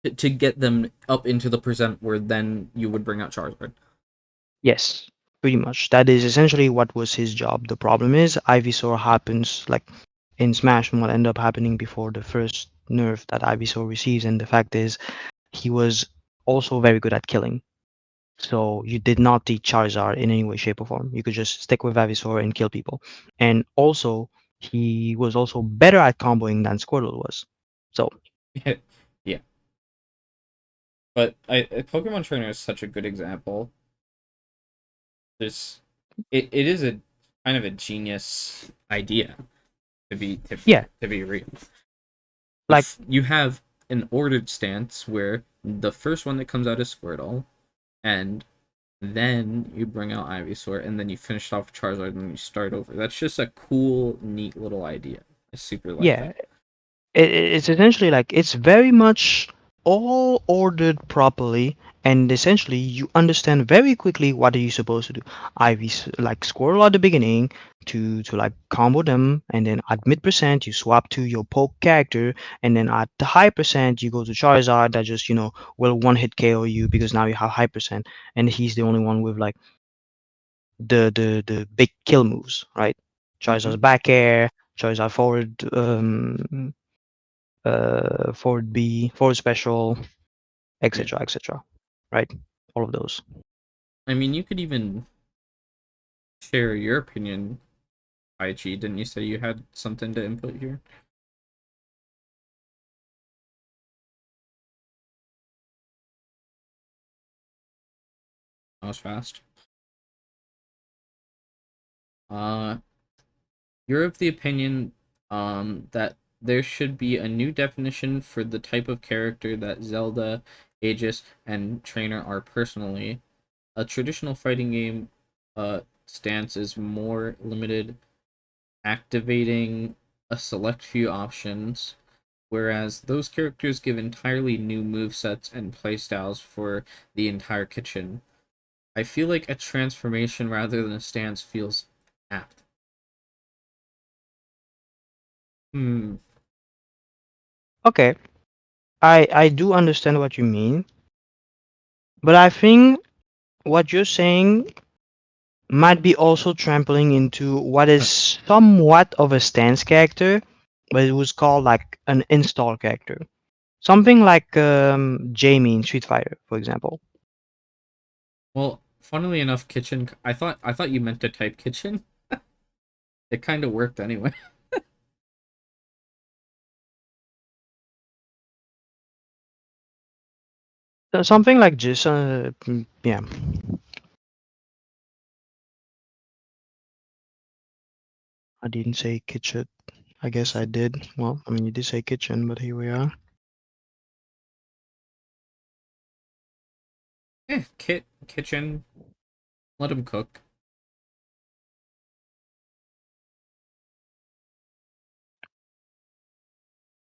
Speaker 1: To get them up into the percent where then you would bring out Charizard.
Speaker 2: yes, pretty much that is essentially what was his job. The problem is Ivysaur happens like in Smash and what ended up happening before the first nerf that Ivysaur receives, and the fact is he was also very good at killing. So you did not teach Charizard in any way, shape, or form. You could just stick with Ivysaur and kill people. And also, he was also better at comboing than Squirtle was. So
Speaker 1: Yeah, but Pokemon Trainer is such a good example. This it is a kind of a genius idea to be
Speaker 2: yeah,
Speaker 1: to be real.
Speaker 2: like
Speaker 1: You have an ordered stance where the first one that comes out is Squirtle, and then you bring out Ivysaur, and then you finish off Charizard, and then you start over. That's just a cool, neat little idea. I super like
Speaker 2: yeah,
Speaker 1: that.
Speaker 2: it's essentially like it's very much all ordered properly, and essentially you understand very quickly what are you supposed to do. Like Squirrel at the beginning to like combo them, and then at mid percent you swap to your poke character, and then at the high percent you go to Charizard that just will one hit KO you because now you have high percent, and he's the only one with like the big kill moves, right?
Speaker 1: Hmm.
Speaker 2: Charizard's back air, Charizard forward forward B, forward special,
Speaker 1: Yeah.
Speaker 2: etc., etc. Right? All of those.
Speaker 1: I mean, you could even share your opinion, IG. Didn't you say you had something to input here? That was fast. Uh, you're of the opinion that there should be a new definition for the type of character that Zelda, Aegis, and Trainer are personally. A traditional fighting game stance is more limited, activating a select few options, whereas those characters give entirely new movesets and playstyles for the entire kitchen. I feel like a transformation rather than a stance feels apt. Hmm.
Speaker 2: Okay, I do understand what you mean, but I think what you're saying might be also trampling into what is somewhat of a stance character, but it was called like an install character. Something like Jamie in Street Fighter, for example.
Speaker 1: Well, funnily enough, kitchen. I thought you meant to type kitchen. It kind of worked anyway.
Speaker 2: Something like this. Yeah, I didn't say kitchen. I guess I did. Well, I mean, you did say kitchen, but here we are.
Speaker 1: Kitchen. Let him cook.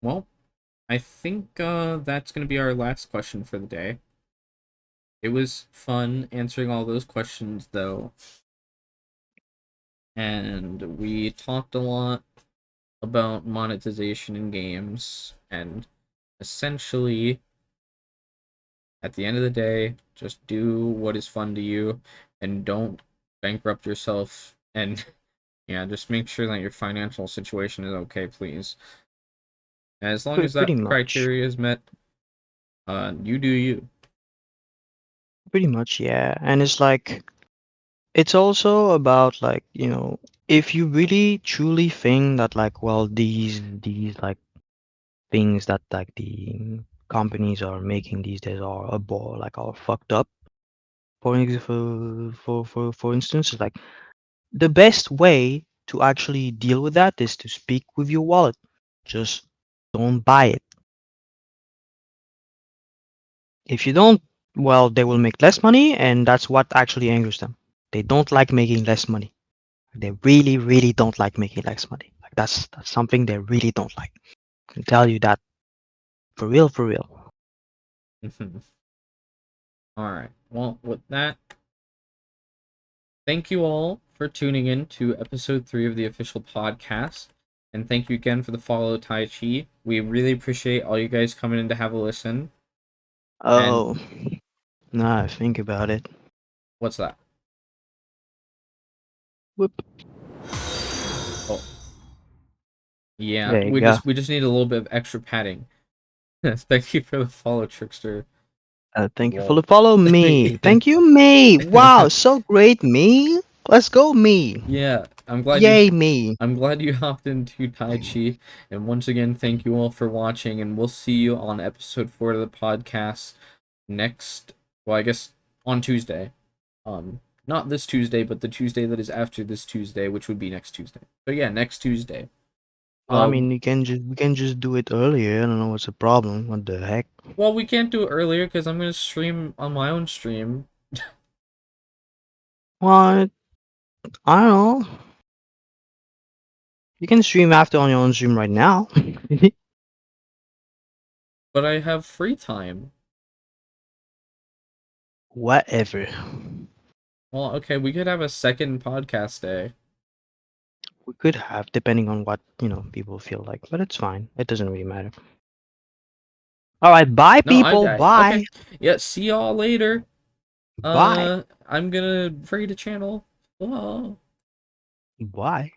Speaker 1: Well, I think that's gonna be our last question for the day. It was fun answering all those questions, though, and we talked a lot about monetization in games, and essentially, At the end of the day, just do what is fun to you and don't bankrupt yourself. And yeah, just make sure that your financial situation is okay, please. As long as
Speaker 2: Pretty
Speaker 1: that
Speaker 2: much.
Speaker 1: criteria is met, you do you.
Speaker 2: Pretty much, yeah. And it's like it's also about like, if you really truly think that like, well, these like things that like the companies are making these days are like are fucked up. For instance, it's like the best way to actually deal with that is to speak with your wallet. Just don't buy it. If you don't, well, they will make less money, and that's what actually angers them. They don't like making less money. They really, really don't like making less money. Like that's something they really don't like. I can tell you that for real, for real.
Speaker 1: All right. Well, with that, thank you all for tuning in to episode 3 of the official podcast. And thank you again for the follow, Tai Chi. We really appreciate all you guys coming in to have a listen. And
Speaker 2: Oh, now I think about it.
Speaker 1: what's that?
Speaker 2: Whoop.
Speaker 1: Oh, yeah.
Speaker 2: There you
Speaker 1: We
Speaker 2: go.
Speaker 1: just we just need a little bit of extra padding. Thank you for the follow, Trickster.
Speaker 2: Thank you for the
Speaker 1: Whoa.
Speaker 2: follow, me. Thank you, me. Wow, so great, me. Let's go, me.
Speaker 1: Yeah,
Speaker 2: Yay, me.
Speaker 1: I'm glad you hopped into Tai Chi. And once again, thank you all for watching, and we'll see you on episode 4 of the podcast next, well, I guess on Tuesday. Not this Tuesday, but the Tuesday that is after this Tuesday, which would be next Tuesday. So yeah, next Tuesday.
Speaker 2: I
Speaker 1: Well,
Speaker 2: mean, we can just do it earlier. I don't know what's the problem. What the heck?
Speaker 1: we can't do it earlier because I'm gonna stream on my own stream.
Speaker 2: What? I don't know. You can stream after on your own stream right now.
Speaker 1: But I have free time.
Speaker 2: Whatever.
Speaker 1: Well, okay, we could have a second podcast day.
Speaker 2: We could have, depending on what, people feel like, but it's fine. It doesn't really matter. All right, bye,
Speaker 1: No,
Speaker 2: people. Bye.
Speaker 1: okay. Yeah, see y'all later.
Speaker 2: Bye.
Speaker 1: I'm gonna free the channel. Oh.
Speaker 2: Bye.